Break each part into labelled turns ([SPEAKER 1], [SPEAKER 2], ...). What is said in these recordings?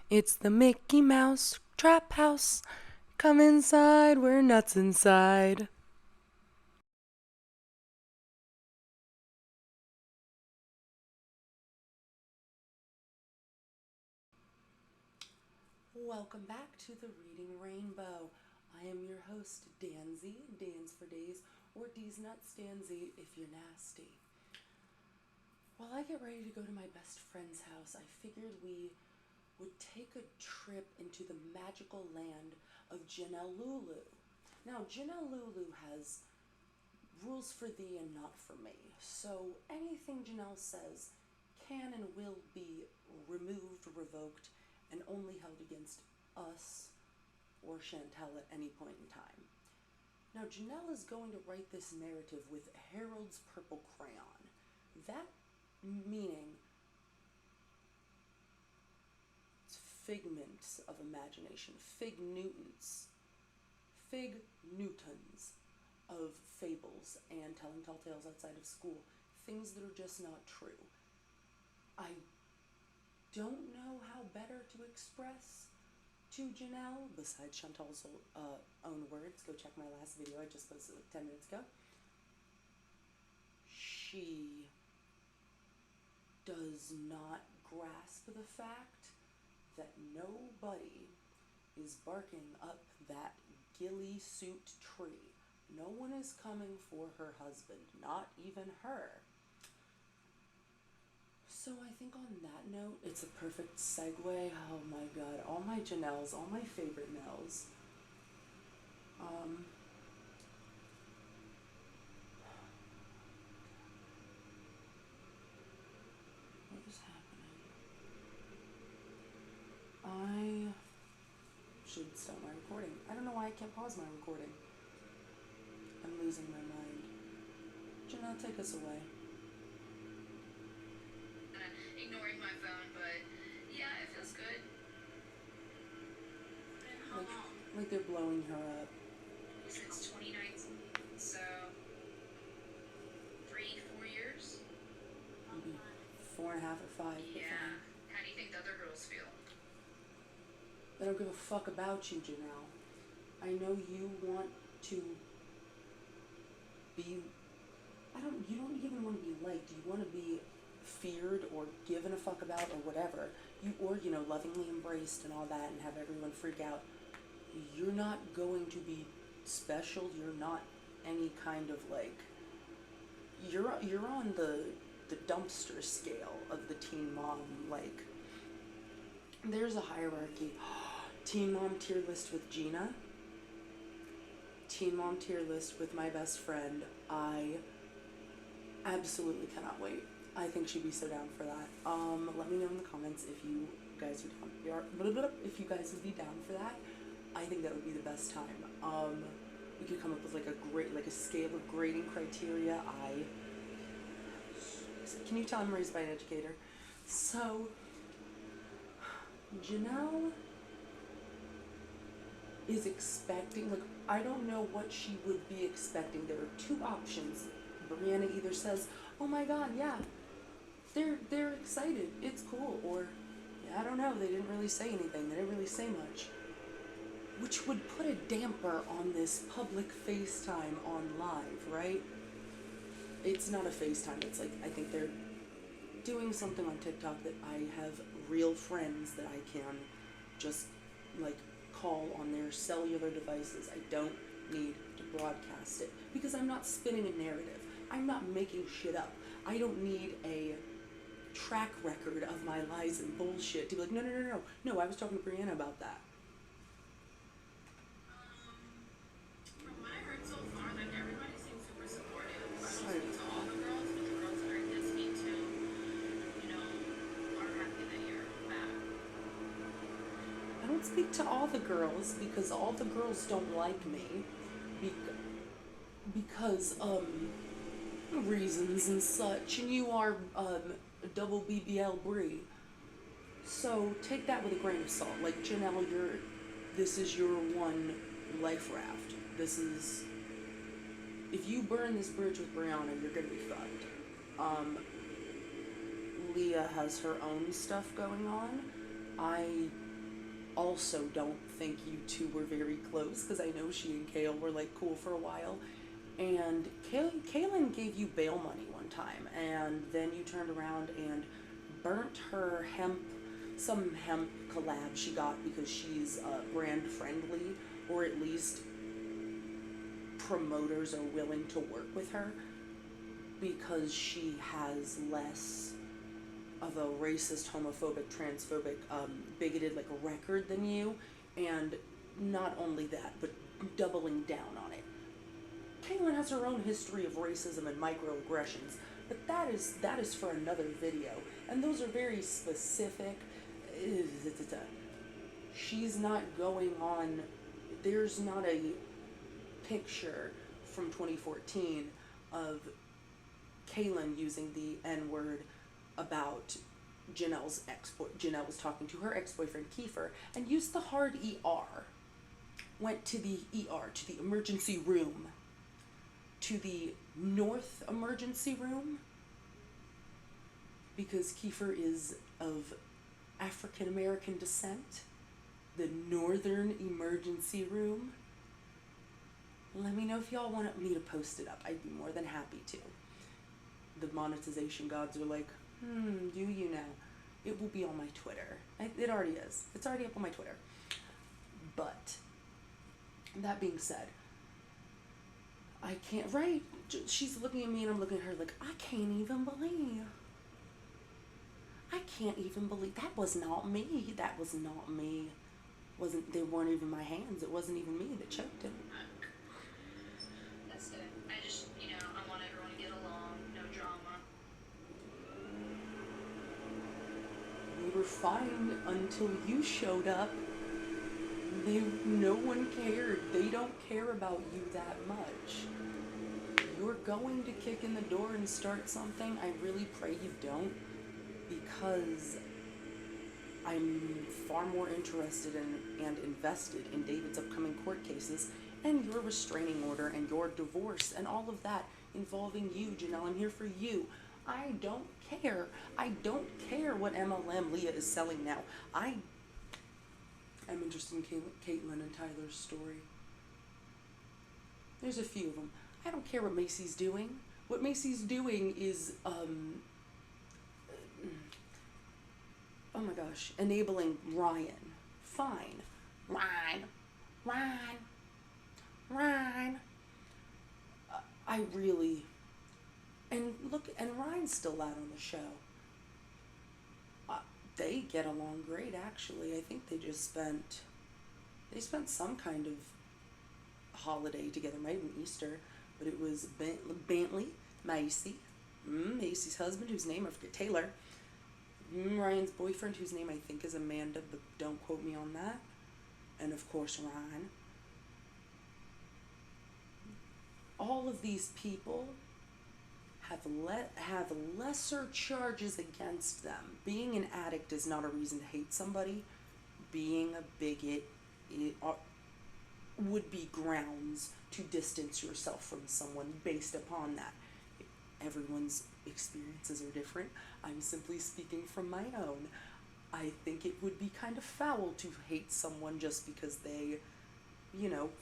[SPEAKER 1] It's the Mickey Mouse Trap House. Come inside, we're nuts inside. Welcome back to the Reading Rainbow. I am your host, Danzie, Dans for Days, or D's Nuts Danzie if you're nasty. While I get ready to go to my best friend's house, I figured we would take a trip into the magical land of Jenelle Lulu. Now, Jenelle Lulu has rules for thee and not for me, so anything Jenelle says can and will be removed, revoked, and only held against us or Chantel at any point in time. Now, Jenelle is going to write this narrative with Harold's purple crayon. That meaning it's figments of imagination, fig Newtons of fables and telling tall tales outside of school, things that are just not true. I don't know how better to express to Jenelle besides Chantal's own words. Go check my last video I just posted like 10 minutes ago. She does not grasp the fact that nobody is barking up that ghillie suit tree. No one is coming for her husband, not even her. So I think on that note, it's a perfect segue. Oh my god, all my Janelles, all my favorite Nels. What is happening? I should stop my recording. I don't know why I can't pause my recording. I'm losing my mind. Janelle, take us away.
[SPEAKER 2] Ignoring my phone, but yeah, it feels good. And how long?
[SPEAKER 1] Like they're blowing her up.
[SPEAKER 2] Since 2019, so 3, 4 years.
[SPEAKER 1] Maybe 4.5 or 5.
[SPEAKER 2] Yeah. How do you think the other girls feel?
[SPEAKER 1] I don't give a fuck about you, Janelle. I know you want to be. You don't even want to be liked. You want to be feared or given a fuck about or whatever. Lovingly embraced and all that and have everyone freak out. You're not going to be special. You're not any kind of you're on the dumpster scale of the teen mom, there's a hierarchy. Teen mom tier list with Gina. Teen mom tier list with my best friend. I absolutely cannot wait. I think she'd be so down for that. Let me know in the comments if you guys are down. If you guys would be down for that. I think that would be the best time. We could come up with a scale of grading criteria. Can you tell I'm raised by an educator? So, Jenelle is expecting, I don't know what she would be expecting. There are two options. Briana either says, oh my god, yeah, they're excited, it's cool, or, yeah, I don't know, they didn't really say anything, they didn't really say much. Which would put a damper on this public FaceTime on live, right? It's not a FaceTime, it's I think they're doing something on TikTok that I have real friends that I can just, call on their cellular devices. I don't need to broadcast it because I'm not spinning a narrative. I'm not making shit up. I don't need a track record of my lies and bullshit to be like, no, I was talking to Briana about that.
[SPEAKER 2] From what I heard so far, everybody seems super supportive. I don't speak to all the girls, but the girls that are listening to, are happy that you're back.
[SPEAKER 1] I don't speak to all the girls because all the girls don't like me because reasons and such, and you are double BBL Brie. So take that with a grain of salt. Janelle, this is your one life raft. This is, if you burn this bridge with Briana, you're gonna be fucked. Leah has her own stuff going on. I also don't think you two were very close, because I know she and Kale were like cool for a while. And Kaylin gave you bail money one time, and then you turned around and burnt her some hemp collab she got because she's brand friendly, or at least promoters are willing to work with her because she has less of a racist, homophobic, transphobic, bigoted like a record than you, and not only that, but doubling down on it. Caitlin has her own history of racism and microaggressions, but that is for another video, and those are very specific. She's not going on. There's not a picture from 2014 of Kaylin using the N-word about Janelle's Janelle was talking to her ex-boyfriend Kiefer and used the hard ER. Went to the ER, to the emergency room, to the North emergency room, because Kiefer is of African American descent. The Northern emergency room. Let me know if y'all want me to post it up. I'd be more than happy to. The monetization gods are like, do you now? It will be on my Twitter. It already is. It's already up on my Twitter. But, that being said, I can't, right? She's looking at me and I'm looking at her like, I can't even believe. That was not me. That was not me. They weren't even my hands. It wasn't even me that choked him.
[SPEAKER 2] That's good. I just, I want everyone to get along, no drama.
[SPEAKER 1] We were fine until you showed up. No one cared. They don't care about you that much. You're going to kick in the door and start something. I really pray you don't, because I'm far more interested in and invested in David's upcoming court cases and your restraining order and your divorce and all of that involving you, Jenelle. I'm here for you. I don't care. I don't care what MLM Leah is selling now. I'm interested in Caitlin and Tyler's story. There's a few of them. I don't care what Macy's doing. What Macy's doing is, oh my gosh, enabling Ryan. Fine. Ryan. I really, and look, and Ryan's still out on the show. They get along great, actually. I think they spent some kind of holiday together, maybe Easter, but it was Bentley, Macy's husband, whose name I forget, Taylor, Ryan's boyfriend, whose name I think is Amanda, but don't quote me on that, and of course Ryan. All of these people have lesser charges against them. Being an addict is not a reason to hate somebody. Being a bigot would be grounds to distance yourself from someone based upon that. Everyone's experiences are different. I'm simply speaking from my own. I think it would be kind of foul to hate someone just because they,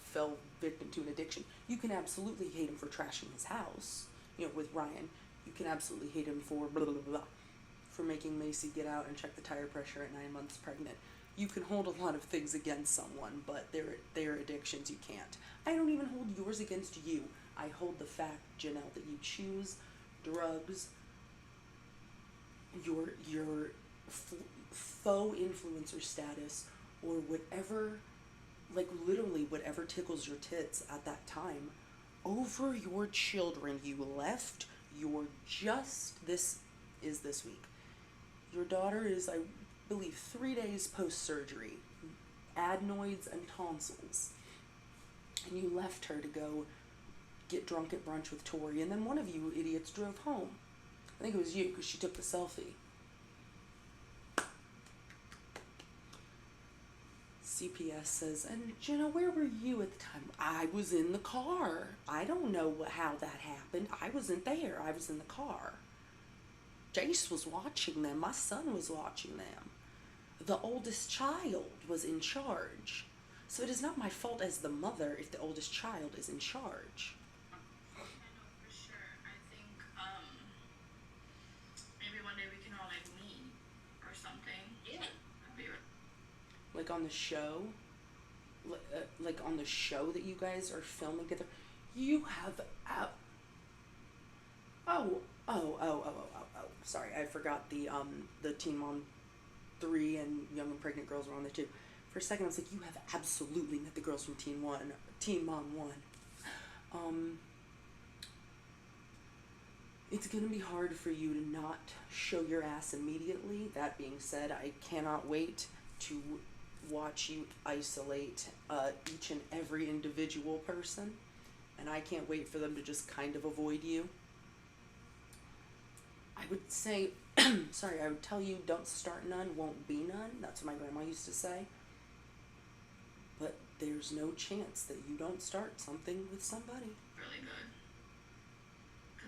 [SPEAKER 1] fell victim to an addiction. You can absolutely hate him for trashing his house. With Ryan, you can absolutely hate him for blah, blah, blah, blah, for making Macy get out and check the tire pressure at 9 months pregnant. You can hold a lot of things against someone, but their addictions you can't. I don't even hold yours against you. I hold the fact, Jenelle, that you choose drugs, your faux influencer status, or whatever, like literally whatever tickles your tits at that time, over your children. You left this week. Your daughter is, I believe, 3 days post-surgery, adenoids and tonsils, and you left her to go get drunk at brunch with Tori, and then one of you idiots drove home. I think it was you, because she took the selfie. CPS says, and Jenna, where were you at the time? I was in the car. I don't know how that happened. I wasn't there. I was in the car. Jace was watching them. My son was watching them. the oldest child was in charge. So it is not my fault as the mother if the oldest child is in charge.
[SPEAKER 2] I know for sure. I think maybe one day we can all like meet or something. Yeah. That'd be
[SPEAKER 1] Like on the show, like on the show that you guys are filming together, you have sorry, I forgot the Teen Mom 3 and Young and Pregnant Girls were on there too. For a second I was like, you have absolutely met the girls from Teen Mom 1. It's gonna be hard for you to not show your ass immediately. That being said, I cannot wait to watch you isolate each and every individual person, and I can't wait for them to just kind of avoid you. I would say, sorry, I would tell you, don't start none, won't be none. That's what my grandma used to say. But there's no chance that you don't start something with somebody.
[SPEAKER 2] really good.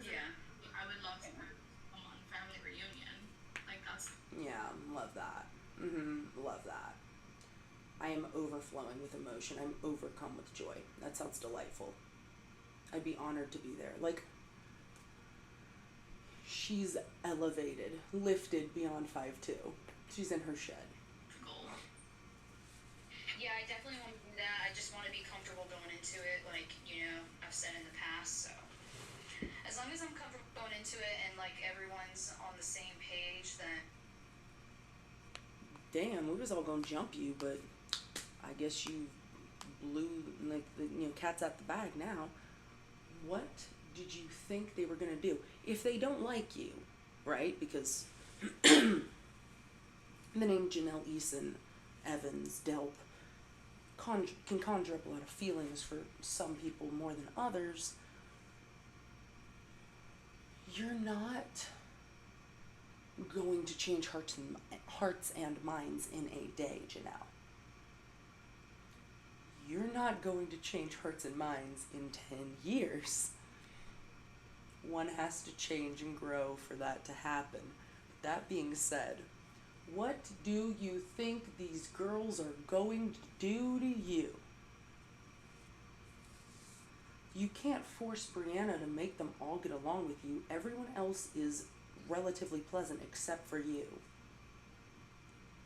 [SPEAKER 2] Yeah. I would love to have a family reunion. Like that's.
[SPEAKER 1] Yeah, love that. Love that. I am overflowing with emotion. I'm overcome with joy. That sounds delightful. I'd be honored to be there. Like, she's elevated, lifted beyond 5'2". She's in her shed.
[SPEAKER 2] Goal.
[SPEAKER 3] Yeah, I definitely want to do that. I just want to be comfortable going into it, like, you know, I've said in the past, so. As long as I'm comfortable going into it and, like, everyone's on the same page, then.
[SPEAKER 1] Damn, we was all gonna jump you, but I guess you blew, like, the, cat's out the bag now. What did you think they were gonna do? If they don't like you, right, because the name Jenelle Eason Evans, Delp, can conjure up a lot of feelings for some people more than others, you're not going to change hearts and minds in a day, Jenelle. You're not going to change hearts and minds in 10 years. One has to change and grow for that to happen. That being said, what do you think these girls are going to do to you? You can't force Briana to make them all get along with you. Everyone else is relatively pleasant except for you.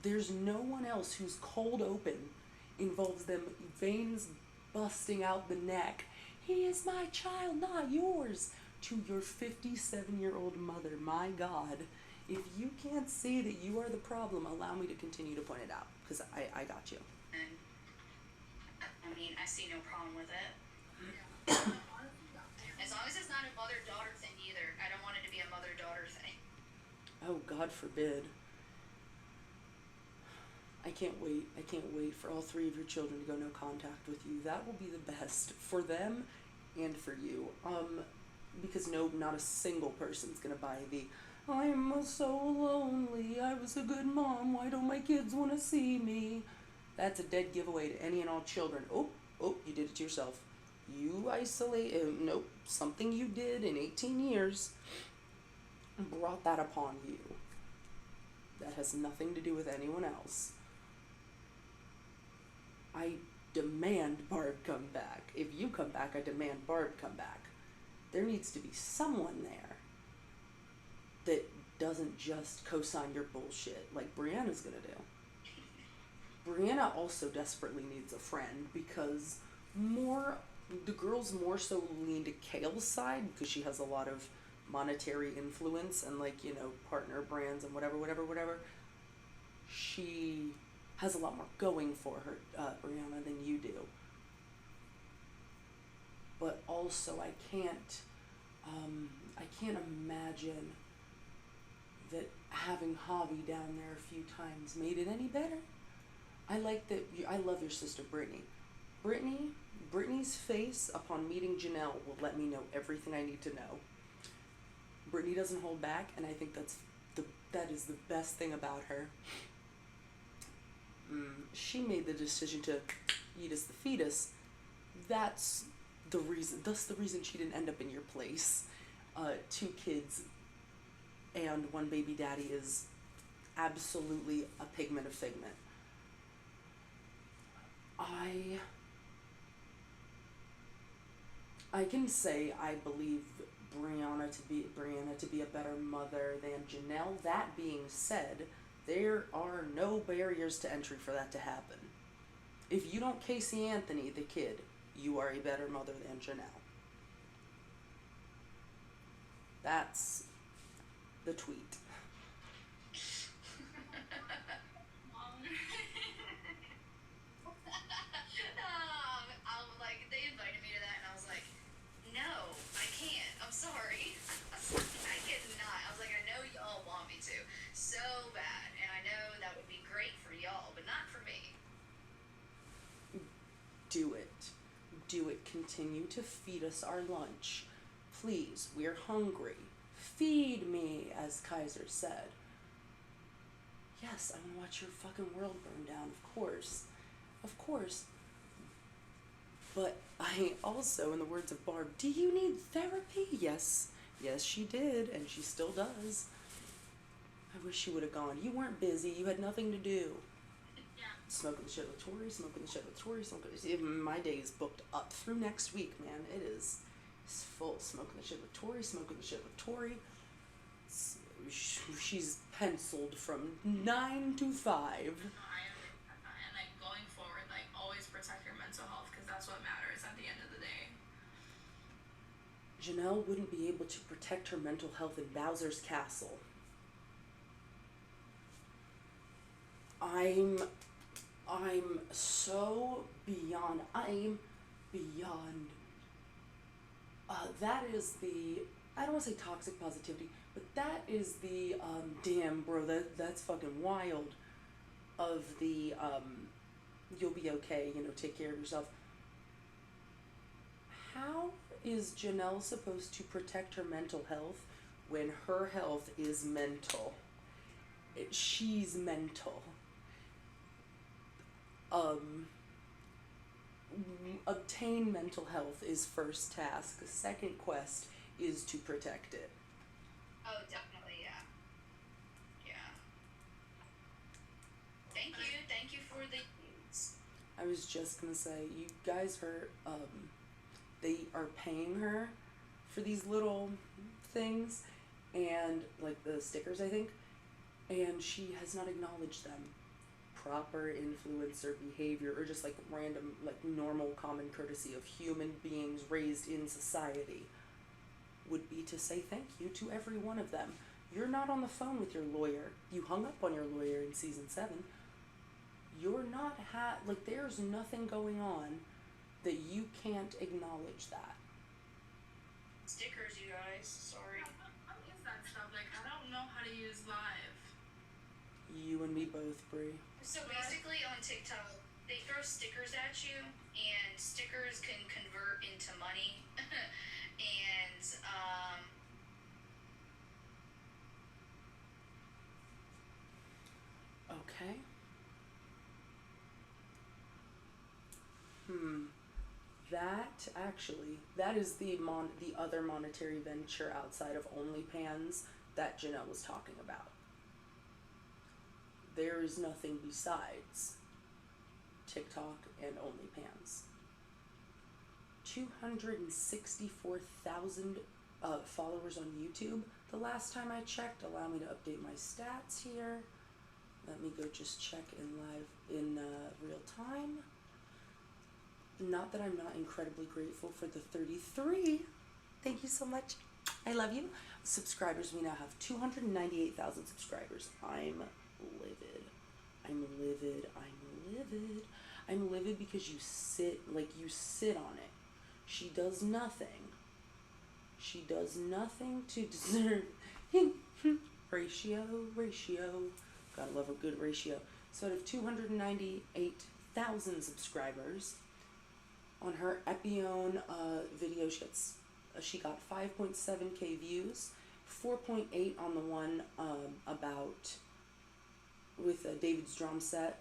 [SPEAKER 1] There's no one else who's cold open, involves them veins busting out the neck. He is my child, not yours. To your 57-year-old mother, my God. If you can't see that you are the problem, allow me to continue to point it out, because I got you.
[SPEAKER 3] And, I mean, I see no problem with it. As long as it's not a mother-daughter thing either. I don't want it to be a mother-daughter thing.
[SPEAKER 1] Oh, God forbid. I can't wait. I can't wait for all 3 of your children to go no contact with you. That will be the best for them and for you. Because not a single person's gonna buy the, I'm so lonely, I was a good mom, why don't my kids want to see me? That's a dead giveaway to any and all children. Oh, you did it to yourself. You isolate, nope, something you did in 18 years brought that upon you. That has nothing to do with anyone else. I demand Barb come back. If you come back, I demand Barb come back. There needs to be someone there that doesn't just co-sign your bullshit like Briana's gonna do. Briana also desperately needs a friend because the girls more so lean to Kale's side because she has a lot of monetary influence and partner brands and whatever. She has a lot more going for her, Briana, than you do. But also I can't imagine that having Javi down there a few times made it any better. I love your sister Brittany. Brittany's face upon meeting Jenelle will let me know everything I need to know. Brittany doesn't hold back, and I think that is the best thing about her. She made the decision to eat as the fetus. That's the reason she didn't end up in your place. 2 kids and 1 baby daddy is absolutely a pigment of figment. I can say I believe Briana to be a better mother than Jenelle. That being said, there are no barriers to entry for that to happen. If you don't Casey Anthony the kid, you are a better mother than Jenelle. That's the tweet.
[SPEAKER 3] They invited me to that, and I was like, no, I can't. I'm sorry. I cannot. I was like, I know y'all want me to so bad, and I know that would be great for y'all, but not for me.
[SPEAKER 1] Do it. Do it. Continue to feed us our lunch. Please, we're hungry. Feed me, as Kaiser said. Yes, I want to watch your fucking world burn down, of course. Of course. But I also, in the words of Barb, do you need therapy? Yes. Yes, she did, and she still does. I wish she would have gone. You weren't busy. You had nothing to do.
[SPEAKER 2] Yeah.
[SPEAKER 1] Smoking the shit with Tori, smoking the shit with Tori, my day is booked up through next week, man. It's full. Smoking the shit with Tori, smoking the shit with Tori. She's penciled from 9 to 5.
[SPEAKER 2] No, I understand that. And like going forward, like always protect your mental health because that's what matters at the end of the day.
[SPEAKER 1] Jenelle wouldn't be able to protect her mental health in Bowser's Castle. I'm so beyond. That is the. I don't want to say toxic positivity, but that is the damn bro. That's fucking wild. Of the you'll be okay. Take care of yourself. How is Jenelle supposed to protect her mental health when her health is mental? She's mental. Obtain mental health is first task. The second quest is to protect it.
[SPEAKER 3] Oh, definitely, yeah. Yeah. Thank you for the news.
[SPEAKER 1] I was just gonna say, you guys heard, they are paying her for these little things, and like the stickers, I think, and she has not acknowledged them. Proper influencer behavior, or just like random, like normal common courtesy of human beings raised in society, would be to say thank you to every one of them. You're not on the phone with your lawyer. You hung up on your lawyer in season 7. You're not there's nothing going on that you can't acknowledge that.
[SPEAKER 3] Stickers, you guys. Sorry.
[SPEAKER 2] What is that stuff? Like, I don't know how to use Live.
[SPEAKER 1] You and me both, Brie.
[SPEAKER 3] So basically on TikTok, they throw stickers at you, and stickers can convert into money. And
[SPEAKER 1] Okay. That is the other monetary venture outside of OnlyFans that Jenelle was talking about. There is nothing besides TikTok and OnlyFans. 264,000 followers on YouTube. The last time I checked, allow me to update my stats here. Let me go just check in real time. Not that I'm not incredibly grateful for the 33. Thank you so much. I love you. Subscribers, we now have 298,000 subscribers. I'm livid. I'm livid because you sit on it. She does nothing. She does nothing to deserve ratio. Gotta love a good ratio. So out of 298,000 subscribers, on her Epione video, she got 5.7k views, 4.8 on the one about with David's drum set.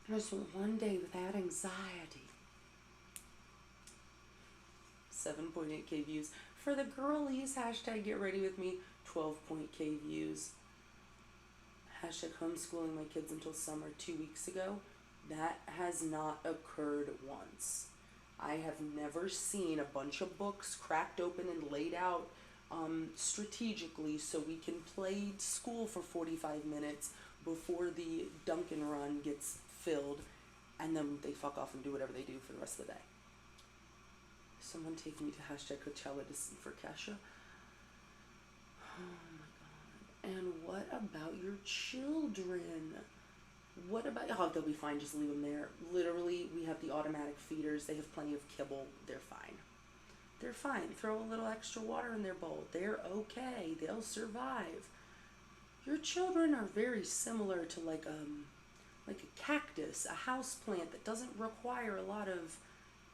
[SPEAKER 1] Just one day without anxiety. 7.8k views. For the girlies, hashtag get ready with me, 12.k views. hashtag homeschooling my kids until summer 2 weeks ago. That has not occurred once. I have never seen a bunch of books cracked open and laid out strategically so we can play school for 45 minutes before the Dunkin' run gets filled, and then they fuck off and do whatever they do for the rest of the day. Someone take me to hashtag Coachella to see for Kesha. Oh my god. And what about your children? What about, oh, they'll be fine, just leave them there. Literally, we have the automatic feeders. They have plenty of kibble. They're fine. They're fine. Throw a little extra water in their bowl. They're okay. They'll survive. Your children are very similar to like a cactus, a house plant that doesn't require a lot of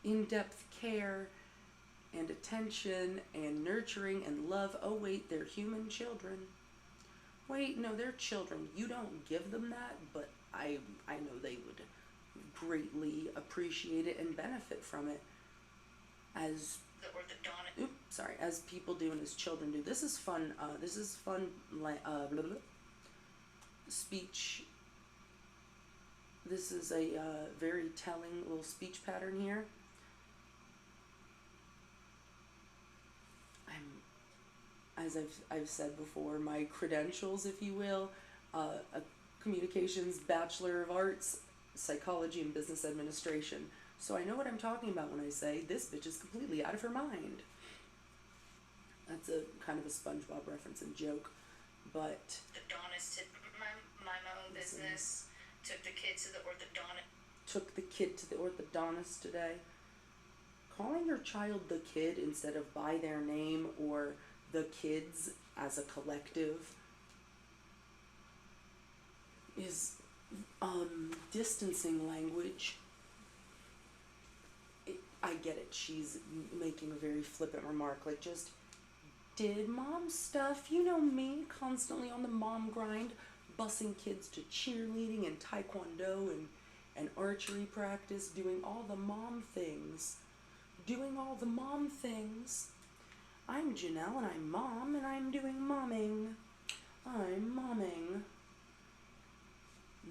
[SPEAKER 1] in-depth care and attention and nurturing and love. Oh wait, they're human children. Wait, no, they're children. You don't give them that, but I know they would greatly appreciate it and benefit from it as as people do and as children do. This is fun. Speech. This is a very telling little speech pattern here. As I've said before, my credentials, if you will, a communications Bachelor of Arts, psychology and business administration. So I know what I'm talking about when I say this bitch is completely out of her mind. That's a kind of a SpongeBob reference and joke, but
[SPEAKER 3] orthodontist to my own business. Took the kid to the orthodontist.
[SPEAKER 1] Took the kid to the orthodontist today. Calling your child the kid instead of by their name or the kids as a collective is distancing language. I get it. She's making a very flippant remark, like just did mom stuff. You know me, constantly on the mom grind, busing kids to cheerleading and taekwondo and archery practice, doing all the mom things. I'm Jenelle and I'm mom and I'm doing momming. I'm momming.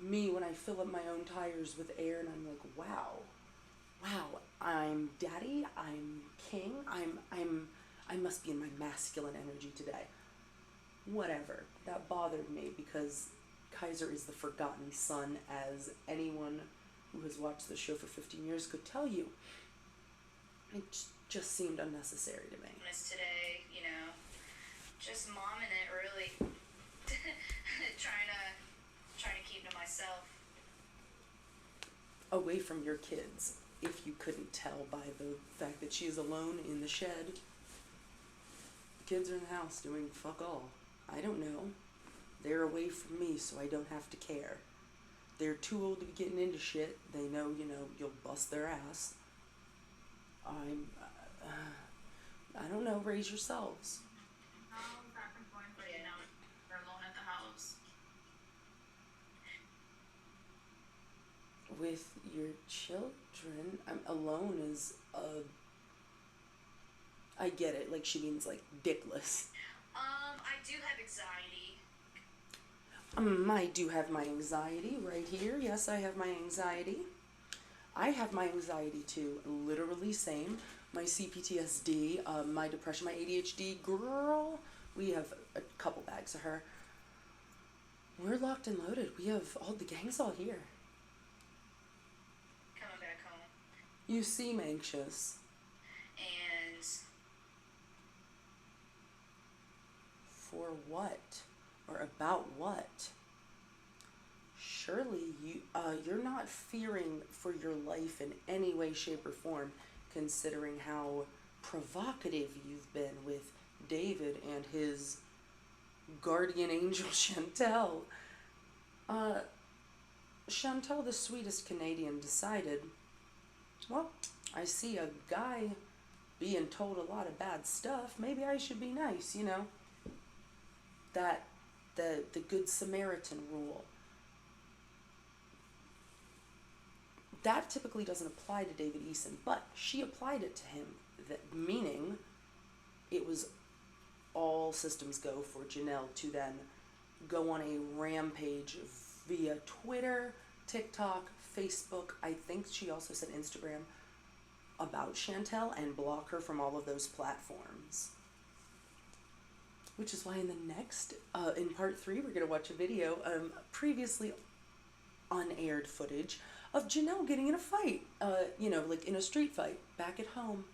[SPEAKER 1] Me when I fill up my own tires with air and I'm like, wow, I'm daddy, I'm king, I must be in my masculine energy today. Whatever. That bothered me because Kaiser is the forgotten son, as anyone who has watched the show for 15 years could tell you. It just seemed unnecessary to me.
[SPEAKER 3] Today, just momming it really, trying to keep to myself.
[SPEAKER 1] Away from your kids, if you couldn't tell by the fact that she is alone in the shed. The kids are in the house doing fuck all. I don't know. They're away from me, so I don't have to care. They're too old to be getting into shit. They know, you'll bust their ass. I don't know, raise yourselves.
[SPEAKER 2] How's that been going for you now? You're alone at the house.
[SPEAKER 1] With your children, I'm alone is I get it, like she means like dickless.
[SPEAKER 3] I do have anxiety.
[SPEAKER 1] I do have my anxiety right here. Yes, I have my anxiety. I have my anxiety too, literally same. My CPTSD, my depression, my ADHD, girl, we have a couple bags of her. We're locked and loaded. We have all the gang's all here.
[SPEAKER 3] Coming back home.
[SPEAKER 1] You seem anxious.
[SPEAKER 3] And
[SPEAKER 1] for what? Or about what? Surely you're not fearing for your life in any way, shape, or form, considering how provocative you've been with David and his guardian angel, Chantel. Chantel, the sweetest Canadian, decided, well, I see a guy being told a lot of bad stuff. Maybe I should be nice, That, the Good Samaritan rule. That typically doesn't apply to David Eason, but she applied it to him, meaning it was all systems go for Jenelle to then go on a rampage via Twitter, TikTok, Facebook. I think she also said Instagram about Chantel and block her from all of those platforms. Which is why in the next, in part 3, we're going to watch a video, previously unaired footage of Jenelle getting in a fight, like in a street fight, back at home,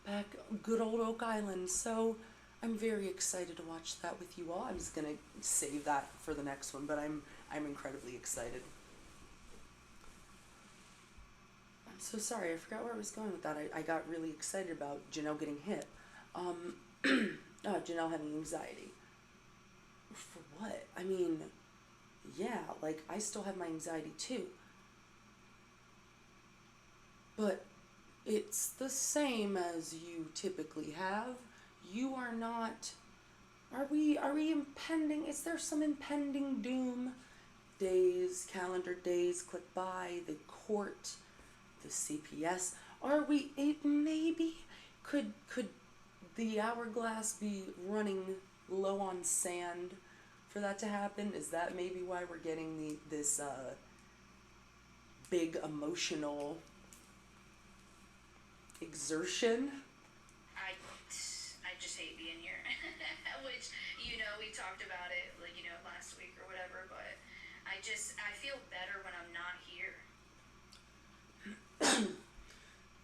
[SPEAKER 1] back good old Oak Island. So I'm very excited to watch that with you all. I'm just going to save that for the next one, but I'm incredibly excited. I'm so sorry, I forgot where I was going with that. I got really excited about Jenelle getting hit. Jenelle having anxiety. For what? I mean, yeah, like, I still have my anxiety too. But it's the same as you typically have. You are not... Are we impending? Is there some impending doom? Days, calendar days click by, the court, the CPS. Are we... maybe? Could the hourglass be running low on sand for that to happen? Is that maybe why we're getting this big emotional exertion?
[SPEAKER 3] I just hate being here, which, we talked about it, last week or whatever, but I feel better when I'm not here.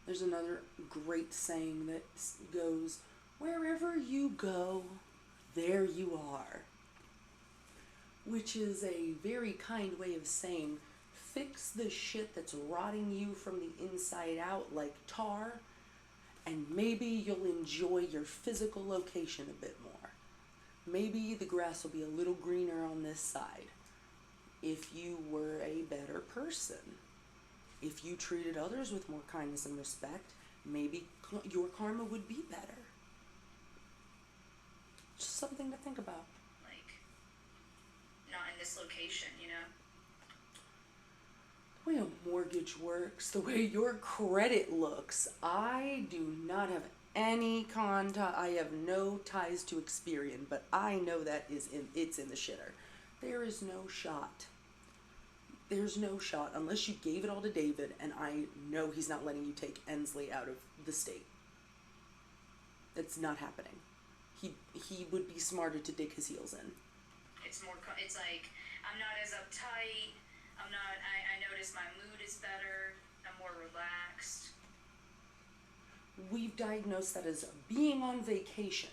[SPEAKER 1] There's another great saying that goes, wherever you go, there you are. Which is a very kind way of saying, fix the shit that's rotting you from the inside out like tar, and maybe you'll enjoy your physical location a bit more. Maybe the grass will be a little greener on this side if you were a better person. If you treated others with more kindness and respect, maybe your karma would be better. Just something to think about.
[SPEAKER 3] Like, not in this location,
[SPEAKER 1] The way a mortgage works, the way your credit looks, I do not have any contact. I have no ties to Experian, but I know that it's in the shitter. There is no shot. There's no shot unless you gave it all to David, and I know he's not letting you take Ensley out of the state. It's not happening. He would be smarter to dig his heels in.
[SPEAKER 3] It's like, I'm not as uptight, I notice my mood is better, I'm more relaxed.
[SPEAKER 1] We've diagnosed that as being on vacation.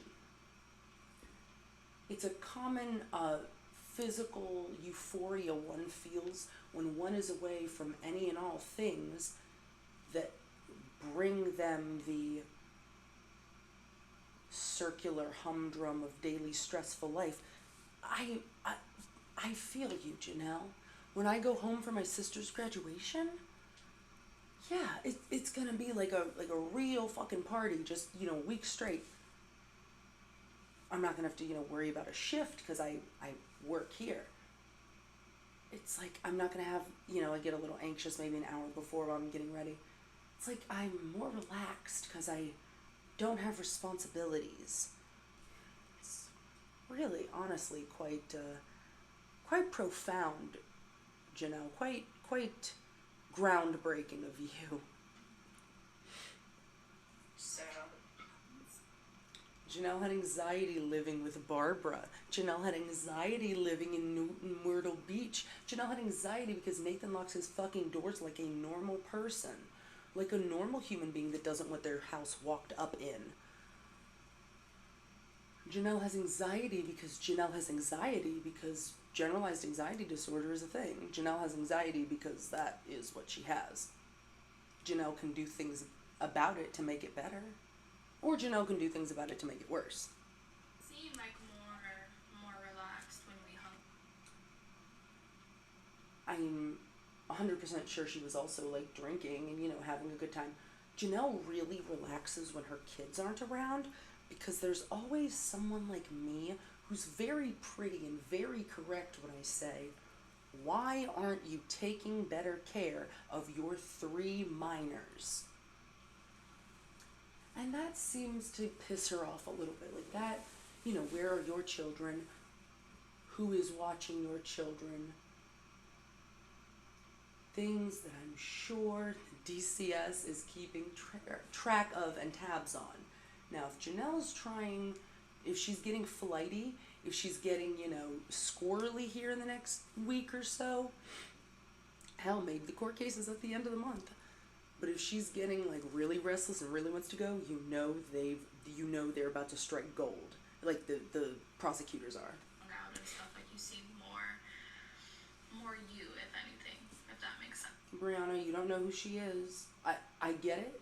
[SPEAKER 1] It's a common physical euphoria one feels when one is away from any and all things that bring them the circular humdrum of daily stressful life. I feel you, Jenelle. When I go home for my sister's graduation, yeah, it's gonna be like a real fucking party, just, a week straight. I'm not gonna have to, worry about a shift because I work here. It's like, I'm not gonna have, I get a little anxious maybe an hour before while I'm getting ready. It's like I'm more relaxed because I don't have responsibilities. It's really, honestly, quite profound, Jenelle. Quite groundbreaking of you.
[SPEAKER 3] So,
[SPEAKER 1] Jenelle had anxiety living with Barbara. Janelle had anxiety living in Myrtle Beach. Janelle had anxiety because Nathan locks his fucking doors like a normal person. Like a normal human being that doesn't want their house walked up in. Janelle has anxiety because Janelle has anxiety because generalized anxiety disorder is a thing. Janelle has anxiety because that is what she has. Janelle can do things about it to make it better. Or Janelle can do things about it to make it worse.
[SPEAKER 2] Seem like more relaxed when we hung.
[SPEAKER 1] I'm 100% sure she was also like drinking and, having a good time. Janelle really relaxes when her kids aren't around because there's always someone like me who's very pretty and very correct when I say, why aren't you taking better care of your 3 minors? And that seems to piss her off a little bit. Like that, where are your children? who is watching your children. Things that I'm sure DCS is keeping track of and tabs on. Now, if Jenelle's trying, if she's getting flighty, if she's getting, squirrely here in the next week or so, hell, maybe the court case is at the end of the month. But if she's getting like really restless and really wants to go, they're about to strike gold, like the prosecutors are.
[SPEAKER 2] Out and stuff, like you see more you, if anything, if that makes sense.
[SPEAKER 1] Briana, you don't know who she is. I get it.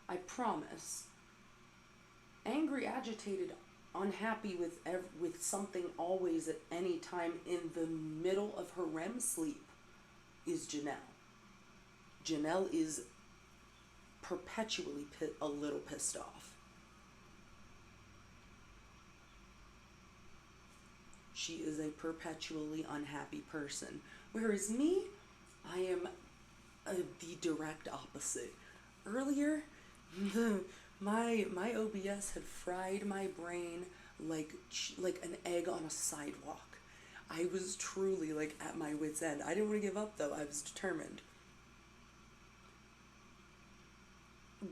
[SPEAKER 1] I promise. Angry, agitated, unhappy with something always at any time in the middle of her REM sleep is Jenelle. Jenelle is perpetually a little pissed off. She is a perpetually unhappy person. Whereas me, I am the direct opposite. Earlier, my OBS had fried my brain like an egg on a sidewalk. I was truly like at my wit's end. I didn't want to give up though. I was determined.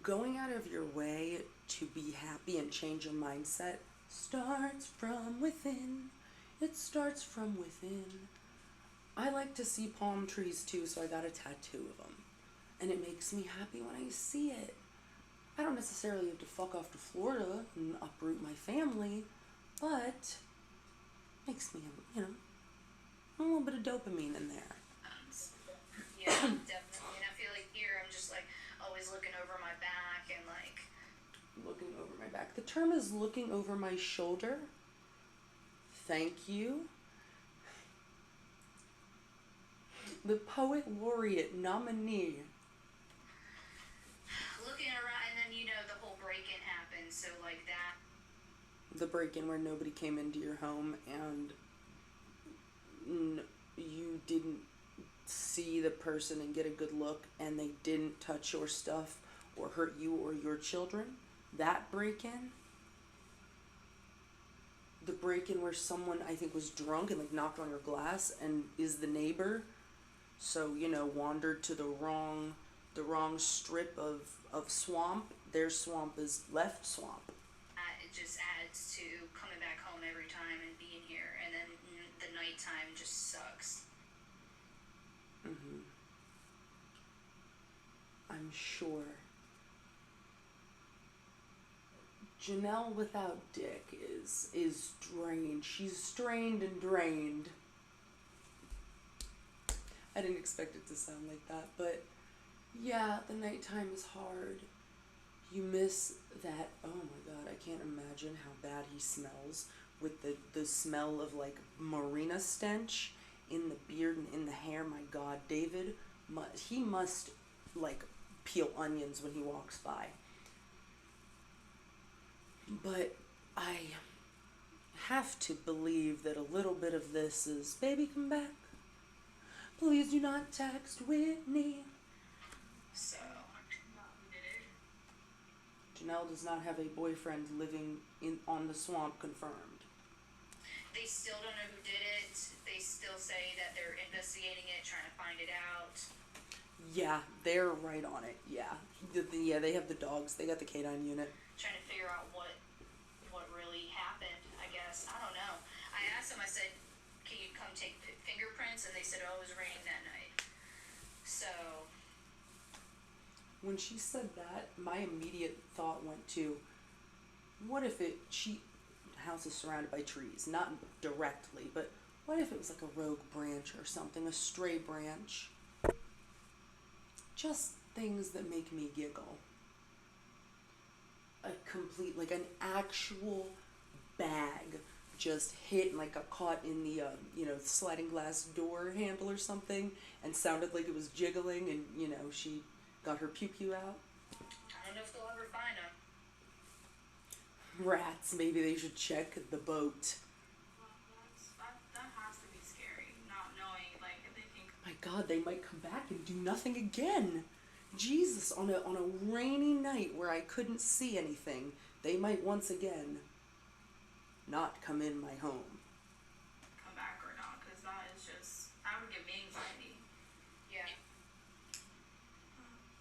[SPEAKER 1] Going out of your way to be happy and change your mindset starts from within. It starts from within. I like to see palm trees too, so I got a tattoo of them. And it makes me happy when I see it. I don't necessarily have to fuck off to Florida and uproot my family, but makes me, a little bit of dopamine in there.
[SPEAKER 3] Yeah, definitely. And I feel like here I'm just like always looking over my back and like...
[SPEAKER 1] Looking over my back. The term is looking over my shoulder. Thank you. The Poet Laureate nominee.
[SPEAKER 3] Looking around, and then the whole break-in happened, so like that.
[SPEAKER 1] The break-in where nobody came into your home and you didn't see the person and get a good look and they didn't touch your stuff or hurt you or your children. That break-in. The break-in where someone, I think, was drunk and knocked on your glass and is the neighbor. So, wandered to the wrong strip of swamp. Their swamp is left swamp.
[SPEAKER 3] It just adds to coming back home every time and being here, and then the nighttime just sucks.
[SPEAKER 1] I'm sure. Jenelle without dick is drained. She's strained and drained. I didn't expect it to sound like that, but yeah, the nighttime is hard. You miss that, oh my god, I can't imagine how bad he smells with the smell of marina stench in the beard and in the hair. My god, David, he must peel onions when he walks by. But I have to believe that a little bit of this is, baby, come back. Please do not text Whitney.
[SPEAKER 3] So,
[SPEAKER 1] Jenelle does not have a boyfriend living on the swamp, confirmed.
[SPEAKER 3] They still don't know who did it. They still say that they're investigating it, trying to find it out.
[SPEAKER 1] Yeah, they're right on it. Yeah. Yeah, they have the dogs. They got the canine unit.
[SPEAKER 3] Trying to figure out what really happened, I guess. I don't know. I asked them, I said, can you come take fingerprints? And they said, oh, it was raining that night. So...
[SPEAKER 1] When she said that, my immediate thought went to, what if house is surrounded by trees, not directly, but what if it was a rogue branch or something, a stray branch? Just things that make me giggle. A complete, an actual bag just hit and got caught in the, sliding glass door handle or something and sounded like it was jiggling and, she got her pew-pew out.
[SPEAKER 3] I don't know if they'll ever find them.
[SPEAKER 1] Rats, maybe they should check the boat.
[SPEAKER 2] Well, that has to be scary, not knowing, if they think...
[SPEAKER 1] My god, they might come back and do nothing again. Jesus, on a rainy night where I couldn't see anything, they might once again not come in my home.
[SPEAKER 2] Come back or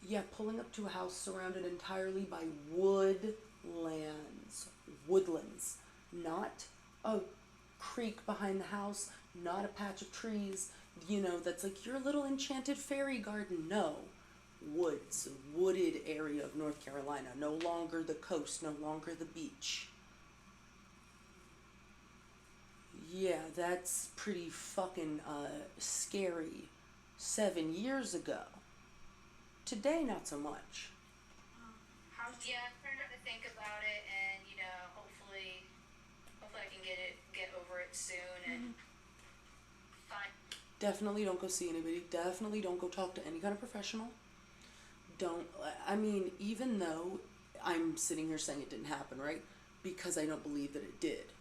[SPEAKER 1] Yeah, pulling up to a house surrounded entirely by woodlands. Woodlands. Not a creek behind the house, not a patch of trees, that's like your little enchanted fairy garden. No. Woods, wooded area of North Carolina. No longer the coast, no longer the beach. Yeah, that's pretty fucking scary 7 years ago. Today, not so much.
[SPEAKER 3] Yeah, I'm trying to think about it, and hopefully I can get over it soon, and find.
[SPEAKER 1] Definitely don't go see anybody. Definitely don't go talk to any kind of professional. Don't, I mean, even though I'm sitting here saying it didn't happen, right? Because I don't believe that it did.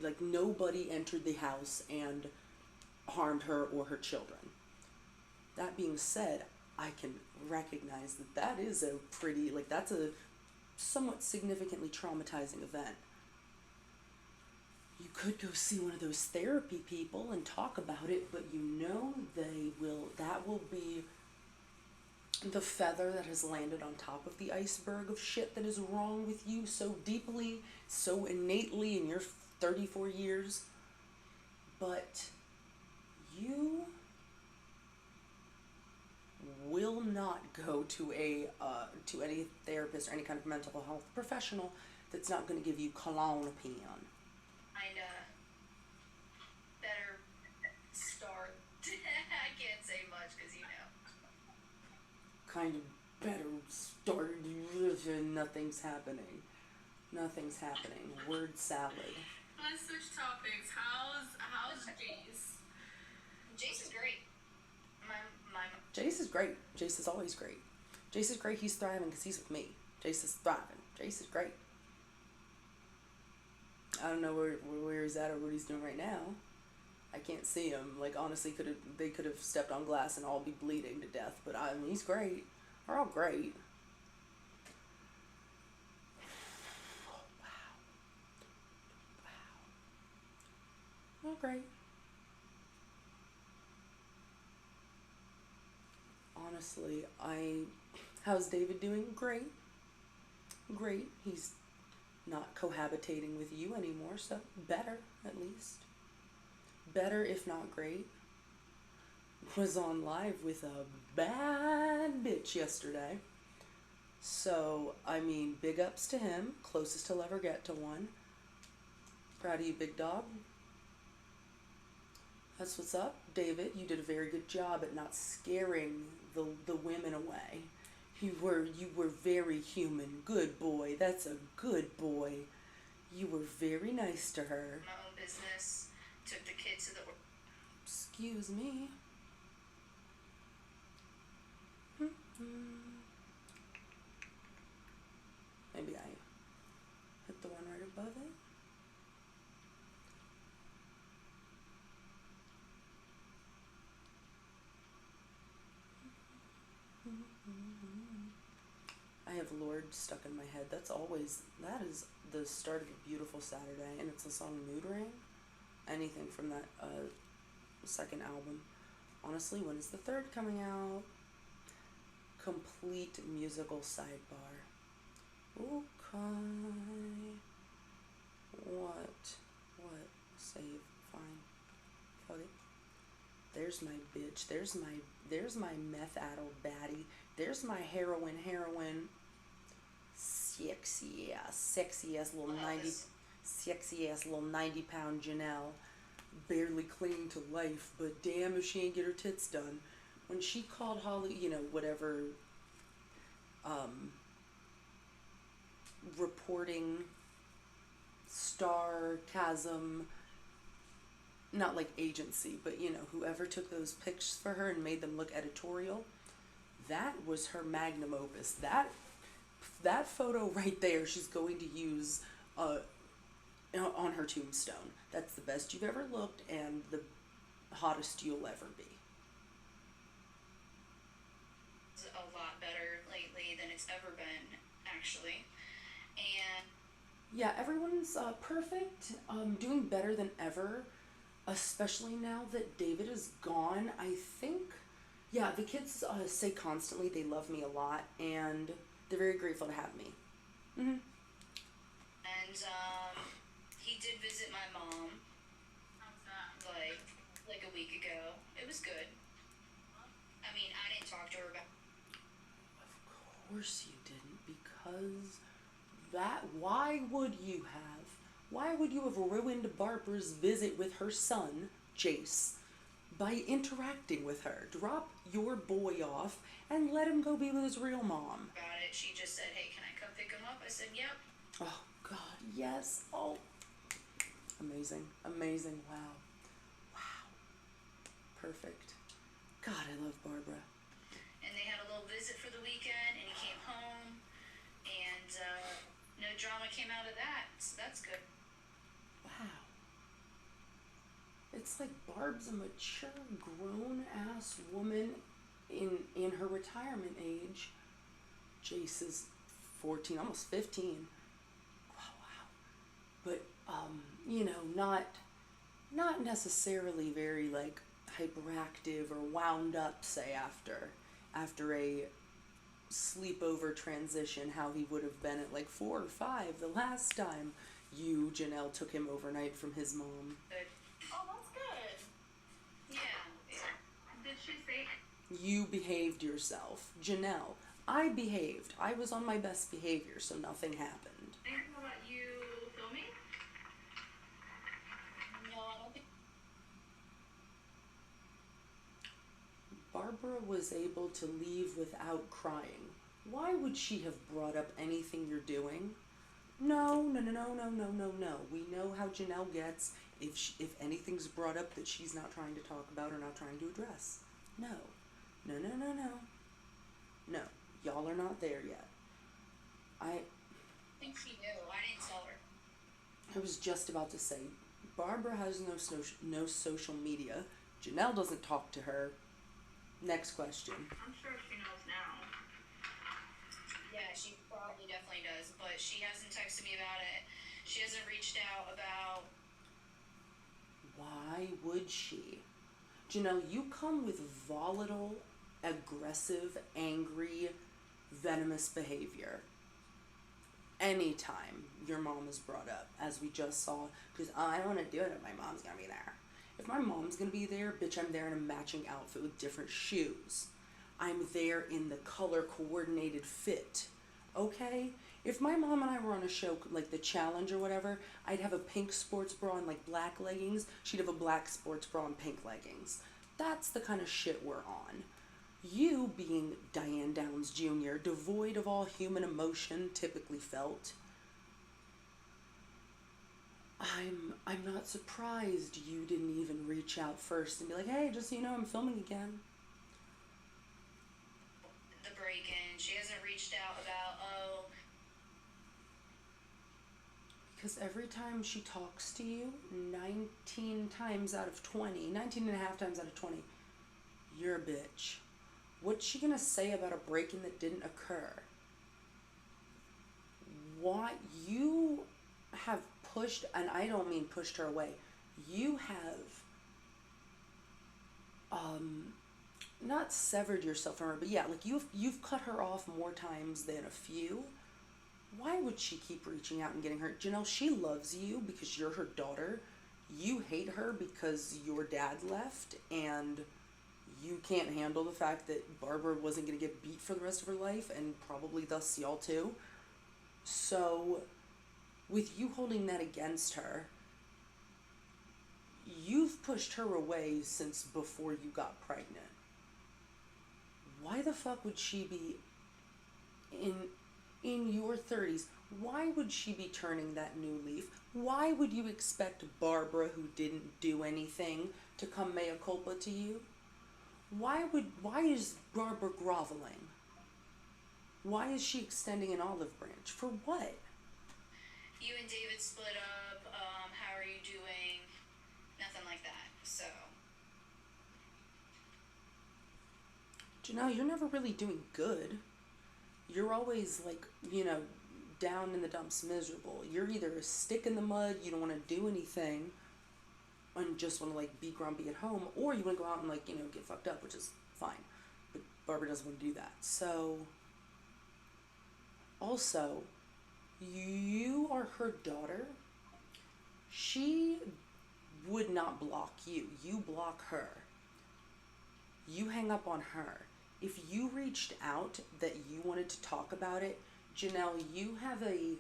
[SPEAKER 1] Like nobody entered the house and harmed her or her children. That being said, I can recognize that is a pretty, like, that's a somewhat significantly traumatizing event. You could go see one of those therapy people and talk about it, but that will be the feather that has landed on top of the iceberg of shit that is wrong with you so deeply, so innately in your 34 years. But you will not go to to any therapist or any kind of mental health professional that's not going to give you Klonopin.
[SPEAKER 3] Better start. I can't say much because
[SPEAKER 1] Kind of better start. Nothing's happening. Nothing's happening. Word salad.
[SPEAKER 2] Let's switch topics. How's Jace?
[SPEAKER 3] Jace is great.
[SPEAKER 1] Jace is great. Jace is always great. Jace is great. He's thriving because he's with me. Jace is thriving. Jace is great. I don't know where he's at or what he's doing right now. I can't see him. Like, honestly, they could have stepped on glass and all be bleeding to death. But I mean, he's great. They're all great. Wow. All great. Honestly, how's David doing? Great. Great. He's not cohabitating with you anymore, so better, at least. Better, if not great. Was on live with a bad bitch yesterday. So, I mean, big ups to him. Closest he'll ever get to one. Proud of you, big dog. That's what's up. David, you did a very good job at not scaring the women away. You were very human. Good boy. That's a good boy. You were very nice to her.
[SPEAKER 3] My own business. Took the kid to the.
[SPEAKER 1] Excuse me. Maybe I hit the one right above it. I have Lord stuck in my head. That is the start of a beautiful Saturday, and it's the song Mood Ring. Anything from that second album. Honestly, when is the third coming out? Complete musical sidebar. Okay. What? Save. Fine. Fuck it. There's my bitch. There's my meth-addled baddie. There's my heroin. Sexy ass little 90-pound Jenelle, barely clinging to life, but damn if she ain't get her tits done. When she called Holly, whatever, reporting, sarcasm, not like agency, but whoever took those pics for her and made them look editorial, that was her magnum opus. That photo right there, she's going to use on her tombstone. That's the best you've ever looked and the hottest you'll ever be.
[SPEAKER 3] It's a lot better lately than it's ever been, actually. And
[SPEAKER 1] yeah, everyone's perfect, doing better than ever, especially now that David is gone. I think Yeah, the kids say constantly they love me a lot, and they're very grateful to have me. Mm-hmm.
[SPEAKER 3] And he did visit my mom
[SPEAKER 2] How's that?
[SPEAKER 3] like a week ago. It was good. I mean, I didn't talk to her about.
[SPEAKER 1] Of course you didn't, because that. Why would you have? Why would you have ruined Barbara's visit with her son, Jace, by interacting with her? Drop your boy off and let him go be with his real mom.
[SPEAKER 3] About it. She just said, "Hey, can I come pick him up?" I said, "Yep."
[SPEAKER 1] Oh, God, yes. Oh, amazing. Amazing. Wow. Wow. Perfect. God, I love Barbara.
[SPEAKER 3] And they had a little visit for the weekend, and he came home, and no drama came out of that, so that's good.
[SPEAKER 1] Wow. It's like Barb's a mature, grown-ass woman in her retirement age. Jace is 14, almost 15. Wow. But, not necessarily very, like, hyperactive or wound up, say, after a sleepover transition, how he would have been at like 4 or 5 the last time you, Jenelle, took him overnight from his mom.
[SPEAKER 3] Good.
[SPEAKER 2] Oh, that's good.
[SPEAKER 3] Yeah.
[SPEAKER 2] Did she say?
[SPEAKER 1] You behaved yourself. Jenelle, I behaved. I was on my best behavior, so nothing happened.
[SPEAKER 2] Anything about you filming?
[SPEAKER 3] No, I don't think.
[SPEAKER 1] Barbara was able to leave without crying. Why would she have brought up anything you're doing? No. We know how Jenelle gets if anything's brought up that she's not trying to talk about or not trying to address. No. No. Y'all are not there yet.
[SPEAKER 3] I think she knew. I didn't tell her.
[SPEAKER 1] I was just about to say, Barbara has no social media. Jenelle doesn't talk to her. Next question.
[SPEAKER 2] I'm sure she knows now.
[SPEAKER 3] Yeah, she probably definitely does, but she hasn't texted me about it. She hasn't reached out about.
[SPEAKER 1] Why would she? Jenelle, you come with volatile, aggressive, angry, venomous behavior. Anytime your mom is brought up, as we just saw, because I don't want to do it if my mom's going to be there. If my mom's going to be there, bitch, I'm there in a matching outfit with different shoes. I'm there in the color coordinated fit. Okay? If my mom and I were on a show like The Challenge or whatever, I'd have a pink sports bra and like black leggings. She'd have a black sports bra and pink leggings. That's the kind of shit we're on. You, being Diane Downs Jr., devoid of all human emotion typically felt, I'm not surprised you didn't even reach out first and be like, hey, just so you know, I'm filming again.
[SPEAKER 3] The break-in. She hasn't reached out about,
[SPEAKER 1] Because every time she talks to you, 19 times out of 20, 19 and a half times out of 20, you're a bitch. What's she gonna say about a break-in that didn't occur? Why you have pushed, and I don't mean pushed her away, you have not severed yourself from her, but yeah, like you've cut her off more times than a few. Why would she keep reaching out and getting hurt? Jenelle, she loves you because you're her daughter. You hate her because your dad left, and you can't handle the fact that Barbara wasn't going to get beat for the rest of her life, and probably thus y'all too. So, with you holding that against her, you've pushed her away since before you got pregnant. Why the fuck would she be in your 30s? Why would she be turning that new leaf? Why would you expect Barbara, who didn't do anything, to come mea culpa to you? Why is Barbara groveling? Why is she extending an olive branch? For what?
[SPEAKER 3] you and David split up, how are you doing? Nothing like that, so.
[SPEAKER 1] Jenelle, you're never really doing good. You're always like, down in the dumps, miserable. You're either a stick in the mud, you don't want to do anything, and just want to like be grumpy at home, or you want to go out and like, get fucked up, which is fine. Barbara doesn't want to do that. So, also, you are her daughter. She would not block you. You block her. You hang up on her. If you reached out that you wanted to talk about it, Jenelle, you have a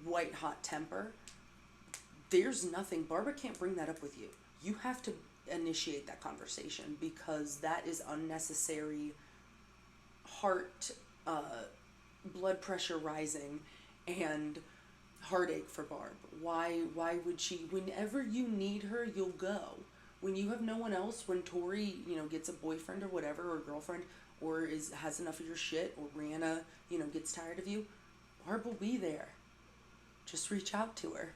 [SPEAKER 1] white hot temper. There's nothing. Barbara can't bring that up with you. You have to initiate that conversation because that is unnecessary heart, blood pressure rising, and heartache for Barb. Why would she? Whenever you need her, you'll go. When you have no one else, when Tori, gets a boyfriend or whatever, or a girlfriend, or has enough of your shit, or Briana, gets tired of you, Barb will be there. Just reach out to her.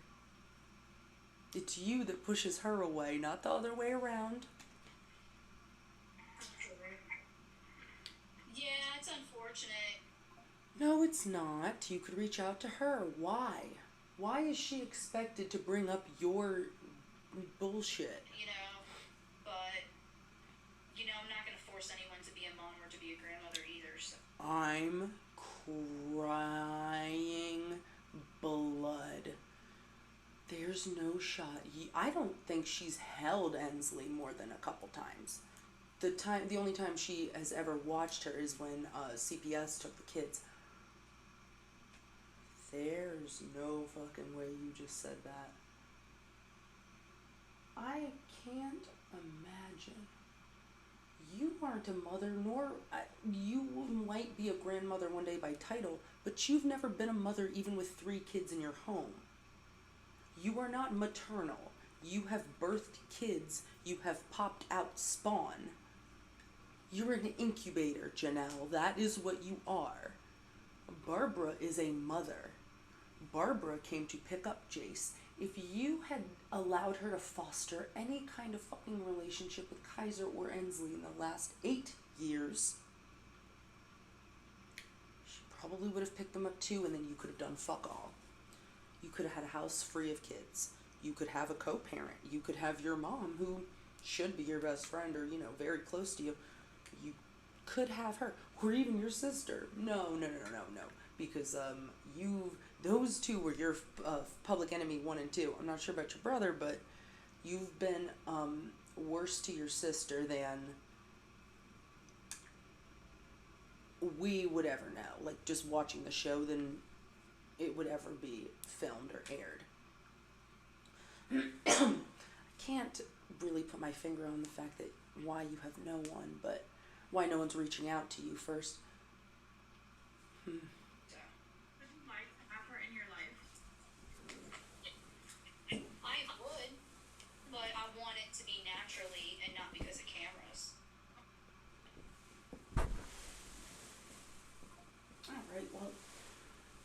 [SPEAKER 1] It's you that pushes her away, not the other way around.
[SPEAKER 3] Yeah, it's unfortunate.
[SPEAKER 1] No, it's not. You could reach out to her. Why? Why is she expected to bring up your bullshit?
[SPEAKER 3] But, I'm not going to force anyone to be a mom or to be a grandmother either, so.
[SPEAKER 1] I'm crying blood. There's no shot. I don't think she's held Ensley more than a couple times. The only time she has ever watched her is when CPS took the kids. There's no fucking way you just said that. I can't imagine. You aren't a mother, nor you might be a grandmother one day by title, but you've never been a mother even with 3 kids in your home. You are not maternal. You have birthed kids. You have popped out spawn. You're an incubator, Jenelle. That is what you are. Barbara is a mother. Barbara came to pick up Jace. If you had allowed her to foster any kind of fucking relationship with Kaiser or Ensley in the last 8 years, she probably would have picked them up too, and then you could have done fuck all. You could have had a house free of kids. You could have a co-parent. You could have your mom, who should be your best friend or, very close to you. You could have her. Or even your sister. No. Because those two were your public enemy 1 and 2. I'm not sure about your brother, but you've been worse to your sister than we would ever know. Like, just watching the show than it would ever be filmed or aired. I can't really put my finger on the fact that why you have no one, but why no one's reaching out to you first.
[SPEAKER 2] Would you like to have her in your life?
[SPEAKER 3] I would, but I want it to be naturally and not because of cameras.
[SPEAKER 1] Alright, well,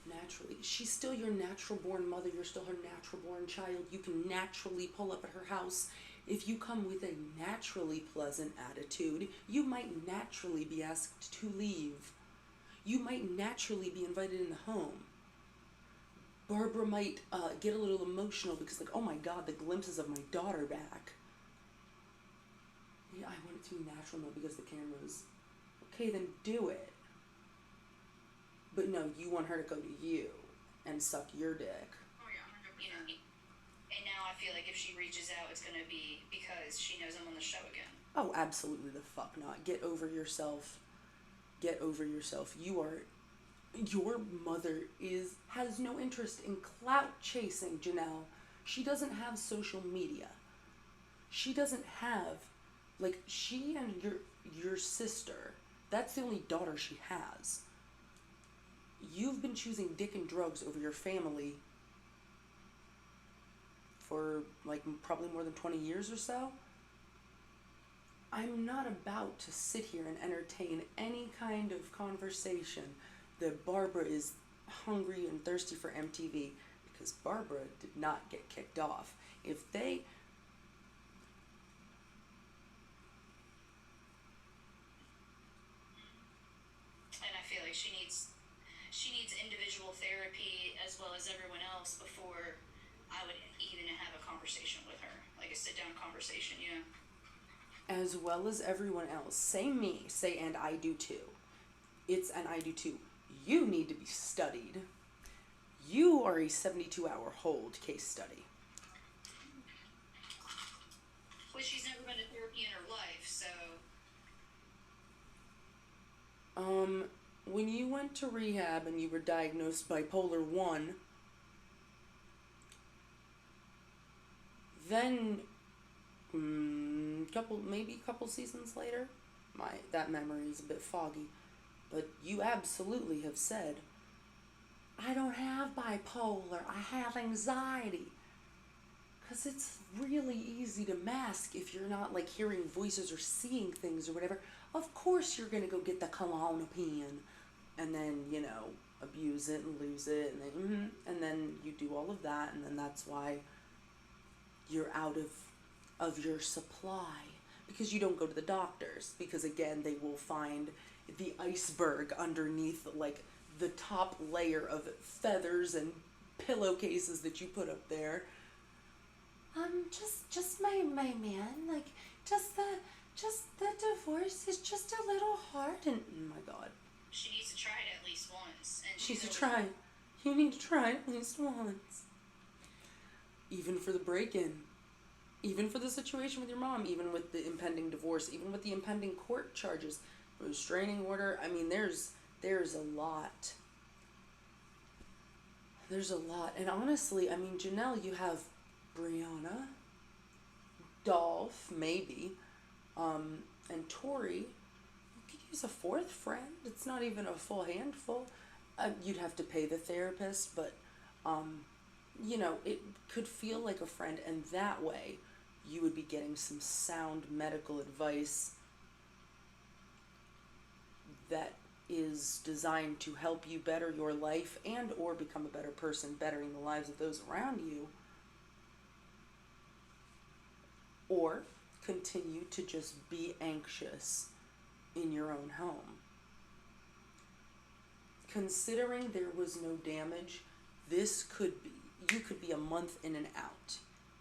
[SPEAKER 1] naturally. She's still your natural born mother. You're still her natural born child. You can naturally pull up at her house. If you come with a naturally pleasant attitude, you might naturally be asked to leave. You might naturally be invited in the home. Barbara might get a little emotional because, like, oh my God, the glimpses of my daughter back. Yeah, I want it to be natural, not because the camera's. Okay, then do it. But no, you want her to go to you and suck your dick.
[SPEAKER 2] Oh yeah, 100%.
[SPEAKER 3] And now I feel like if she reaches out, it's gonna be because she knows I'm on the show again.
[SPEAKER 1] Oh, absolutely the fuck not. Get over yourself. Get over yourself. Your mother has no interest in clout chasing, Jenelle. She doesn't have social media. She doesn't have, she and your sister, that's the only daughter she has. You've been choosing dick and drugs over your family for, probably more than 20 years or so. I'm not about to sit here and entertain any kind of conversation that Barbara is hungry and thirsty for MTV, because Barbara did not get kicked off. And
[SPEAKER 3] I feel like she needs individual therapy as well as everyone else before I would even have a conversation with her, like a sit-down conversation,
[SPEAKER 1] as well as everyone else, say me, say and I do too. It's an I do too. You need to be studied. You are a 72-hour hold case study.
[SPEAKER 3] Which she's never been to therapy in her life, so.
[SPEAKER 1] When you went to rehab and you were diagnosed bipolar 1, then maybe a couple seasons later, that memory is a bit foggy, but you absolutely have said, I don't have bipolar, I have anxiety. Because it's really easy to mask if you're not like hearing voices or seeing things or whatever. Of course you're going to go get the Klonopin and then, abuse it and lose it and then you do all of that, and then that's why you're out of your supply, because you don't go to the doctors, because again they will find the iceberg underneath like the top layer of feathers and pillowcases that you put up there. Just my man, like just the divorce is just a little hard, and oh my god,
[SPEAKER 3] she needs to try it at least once. And
[SPEAKER 1] she's to try. You need to try it at least once. Even for the break-in, even for the situation with your mom, even with the impending divorce, even with the impending court charges, restraining order. I mean, there's a lot. There's a lot. And honestly, I mean, Jenelle, you have Briana, Dolph, maybe, and Tori. You could use a fourth friend. It's not even a full handful. You'd have to pay the therapist, but, it could feel like a friend, and that way you would be getting some sound medical advice that is designed to help you better your life and or become a better person, bettering the lives of those around you, or continue to just be anxious in your own home. Considering there was no damage, you could be a month in and out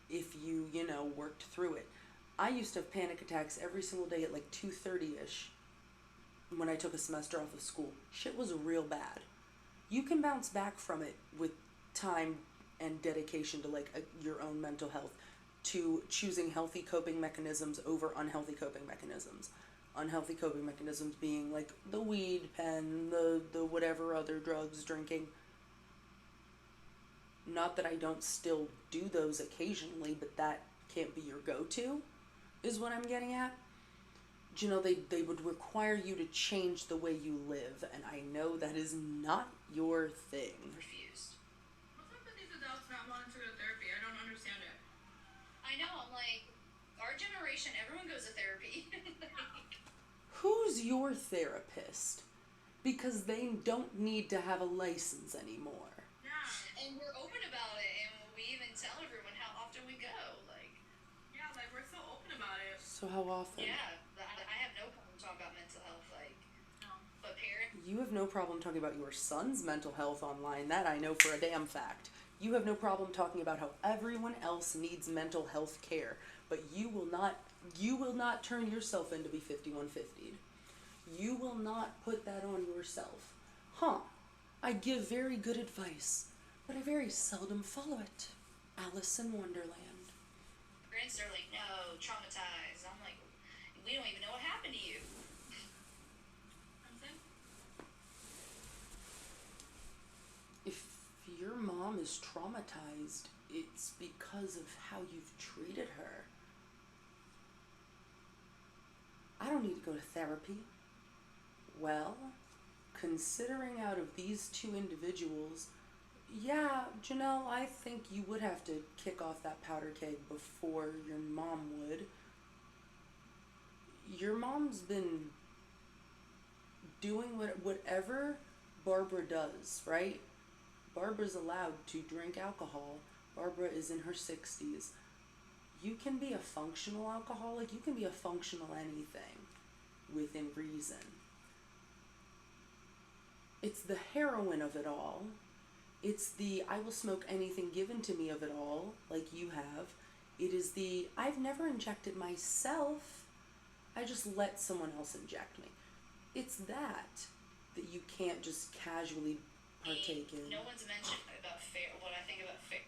[SPEAKER 1] if you, worked through it. I used to have panic attacks every single day at like 2:30ish when I took a semester off of school. Shit was real bad. You can bounce back from it with time and dedication to your own mental health, to choosing healthy coping mechanisms over unhealthy coping mechanisms. Unhealthy coping mechanisms being like the weed pen, the whatever other drugs, drinking. Not that I don't still do those occasionally, but that can't be your go-to, is what I'm getting at. They would require you to change the way you live, and I know that is not your thing.
[SPEAKER 3] Refused.
[SPEAKER 2] What's up with these adults not wanting to go to therapy? I don't understand it.
[SPEAKER 3] I know, I'm like, our generation, everyone goes to therapy.
[SPEAKER 1] Who's your therapist? Because they don't need to have a license anymore.
[SPEAKER 2] Yeah.
[SPEAKER 3] And we're open about it, and we even tell everyone how often we go.
[SPEAKER 2] Yeah, we're so open about it.
[SPEAKER 1] So how often?
[SPEAKER 3] Yeah, I have no problem talking about mental health,
[SPEAKER 2] No.
[SPEAKER 3] but parents.
[SPEAKER 1] You have no problem talking about your son's mental health online. That I know for a damn fact. You have no problem talking about how everyone else needs mental health care, but you will not turn yourself in to be 5150'd. You will not put that on yourself. I give very good advice, but I very seldom follow it. Alice in Wonderland.
[SPEAKER 3] Parents are like, no, traumatized. I'm like, we don't even know what happened to you.
[SPEAKER 1] If your mom is traumatized, it's because of how you've treated her. I don't need to go to therapy. Well, considering out of these two individuals, yeah, Jenelle, I think you would have to kick off that powder keg before your mom would. Your mom's been doing whatever Barbara does, right? Barbara's allowed to drink alcohol. Barbara is in her 60s. You can be a functional alcoholic. You can be a functional anything within reason. It's the heroin of it all. It's the I will smoke anything given to me of it all, like you have. It is the I've never injected myself, I just let someone else inject me. It's that you can't just casually partake in.
[SPEAKER 3] No one's mentioned about what I think about fair.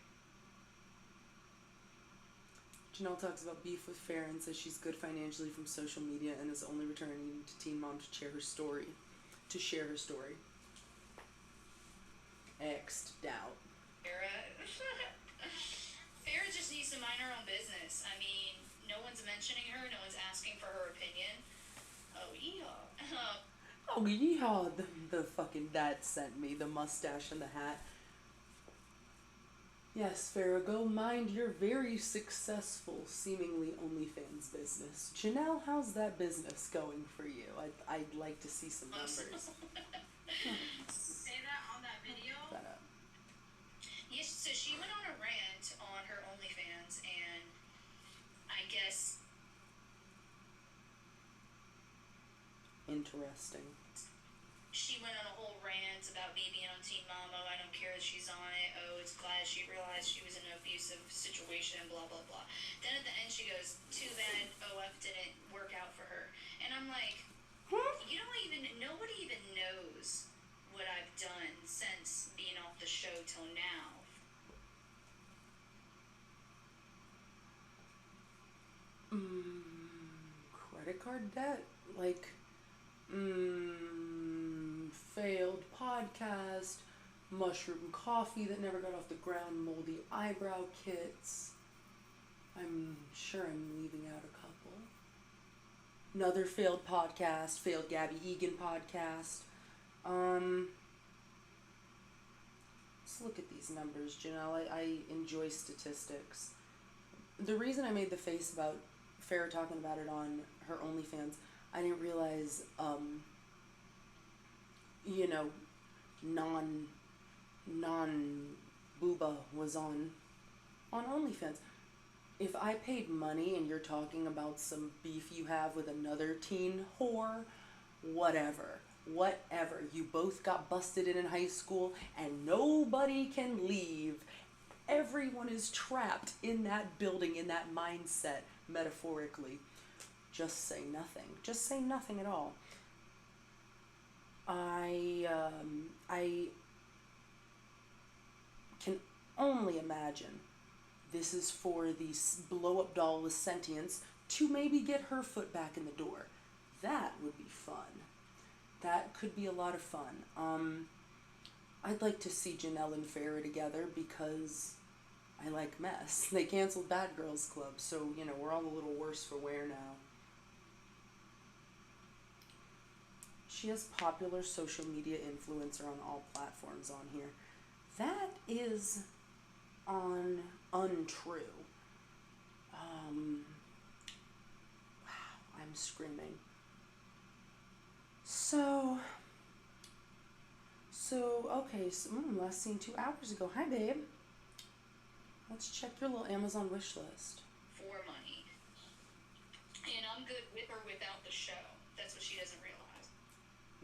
[SPEAKER 1] Jenelle talks about beef with Fair and says she's good financially from social media and is only returning to Teen Mom to share her story. X'd out.
[SPEAKER 3] Farrah just needs to mind her own business. I mean, no one's mentioning her. No one's asking for her opinion. Oh, yeehaw.
[SPEAKER 1] Oh, yeehaw, the fucking dad sent me the mustache and the hat. Yes, Farrah, go mind your very successful, seemingly OnlyFans business. Jenelle, how's that business going for you? I'd like to see some numbers.
[SPEAKER 2] Say that on that video.
[SPEAKER 3] Yes, so she went on a rant on her OnlyFans, and I guess...
[SPEAKER 1] Interesting.
[SPEAKER 3] She went on a whole rant about me being on Teen Mom. Oh, I don't care that she's on it. Oh, it's glad she realized she was in an abusive situation, blah, blah, blah. Then at the end she goes, too bad OF didn't work out for her. And I'm like, nobody even knows what I've done since being off the show till now.
[SPEAKER 1] Credit card debt? Like, failed podcast, mushroom coffee that never got off the ground, moldy eyebrow kits. I'm sure I'm leaving out a couple. Another failed podcast, failed Gabby Egan podcast. Let's look at these numbers, Jenelle. I enjoy statistics. The reason I made the face about Farrah talking about it on her OnlyFans, I didn't realize, non-booba was on OnlyFans. If I paid money and you're talking about some beef you have with another teen whore, whatever. You both got busted in high school and nobody can leave. Everyone is trapped in that building, in that mindset, metaphorically. Just say nothing. Just say nothing at all. I can only imagine this is for the blow-up doll with sentience to maybe get her foot back in the door. That would be fun. That could be a lot of fun. I'd like to see Jenelle and Farrah together because I like mess. They canceled Bad Girls Club, so, we're all a little worse for wear now. She has popular social media influencer on all platforms on here. That is untrue. Wow, I'm screaming. So okay, last seen 2 hours ago. Hi, babe. Let's check your little Amazon wish list.
[SPEAKER 3] For money. And I'm good with or without the show. That's what she doesn't realize.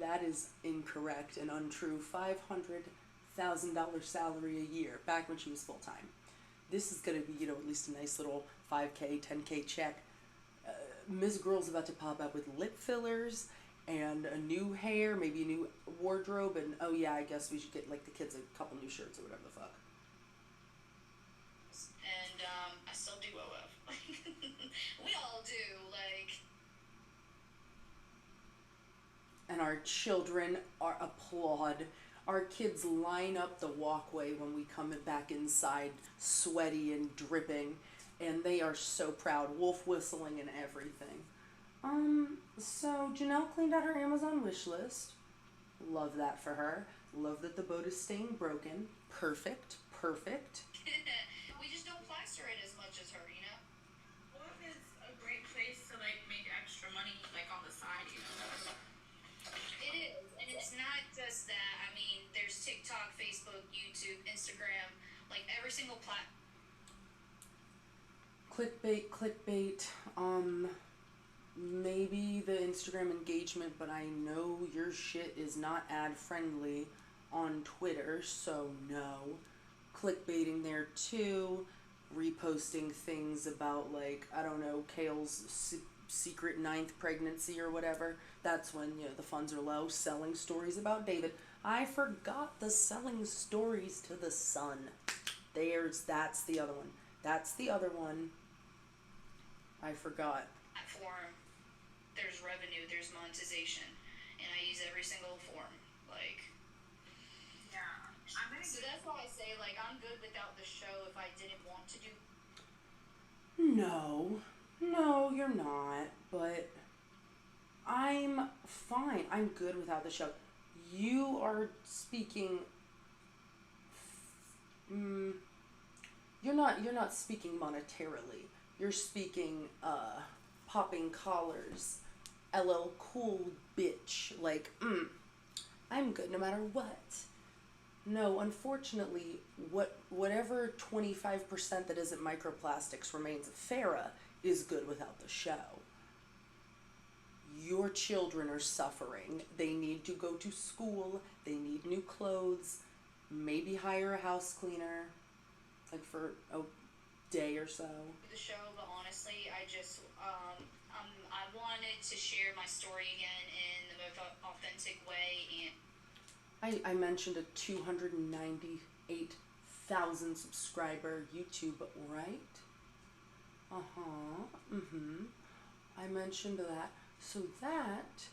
[SPEAKER 1] That is incorrect and untrue. $500,000 salary a year, back when she was full-time. This is going to be, at least a nice little $5K, $10K check. Ms. Girl's about to pop up with lip fillers and a new hair, maybe a new wardrobe, and oh yeah, I guess we should get, the kids a couple new shirts or whatever the fuck.
[SPEAKER 3] And, I still do OF. We all do,
[SPEAKER 1] And our children applaud. Our kids line up the walkway when we come back inside, sweaty and dripping, and they are so proud, wolf whistling and everything. So Jenelle cleaned out her Amazon wish list. Love that for her. Love that the boat is staying broken. Perfect.
[SPEAKER 3] we just don't plaster it as much as her,
[SPEAKER 2] What is a great place to make extra money on the side,
[SPEAKER 3] It is, and it's not just that. I mean, there's TikTok, Facebook, YouTube, Instagram, every single platform.
[SPEAKER 1] Clickbait. Maybe the Instagram engagement, but I know your shit is not ad friendly on Twitter, so no. Clickbaiting there too. Reposting things about, I don't know, Kale's secret 9th pregnancy or whatever, that's when, the funds are low, selling stories about David. I forgot the selling stories to the son. That's the other one. That's the other one. I forgot.
[SPEAKER 3] Platform, there's revenue, there's monetization, and I use every single form. Like,
[SPEAKER 2] Yeah. I'm gonna
[SPEAKER 3] so that's why I say, like, I'm good without the show if I didn't want to do.
[SPEAKER 1] No, you're not. But I'm fine. I'm good without the show. You are speaking. You're not speaking monetarily. You're speaking popping collars, LL Cool bitch. Like, I'm good no matter what. No, unfortunately, whatever 25% that isn't microplastics remains of Farrah is good without the show. Your children are suffering. They need to go to school. They need new clothes. Maybe hire a house cleaner, like for a day or so.
[SPEAKER 3] The show, but honestly, I just I wanted to share my story again in the most authentic way, and
[SPEAKER 1] I mentioned a 298,000 subscriber YouTube, right? I mentioned that. So that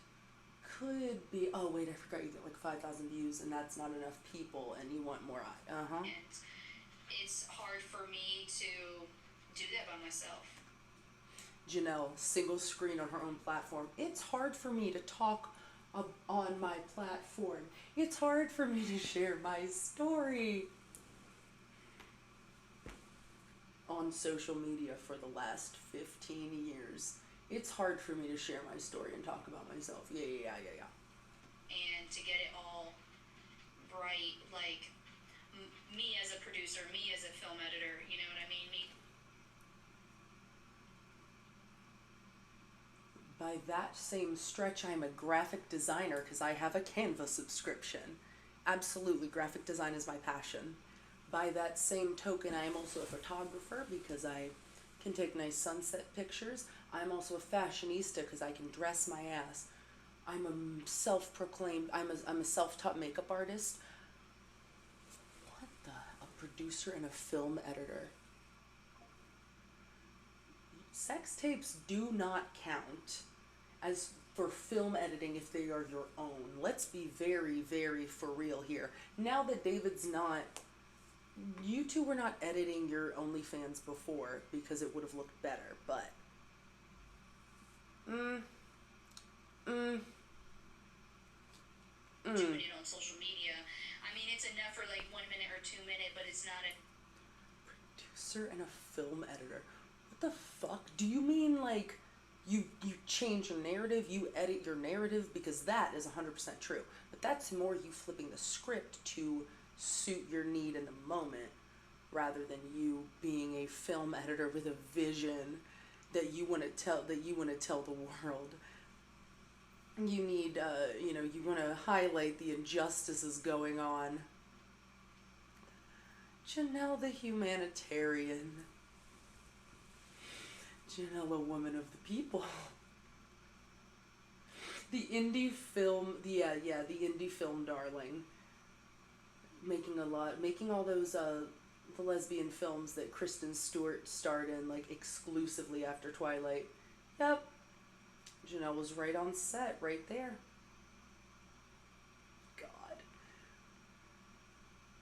[SPEAKER 1] could be. Oh wait, I forgot you get like 5,000 views, and that's not enough people, and you want more.
[SPEAKER 3] and it's hard for me to do that by myself.
[SPEAKER 1] Jenelle, single screen on her own platform. It's hard for me to talk on my platform. It's hard for me to share my story on social media for the last 15 years. It's hard for me to share my story and talk about myself. Yeah.
[SPEAKER 3] And to get it all right, like me as a producer, me as a film editor, you know what I mean? Me.
[SPEAKER 1] By that same stretch, I'm a graphic designer because I have a Canva subscription. Absolutely, graphic design is my passion. By that same token, I am also a photographer because I can take nice sunset pictures. I'm also a fashionista because I can dress my ass. I'm a self-proclaimed, I'm a self-taught makeup artist. What the? A producer and a film editor. Sex tapes do not count as for film editing if they are your own. Let's be very, very for real here. Now that David's not, you two were not editing your OnlyFans before because it would have looked better, but
[SPEAKER 3] Doing it on social media. I mean, it's enough for like 1 minute or 2 minute, but it's not a
[SPEAKER 1] producer and a film editor. What the fuck? Do you mean like you change your narrative, you edit your narrative? Because that is 100% true. But that's more you flipping the script to suit your need in the moment rather than you being a film editor with a vision that you want to tell the world. You need you want to highlight the injustices going on. Jenelle the humanitarian. Jenelle, a woman of the people. The indie film, the indie film darling. Making all those the lesbian films that Kristen Stewart starred in like exclusively after Twilight. Yep. Jenelle was right on set, right there. God.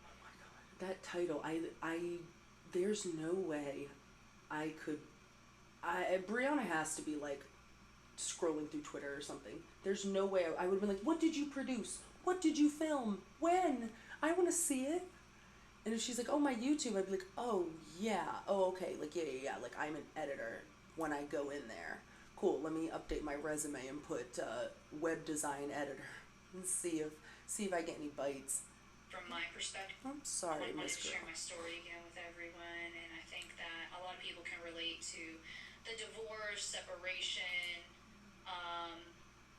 [SPEAKER 1] Oh my God. That title, there's no way I could. Briana has to be like scrolling through Twitter or something. There's no way I would have been like, what did you produce? What did you film? When? I want to see it. And if she's like, oh, my YouTube, I'd be like, oh, yeah. Oh, okay. Like, yeah. Like, I'm an editor when I go in there. Cool. Let me update my resume and put web design editor and see if I get any bites.
[SPEAKER 3] From my perspective,
[SPEAKER 1] I'm sorry,
[SPEAKER 3] I wanted
[SPEAKER 1] Miss
[SPEAKER 3] to
[SPEAKER 1] Girl.
[SPEAKER 3] share my story again with everyone, and I think that a lot of people can relate to the divorce, separation.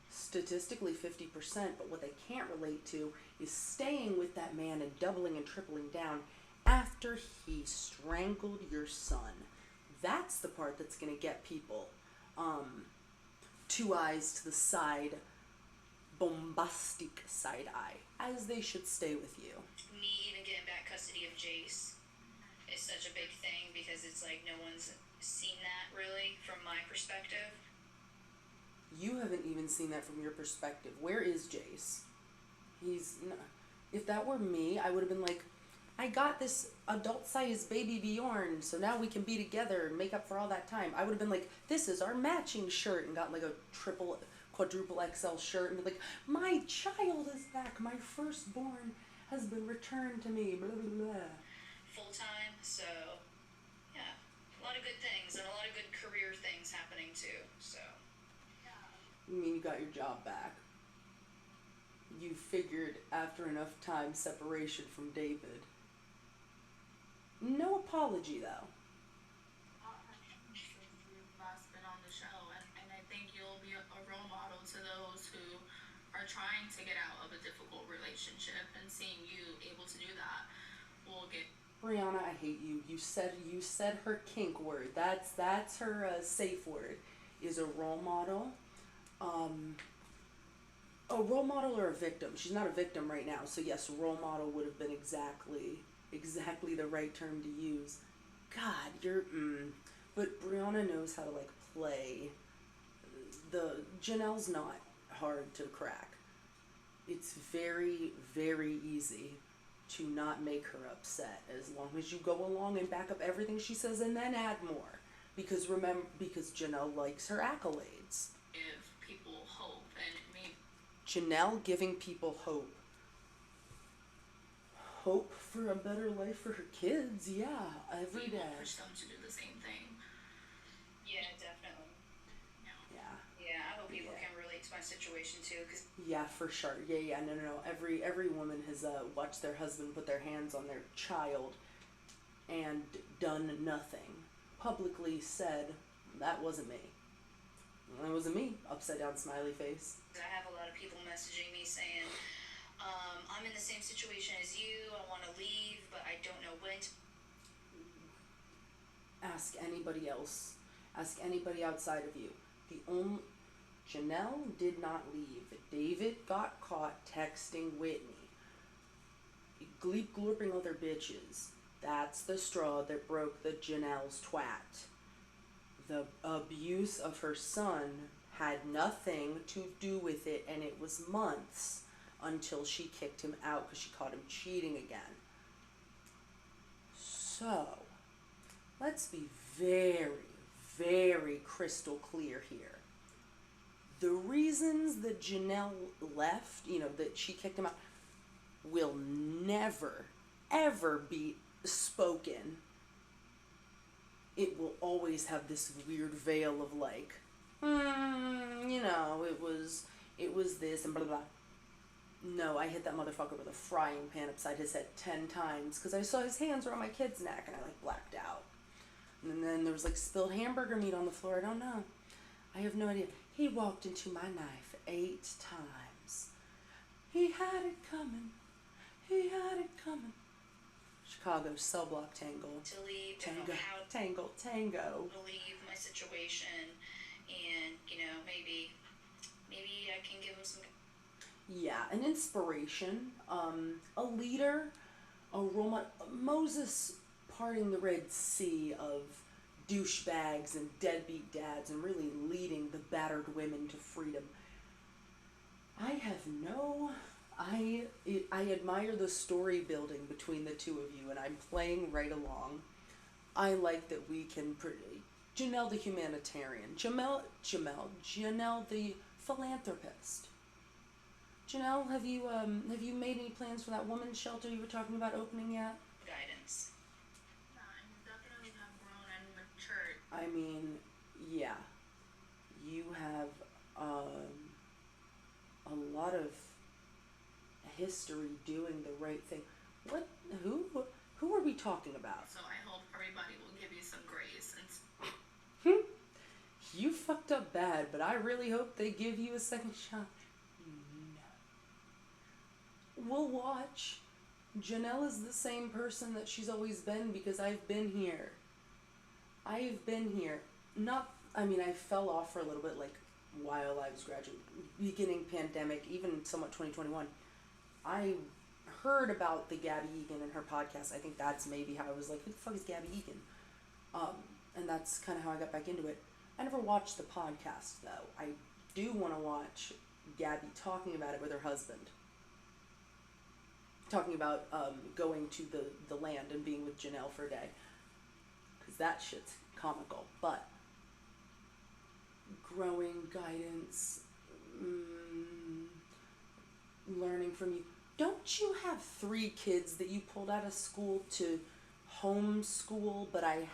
[SPEAKER 1] Statistically 50%, but what they can't relate to is staying with that man and doubling and tripling down after he strangled your son. That's the part that's going to get people. two eyes to the side, bombastic side eye, as they should stay with you.
[SPEAKER 3] Me even getting back custody of Jace is such a big thing because it's like no one's seen that really from my perspective.
[SPEAKER 1] You haven't even seen that from your perspective. Where is Jace? If that were me, I would have been like, I got this adult-sized baby Bjorn, so now we can be together and make up for all that time. I would have been like, this is our matching shirt, and got like a quadruple XL shirt, and be like, my child is back. My firstborn has been returned to me. Blah, blah, blah.
[SPEAKER 3] Full time, so yeah, a lot of good things and a lot of good career things happening too. So
[SPEAKER 1] You mean you got your job back? You figured after enough time separation from David. No apology though.
[SPEAKER 2] You've last been on the show, and I think you'll be a role model to those who are trying to get out of a difficult relationship, and seeing you able to do that will get.
[SPEAKER 1] Briana, I hate you. You said her kink word. That's her safe word. Is a role model. A role model or a victim. She's not a victim right now, so yes, role model would have been exactly the right term to use. God, but Briana knows how to like play. Janelle's not hard to crack. It's very, very easy to not make her upset as long as you go along and back up everything she says and then add more. Because Janelle likes her accolades.
[SPEAKER 2] Give people hope, and maybe
[SPEAKER 1] Jenelle giving people hope. Hope for a better life for her kids, yeah, every day.
[SPEAKER 2] push them to do the same thing.
[SPEAKER 3] yeah, definitely.
[SPEAKER 1] Yeah.
[SPEAKER 3] I hope people
[SPEAKER 1] Yeah.
[SPEAKER 3] can relate to my situation too, because
[SPEAKER 1] Yeah, for sure. Yeah, no. Every woman has watched their husband put their hands on their child and done nothing. Publicly said, that wasn't me. That wasn't me. Upside down smiley face.
[SPEAKER 3] I have a lot of people messaging me saying, I'm in the same situation as you, I want to leave, but I don't know when to.
[SPEAKER 1] Ask anybody else. Ask anybody outside of you. Janelle did not leave. David got caught texting Whitney. Gleep glorping other bitches. That's the straw that broke the Janelle's twat. The abuse of her son had nothing to do with it, and it was months until she kicked him out because she caught him cheating again. So, let's be very, very crystal clear here. The reasons that Janelle left, that she kicked him out, will never, ever be spoken. It will always have this weird veil of like, it was this and blah, blah, blah. No, I hit that motherfucker with a frying pan upside his head 10 times because I saw his hands were on my kid's neck and I like blacked out. And then there was like spilled hamburger meat on the floor. I don't know. I have no idea. He walked into my knife 8 times. He had it coming. He had it coming. Chicago cell block tango.
[SPEAKER 3] To leave, don't
[SPEAKER 1] Tango.
[SPEAKER 3] know how
[SPEAKER 1] Tango.
[SPEAKER 3] to leave my situation, and maybe I can give him some.
[SPEAKER 1] Yeah, an inspiration, a leader, a role model. Moses parting the Red Sea of douchebags and deadbeat dads and really leading the battered women to freedom. I admire the story building between the two of you, and I'm playing right along. I like that we can Janelle the humanitarian, Janelle the philanthropist. Janelle, have you made any plans for that woman's shelter you were talking about opening yet?
[SPEAKER 3] Guidance.
[SPEAKER 2] Yeah, you definitely have grown and matured.
[SPEAKER 1] I mean, yeah, you have a lot of history doing the right thing. Who are we talking about?
[SPEAKER 2] So I hope everybody will give you some grace and.
[SPEAKER 1] You fucked up bad, but I really hope they give you a second shot. No. We'll watch. Jenelle is the same person that she's always been because I've been here. I fell off for a little bit, like while I was graduating, beginning pandemic, even somewhat 2021, I heard about the Gabby Egan and her podcast. I think that's maybe how I was like, who the fuck is Gabby Egan? And that's kind of how I got back into it. I never watched the podcast, though. I do want to watch Gabby talking about it with her husband. Talking about going to the land and being with Jenelle for a day. Because that shit's comical. But growing guidance, learning from you. Don't you have 3 kids that you pulled out of school to homeschool? But I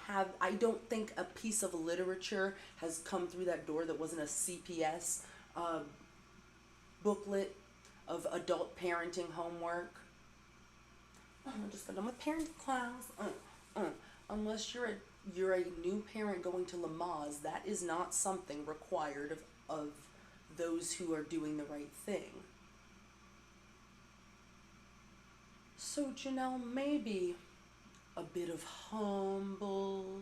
[SPEAKER 1] don't think a piece of literature has come through that door that wasn't a CPS booklet of adult parenting homework. I just got done with parenting class. Unless you're a new parent going to Lamaze, that is not something required of those who are doing the right thing. So Jenelle, maybe a bit of humbleness,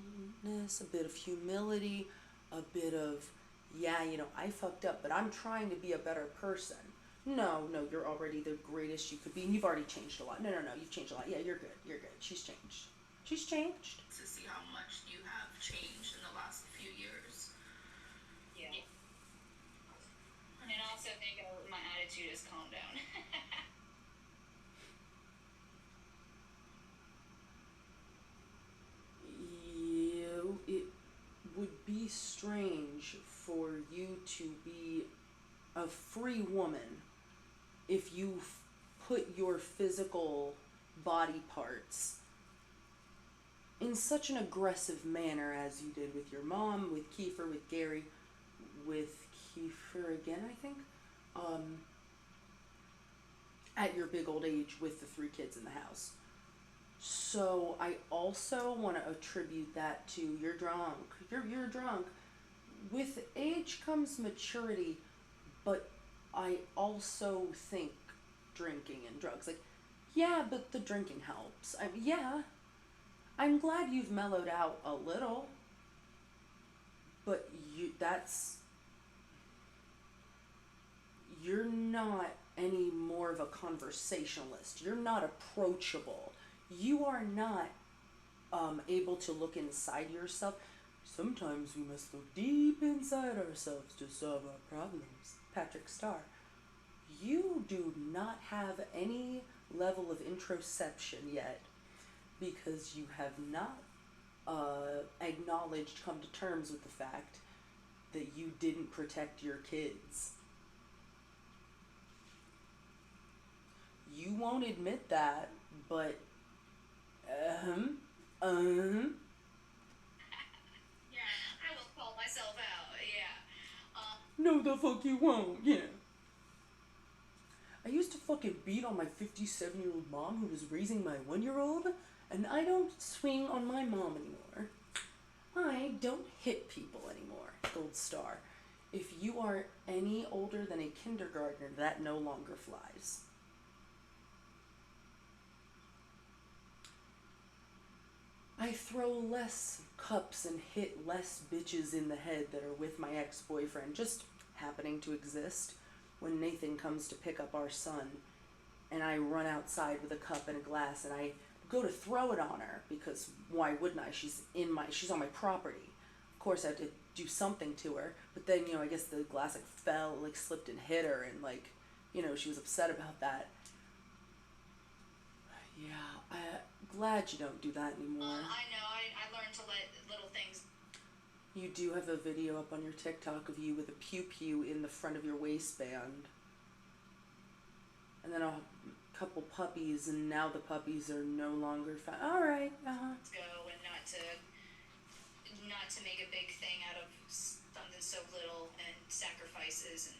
[SPEAKER 1] a bit of humility, a bit of, yeah, I fucked up, but I'm trying to be a better person. No, you're already the greatest you could be, and you've already changed a lot. No, you've changed a lot. Yeah, you're good. She's changed.
[SPEAKER 2] To see how much you have changed in the last few years.
[SPEAKER 3] Yeah. And I also think my attitude has calmed down.
[SPEAKER 1] It would be strange for you to be a free woman if you put your physical body parts in such an aggressive manner as you did with your mom, with Kiefer, with Gary, with Kiefer again, I think, at your big old age with the 3 kids in the house. So I also want to attribute that to you're drunk. You're drunk. With age comes maturity, but I also think drinking and drugs. Like, yeah, but the drinking helps. Yeah, I'm glad you've mellowed out a little, but you're not any more of a conversationalist. You're not approachable. You are not able to look inside yourself. Sometimes we must look deep inside ourselves to solve our problems. Patrick Starr. You do not have any level of introspection yet because you have not acknowledged, come to terms with the fact that you didn't protect your kids. You won't admit that, but
[SPEAKER 3] Yeah, I will call myself out. Yeah.
[SPEAKER 1] No, the fuck you won't. Yeah. I used to fucking beat on my 57-year-old mom who was raising my 1-year-old, and I don't swing on my mom anymore. I don't hit people anymore. Gold star. If you are any older than a kindergartner, that no longer flies. I throw less cups and hit less bitches in the head that are with my ex-boyfriend, just happening to exist, when Nathan comes to pick up our son, and I run outside with a cup and a glass, and I go to throw it on her, because why wouldn't I? She's on my property. Of course I have to do something to her, but then, I guess the glass fell, slipped and hit her, and she was upset about that. Yeah, I'm glad you don't do that anymore.
[SPEAKER 3] I know, I learned to let little things.
[SPEAKER 1] You do have a video up on your TikTok of you with a pew-pew in the front of your waistband. And then a couple puppies, and now the puppies are no longer found. Alright,
[SPEAKER 3] Go, and not to make a big thing out of something so little, and sacrifices, and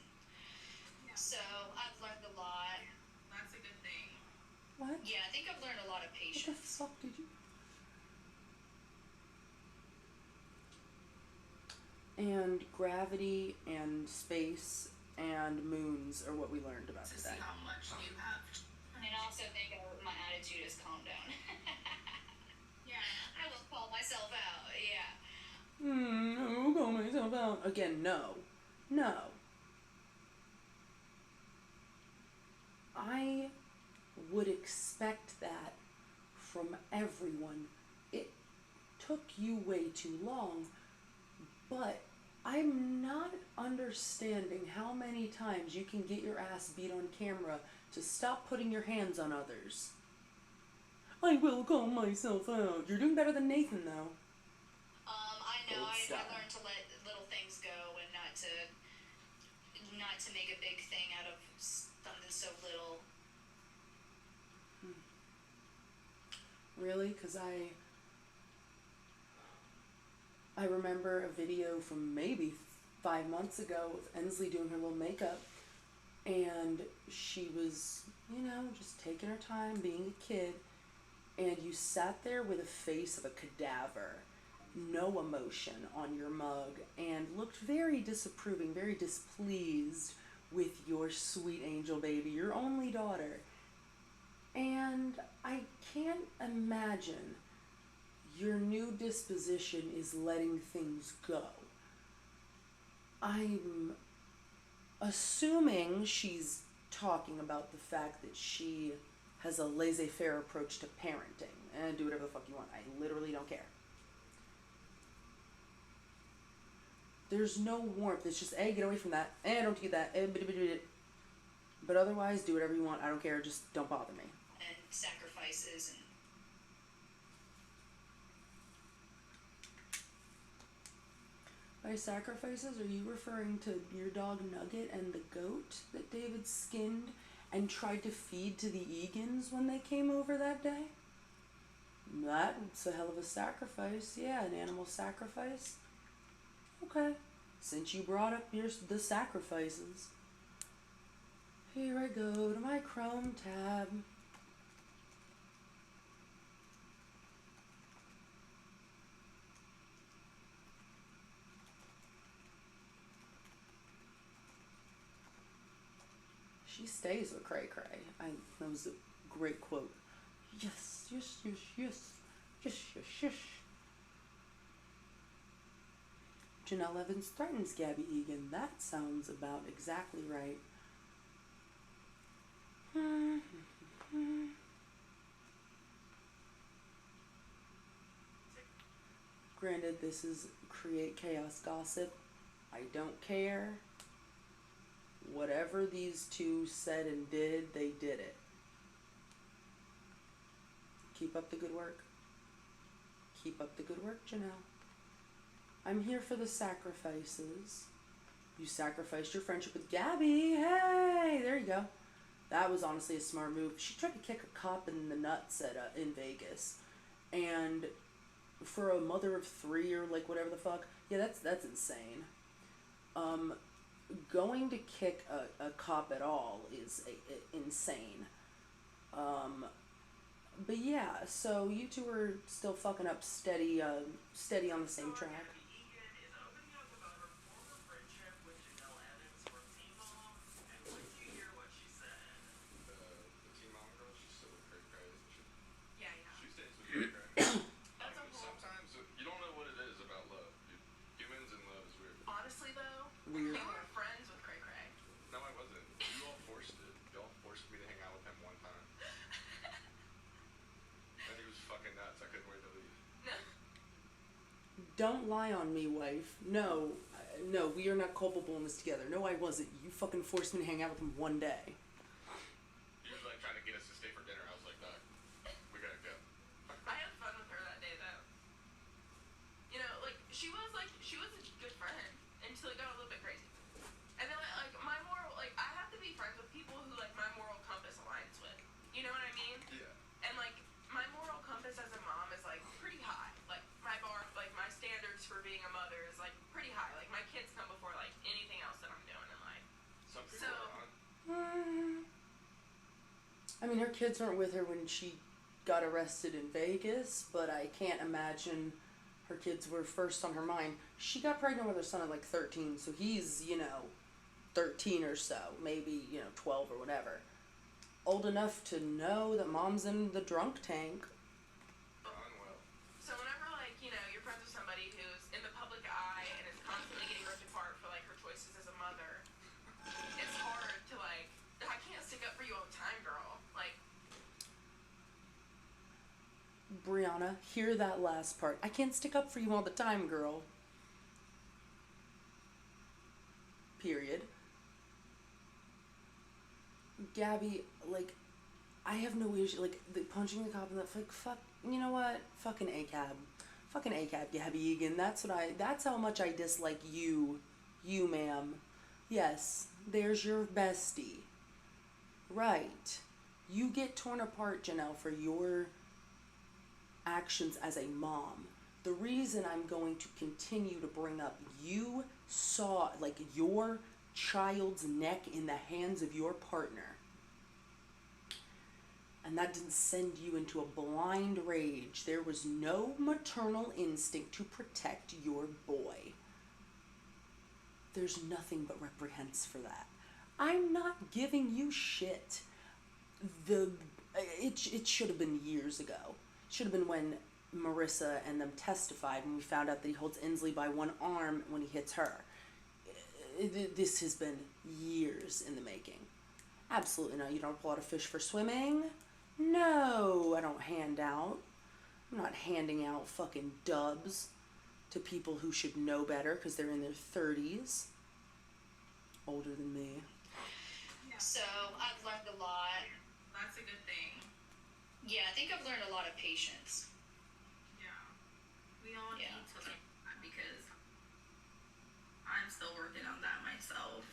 [SPEAKER 3] so I've learned a lot.
[SPEAKER 2] That's a good thing.
[SPEAKER 1] What?
[SPEAKER 3] Yeah, I think I've learned a lot of patience.
[SPEAKER 1] What the fuck did you... And gravity and space and moons are what we learned about
[SPEAKER 2] To
[SPEAKER 1] today.
[SPEAKER 2] see how much you have.
[SPEAKER 3] And I also think my attitude has calmed down.
[SPEAKER 2] Yeah.
[SPEAKER 3] I will call myself out. Yeah.
[SPEAKER 1] I'll call myself out. Again, no. No. I would expect that from everyone. It took you way too long, but I'm not understanding how many times you can get your ass beat on camera to stop putting your hands on others. I will calm myself out. You're doing better than Nathan, though.
[SPEAKER 3] I know.
[SPEAKER 1] Gold
[SPEAKER 3] I
[SPEAKER 1] star.
[SPEAKER 3] learned to let little things go and not to make a big thing out of something so little.
[SPEAKER 1] Really? Because I remember a video from maybe 5 months ago of Ensley doing her little makeup, and she was, just taking her time, being a kid, and you sat there with a face of a cadaver, no emotion on your mug, and looked very disapproving, very displeased with your sweet angel baby, your only daughter. And I can't imagine your new disposition is letting things go. I'm assuming she's talking about the fact that she has a laissez-faire approach to parenting. And do whatever the fuck you want. I literally don't care. There's no warmth. It's just, hey, get away from that. Don't do that. But otherwise, do whatever you want. I don't care. Just don't bother me.
[SPEAKER 3] And sacrifices and...
[SPEAKER 1] By sacrifices, are you referring to your dog Nugget and the goat that David skinned and tried to feed to the Egan's when they came over that day? That's a hell of a sacrifice. Yeah, an animal sacrifice. Okay. Since you brought up the sacrifices, here I go to my Chrome tab. She stays with Cray Cray. That was a great quote. Yes, yes, yes, yes. Yes, yes, yes. Jenelle Evans threatens Gabby Egan. That sounds about exactly right. Granted, this is create chaos gossip. I don't care. Whatever these two said and did, they did it. Keep up the good work. Keep up the good work, Jenelle. I'm here for the sacrifices. You sacrificed your friendship with Gabby. Hey, there you go. That was honestly a smart move. She tried to kick a cop in the nuts in Vegas. And for a mother of 3 or like whatever the fuck, yeah, that's insane. Going to kick a cop at all is insane. But yeah, so you two are still fucking up steady on the same track.
[SPEAKER 4] Egan is opening up about her former friendship with Jenelle Evans from Teen Mom, and what did you hear what she said?
[SPEAKER 5] The Teen Mom girl, she's still with Cray Cray, isn't she?
[SPEAKER 2] Yeah.
[SPEAKER 5] She stays with Cray Cray. Sometimes you don't know what it is about love. Humans and love is weird.
[SPEAKER 4] Honestly, though,
[SPEAKER 1] Weird.
[SPEAKER 4] you were friends with Cray Cray.
[SPEAKER 5] No, I wasn't. You all forced it. You all forced me to hang out with him one time. And he was fucking nuts. I couldn't wait to leave.
[SPEAKER 1] Don't lie on me, wife. No, we are not culpable in this together. No, I wasn't. You fucking forced me to hang out with him one day.
[SPEAKER 5] He was like trying to get us to stay for dinner. I was like, "Dog, we gotta go."
[SPEAKER 4] I had fun with her that day, though. You know, she was a good friend until it got a little bit crazy. And then, my moral, I have to be friends with people who, my moral compass aligns with. You know what I mean?
[SPEAKER 5] Yeah.
[SPEAKER 4] And, my moral compass as a mom is, pretty high. My bar, my standards for being a mother is, pretty high. My kids come before, anything else that I'm doing in life.
[SPEAKER 5] Some people
[SPEAKER 4] So-
[SPEAKER 5] are on.
[SPEAKER 1] I mean, her kids weren't with her when she got arrested in Vegas, but I can't imagine her kids were first on her mind. She got pregnant with her son at 13, so he's, 13 or so, maybe, 12 or whatever. Old enough to know that mom's in the drunk tank.
[SPEAKER 5] Unwell.
[SPEAKER 4] So whenever, you're friends with somebody who's in the public eye and is constantly getting ripped apart for, her choices as a mother,
[SPEAKER 1] Briana, hear that last part. I can't stick up for you all the time, girl. Period. Gabby, like, I have no issue, like, the punching the cop in the, like, fuck, you know what? Fucking ACAB. Fucking ACAB, Gabby Egan. That's how much I dislike you, ma'am. Yes, there's your bestie. Right. You get torn apart, Jenelle, for your actions as a mom. The reason I'm going to continue to bring up, you saw, like, your child's neck in the hands of your partner, and that didn't send you into a blind rage. There was no maternal instinct to protect your boy. There's nothing but reprehense for that. I'm not giving you shit. It should have been years ago. It should have been when Marissa and them testified, when we found out that he holds Inslee by one arm when he hits her. This has been years in the making. Absolutely not. You don't pull out a fish for swimming? No, I don't hand out. I'm not handing out fucking dubs to people who should know better because they're in their 30s. Older than me.
[SPEAKER 3] So, I've learned a lot.
[SPEAKER 2] That's a good thing.
[SPEAKER 3] Yeah, I think I've learned a lot of patience.
[SPEAKER 2] Yeah. We all need to learn that because I'm still working on that myself.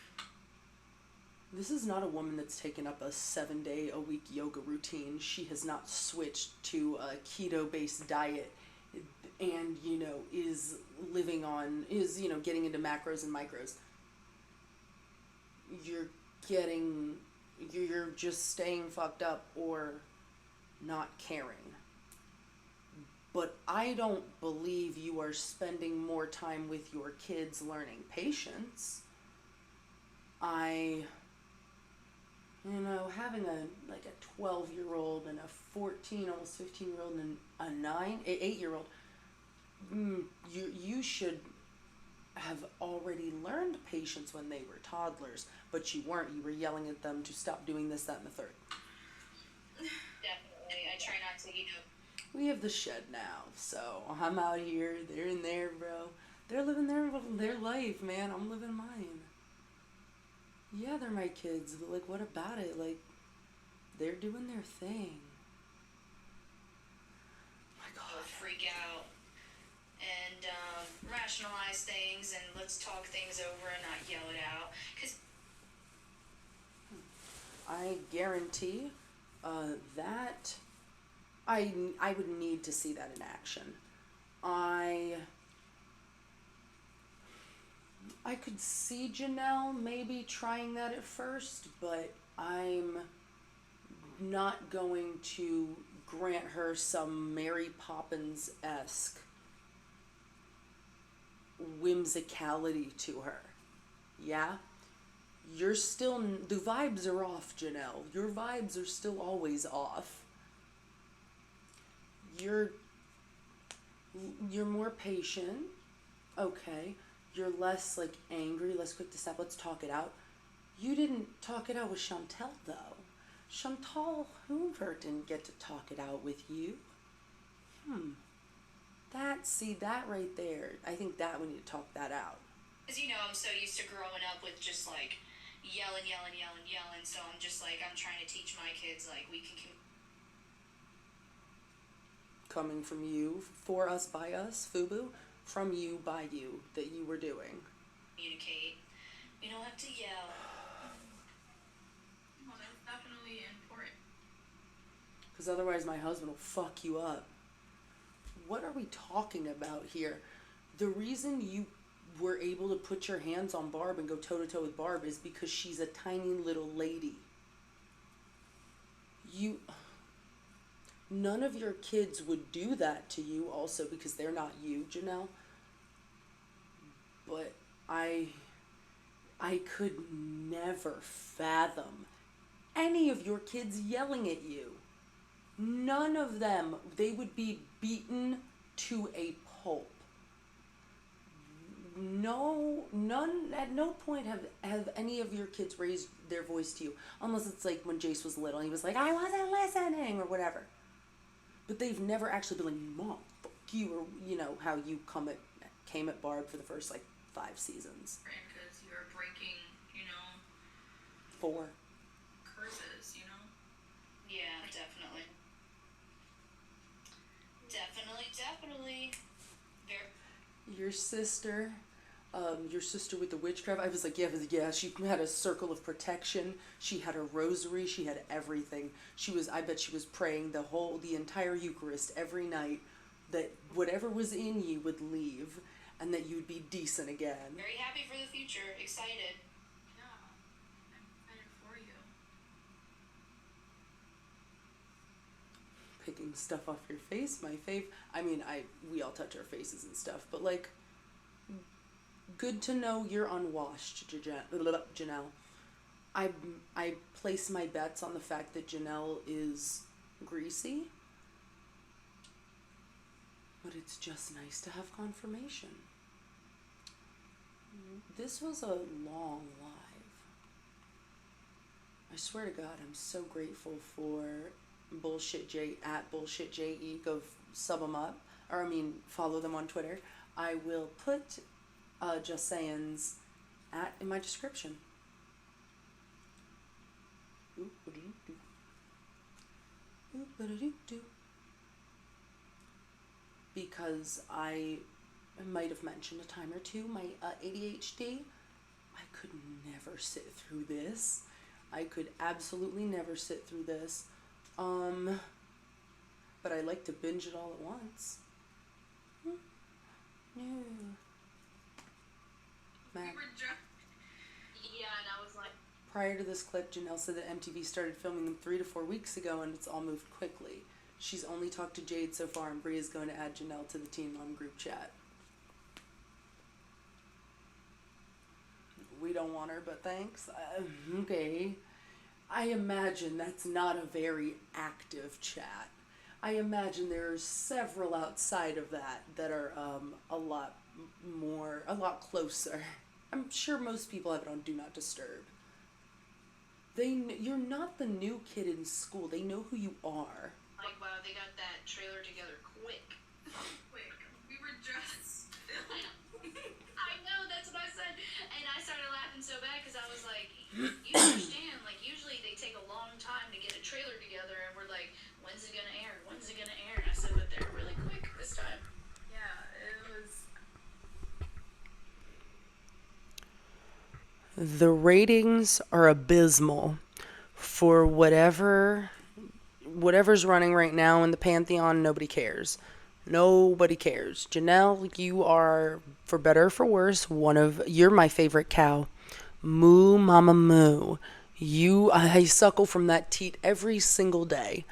[SPEAKER 1] This is not a woman that's taken up a 7-day-a-week yoga routine. She has not switched to a keto-based diet and, is living on, getting into macros and micros. You're just staying fucked up or not caring. But I don't believe you are spending more time with your kids learning patience. Having a 12-year-old and a 14, almost 15-year-old and a 8-year-old, you should have already learned patience when they were toddlers, but you weren't. You were yelling at them to stop doing this, that, and the third.
[SPEAKER 3] Definitely. I try not to,
[SPEAKER 1] We have the shed now, so I'm out here, they're in there, bro. They're living their life, man. I'm living mine. Yeah, they're my kids, but, like, what about it? Like, they're doing their thing. My God.
[SPEAKER 3] freak out and rationalize things and let's talk things over and not yell it out. 'Cause
[SPEAKER 1] I guarantee that I would need to see that in action. I could see Jenelle maybe trying that at first, but I'm not going to grant her some Mary Poppins-esque whimsicality to her. Yeah? You're still, the vibes are off, Jenelle. Your vibes are still always off. You're more patient. Okay. You're less, like, angry, less quick to snap. Let's talk it out. You didn't talk it out with Chantel, though. Chantal Hoover didn't get to talk it out with you. That right there, I think that we need to talk that out.
[SPEAKER 3] As you know, I'm so used to growing up with just, like, yelling, so I'm just, like, I'm trying to teach my kids, like, we can
[SPEAKER 1] Coming from you, for us, by us, FUBU, from you, by you, that you were doing.
[SPEAKER 3] communicate. We don't have to yell.
[SPEAKER 2] Well, that's definitely important.
[SPEAKER 1] Because otherwise my husband will fuck you up. What are we talking about here? The reason you were able to put your hands on Barb and go toe-to-toe with Barb is because she's a tiny little lady. None of your kids would do that to you also because they're not you, Jenelle. But I could never fathom any of your kids yelling at you. None of them. They would be beaten to a pulp. None, at no point have any of your kids raised their voice to you. Unless it's like when Jace was little, he was like, I wasn't listening, or whatever. but they've never actually been like, Mom, fuck you, or, you know, how you came at Barb for the first, like, 5 seasons.
[SPEAKER 2] Because you're breaking, you know,
[SPEAKER 1] 4.
[SPEAKER 2] curses, you know?
[SPEAKER 3] Yeah, definitely. Definitely.
[SPEAKER 1] Your sister with the witchcraft, I was like, yeah, she had a circle of protection, she had a rosary, she had everything. I bet she was praying the entire Eucharist every night, that whatever was in you would leave, and that you'd be decent again.
[SPEAKER 3] Very happy for the future, excited.
[SPEAKER 2] Yeah, I'm excited for you.
[SPEAKER 1] Picking stuff off your face, my fave. I mean, we all touch our faces and stuff, but, like, good to know you're unwashed, Jenelle. I place my bets on the fact that Jenelle is greasy, but it's just nice to have confirmation. This was a long live. I swear to God, I'm so grateful for Bullshit J at Bullshit JE. Go sub them up, or follow them on Twitter. I will put Just Sayin's at in my description. Because I might have mentioned a time or two my ADHD. I could never sit through this. I could absolutely never sit through this. But I like to binge it all at once. No. Mac.
[SPEAKER 3] Yeah, and I was like...
[SPEAKER 1] Prior to this clip, Jenelle said that MTV started filming them 3 to 4 weeks ago, and it's all moved quickly. She's only talked to Jade so far, and Bria's going to add Jenelle to the Teen Mom group chat. We don't want her, but thanks. Okay. I imagine that's not a very active chat. I imagine there are several outside of that are a lot closer. I'm sure most people have it on Do Not Disturb. You're not the new kid in school. They know who you are.
[SPEAKER 3] Like, wow, they got that trailer together quick.
[SPEAKER 2] Quick. We were just...
[SPEAKER 3] I know, that's what I said. And I started laughing so bad because I was like, you understand, like, usually they take a long time to get a trailer together, and we're like, when's it gonna air? When's it gonna air? And I said, but they're really quick this time.
[SPEAKER 2] Yeah, it was...
[SPEAKER 1] The ratings are abysmal for whatever's running right now in the Pantheon. Nobody cares. Jenelle, you are, for better or for worse, you're my favorite cow. Moo, mama, moo. I suckle from that teat every single day.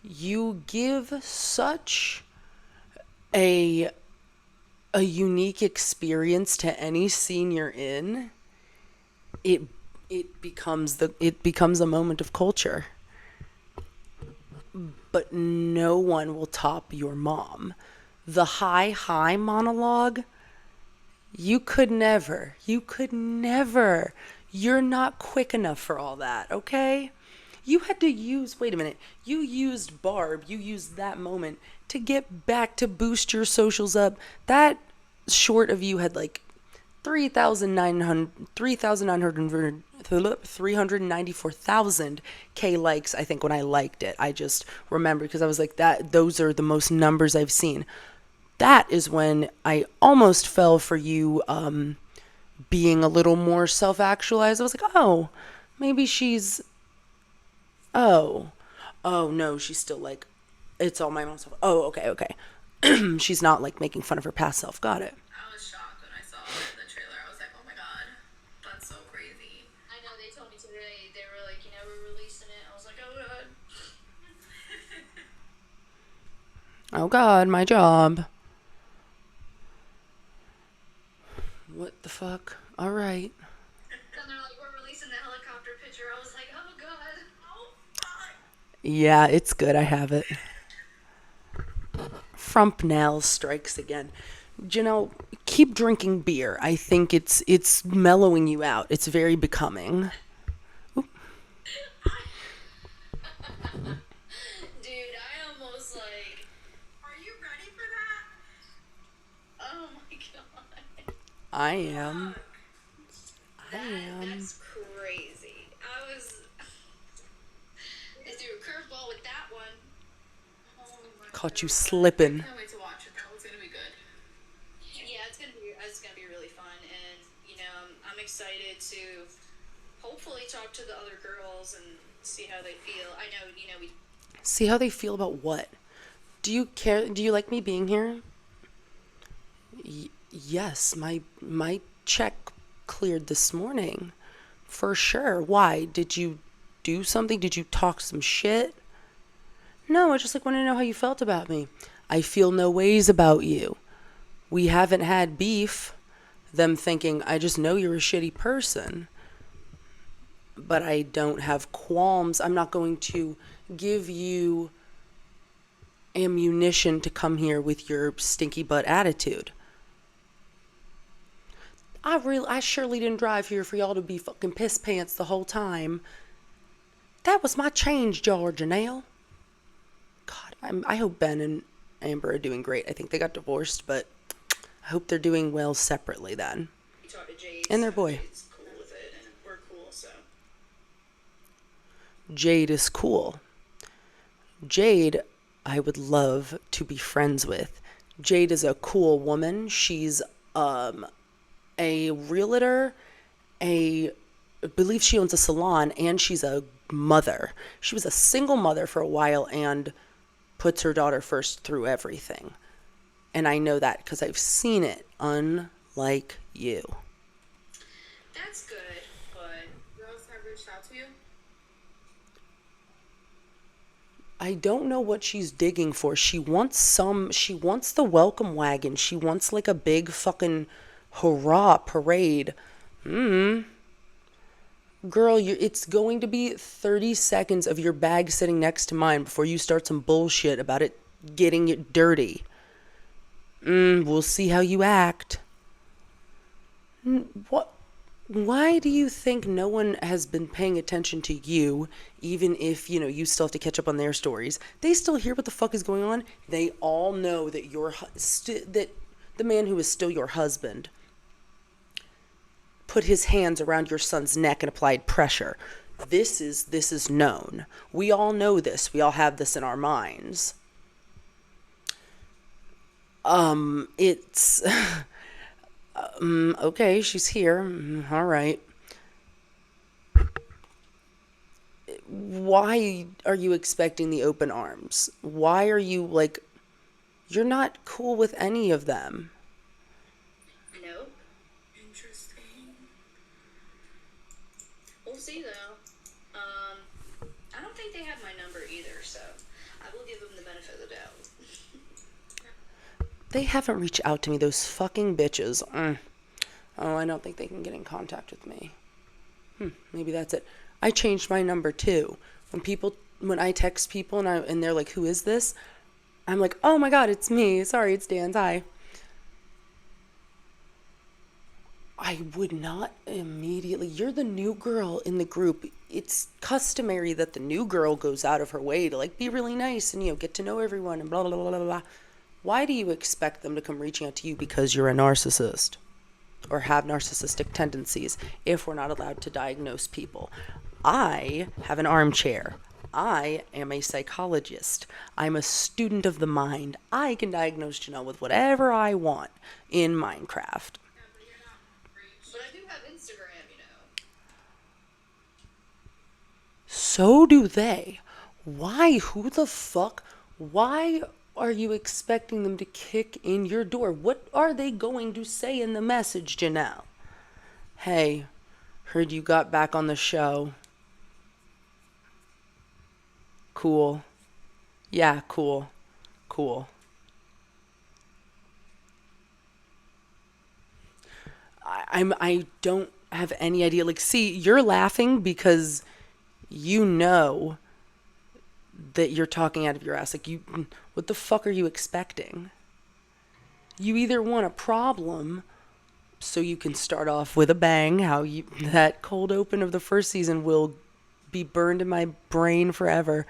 [SPEAKER 1] You give such a unique experience to any scene you're in. It becomes a moment of culture. But no one will top your mom. The hi monologue, you could never. You're not quick enough for all that, okay? You had to wait a minute, you used Barb, you used that moment to get back to boost your socials up. That short of you had like 394,000 K likes, I think, when I liked it. I just remember because I was like, those are the most numbers I've seen. That is when I almost fell for you being a little more self-actualized. I was like, oh, maybe she's... Oh no, she's still like, it's all my mom's fault. Oh, okay. She's not like making fun of her past self. Got it.
[SPEAKER 2] I was shocked when I saw the trailer. I was like, oh my god, that's so crazy.
[SPEAKER 3] I know, they told me today, they were like, we're releasing it. I was like, oh god.
[SPEAKER 1] Oh god, my job. What the fuck? Alright.
[SPEAKER 3] And they're like, we're releasing the helicopter picture. I was like, oh god.
[SPEAKER 2] Oh fuck.
[SPEAKER 1] Yeah, it's good. I have it. Frumpnell strikes again. Jenelle, keep drinking beer. I think it's mellowing you out. It's very becoming.
[SPEAKER 3] Dude, I almost
[SPEAKER 1] I am. I
[SPEAKER 3] That,
[SPEAKER 1] am.
[SPEAKER 3] that's crazy. They threw a curveball with that one.
[SPEAKER 2] Oh my
[SPEAKER 1] Caught you
[SPEAKER 2] God.
[SPEAKER 1] slipping.
[SPEAKER 2] I can't wait to watch it though. It's gonna be good.
[SPEAKER 3] Yeah, it's gonna be really fun, and I'm excited to hopefully talk to the other girls and see how they feel. I know we.
[SPEAKER 1] See how they feel about what? Do you care? Do you like me being here? Yes, my check cleared this morning. For sure. Why? Did you do something? Did you talk some shit? No, I just want to know how you felt about me. I feel no ways about you. We haven't had beef. Them thinking, I just know you're a shitty person. But I don't have qualms. I'm not going to give you ammunition to come here with your stinky butt attitude. I surely didn't drive here for y'all to be fucking piss pants the whole time. That was my change jar, Jenelle. God, I hope Ben and Amber are doing great. I think they got divorced, but I hope they're doing well separately then.
[SPEAKER 3] You talked to Jade.
[SPEAKER 1] And their boy.
[SPEAKER 3] Jade's cool with it, and we're cool, so.
[SPEAKER 1] Jade is cool. Jade, I would love to be friends with. Jade is a cool woman. She's a realtor, I believe she owns a salon, and she's a mother. She was a single mother for a while and puts her daughter first through everything. And I know that because I've seen it, unlike you.
[SPEAKER 3] That's good, but
[SPEAKER 2] Girls have reached out to you.
[SPEAKER 1] I don't know what she's digging for. She wants the welcome wagon. She wants like a big fucking hurrah parade. Girl, it's going to be 30 seconds of your bag sitting next to mine before you start some bullshit about it getting it dirty. We'll see how you act. What? Why do you think no one has been paying attention to you, even if, you still have to catch up on their stories? They still hear what the fuck is going on. They all know that that the man who is still your husband put his hands around your son's neck and applied pressure. This is known. We all know this. We all have this in our minds. It's okay, she's here. All right. Why are you expecting the open arms? Why are you you're not cool with any of them?
[SPEAKER 3] nope.
[SPEAKER 2] Interesting.
[SPEAKER 3] We'll see though. I don't think they have my number either, so I will give them the benefit of the doubt.
[SPEAKER 1] They haven't reached out to me, those fucking bitches. Oh, I don't think they can get in contact with me. Maybe that's it. I changed my number too. When I text people and they're like, who is this? I'm like, oh my God, it's me. Sorry, it's Dan's. Hi. I would not immediately. You're the new girl in the group. It's customary that the new girl goes out of her way to be really nice and get to know everyone and blah blah blah blah blah. Why do you expect them to come reaching out to you because you're a narcissist or have narcissistic tendencies if we're not allowed to diagnose people? I have an armchair. I am a psychologist. I'm a student of the mind. I can diagnose Jenelle with whatever I want in Minecraft.
[SPEAKER 3] But I do have Instagram,
[SPEAKER 1] So do they. Why? Who the fuck? Why are you expecting them to kick in your door? What are they going to say in the message, Jenelle? Hey, heard you got back on the show. Cool. Yeah, cool. Cool. I don't have any idea. See, you're laughing because you know that you're talking out of your ass. What the fuck are you expecting? You either want a problem so you can start off with a bang, that cold open of the first season will be burned in my brain forever,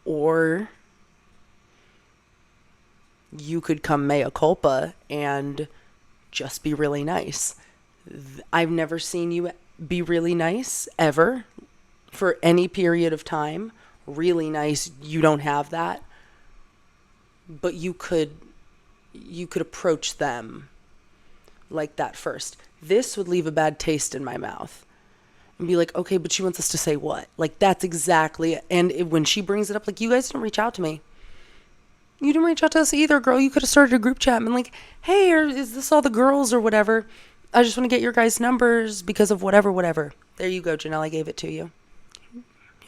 [SPEAKER 1] or you could come mea culpa and just be really nice. I've never seen you be really nice ever for any period of time. Really nice, you don't have that. But you could approach them like that first. This would leave a bad taste in my mouth. And be like, okay, but she wants us to say what? Like, that's exactly it. And when she brings it up, like, you guys didn't reach out to me. You didn't reach out to us either, girl. You could have started a group chat and been like, hey, is this all the girls or whatever? I just want to get your guys' numbers because of whatever. There you go, Jenelle. I gave it to you.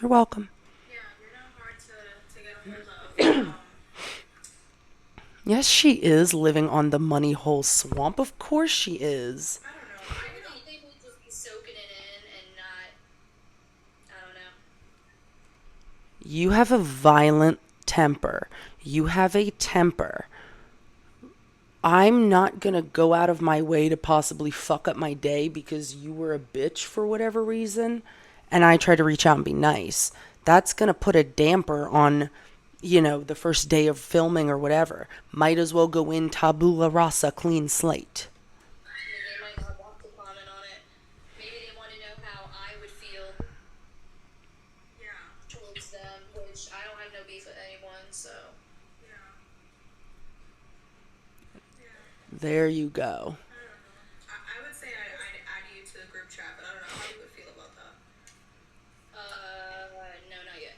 [SPEAKER 1] You're welcome.
[SPEAKER 2] Yeah, you're not hard to get a hold of.
[SPEAKER 1] Yes, she is living on the money hole swamp. Of course she is.
[SPEAKER 2] I don't know.
[SPEAKER 3] I think we just be soaking it in and not. I don't know.
[SPEAKER 1] You have a violent temper. You have a temper. I'm not going to go out of my way to possibly fuck up my day because you were a bitch for whatever reason, and I try to reach out and be nice. That's going to put a damper on, the first day of filming or whatever. Might as well go in tabula rasa, clean slate.
[SPEAKER 3] They might not want to comment on it. Maybe they want to know how I would feel
[SPEAKER 2] Yeah.
[SPEAKER 3] towards them, which I don't have no beef with anyone, so.
[SPEAKER 2] Yeah.
[SPEAKER 1] There you go.
[SPEAKER 2] I don't know. I would say I'd add you to the group chat, but I don't know how you would feel about that.
[SPEAKER 3] No, not yet.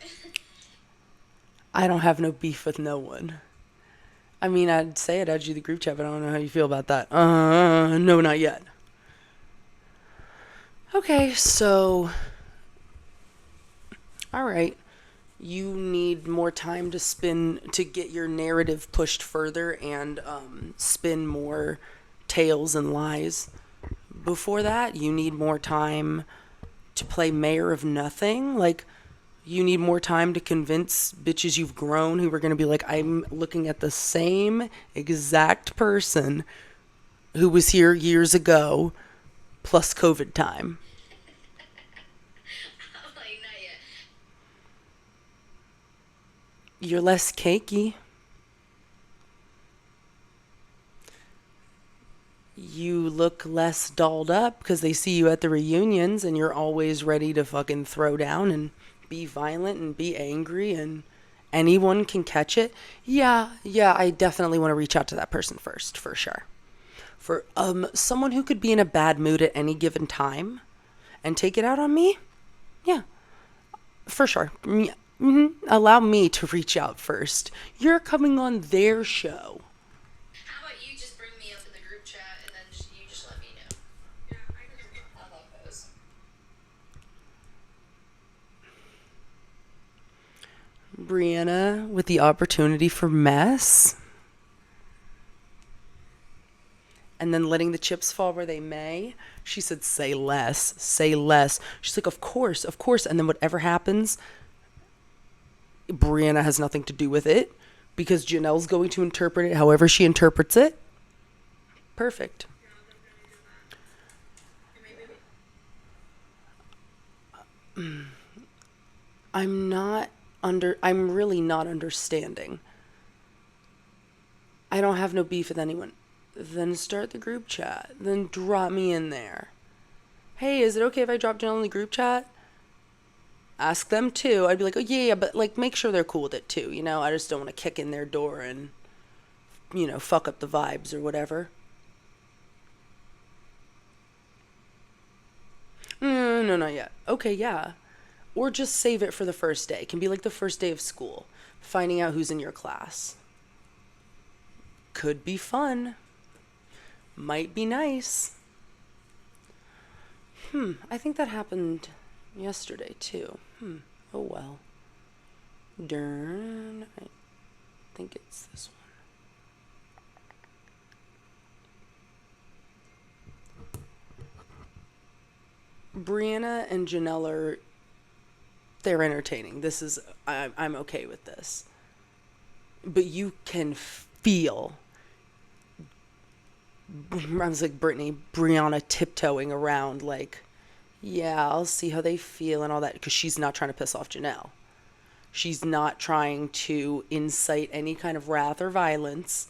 [SPEAKER 1] I don't have no beef with no one. I mean, I'd say I'd add you to the group chat, but I don't know how you feel about that. No, not yet. Okay, so... All right. You need more time to get your narrative pushed further and spin more tales and lies. Before that, you need more time to play mayor of nothing. Like, you need more time to convince bitches you've grown who are going to be like, I'm looking at the same exact person who was here years ago plus COVID time.
[SPEAKER 3] Like, not yet.
[SPEAKER 1] You're less cakey. You look less dolled up because they see you at the reunions and you're always ready to fucking throw down and be violent and be angry and anyone can catch it. Yeah, I definitely want to reach out to that person first, for sure. For someone who could be in a bad mood at any given time and take it out on me, yeah, for sure. Mm-hmm. Allow me to reach out first. You're coming on their show.
[SPEAKER 3] How about you just bring me up in the group chat and then you just let me know
[SPEAKER 2] Yeah, I could do that.
[SPEAKER 3] how that goes.
[SPEAKER 1] Briana with the opportunity for mess. And then letting the chips fall where they may. She said, say less, say less. She's like, of course. And then whatever happens, Briana has nothing to do with it because Jenelle's going to interpret it however she interprets it. Perfect. I'm really not understanding. I don't have no beef with anyone. Then start the group chat. Then drop me in there. Hey, is it okay if I drop Jenelle in the group chat? Ask them too. I'd be like, oh yeah, but like make sure they're cool with it too, I just don't want to kick in their door and, fuck up the vibes or whatever. No, not yet. Okay, yeah. Or just save it for the first day. It can be like the first day of school. Finding out who's in your class. Could be fun. Might be nice. I think that happened yesterday too. Oh well. Darn. I think it's this one. Briana and Jenelle they're entertaining. I'm okay with this. But you can feel, I was like Briana tiptoeing around like, yeah, I'll see how they feel and all that, because she's not trying to piss off Jenelle. She's not trying to incite any kind of wrath or violence.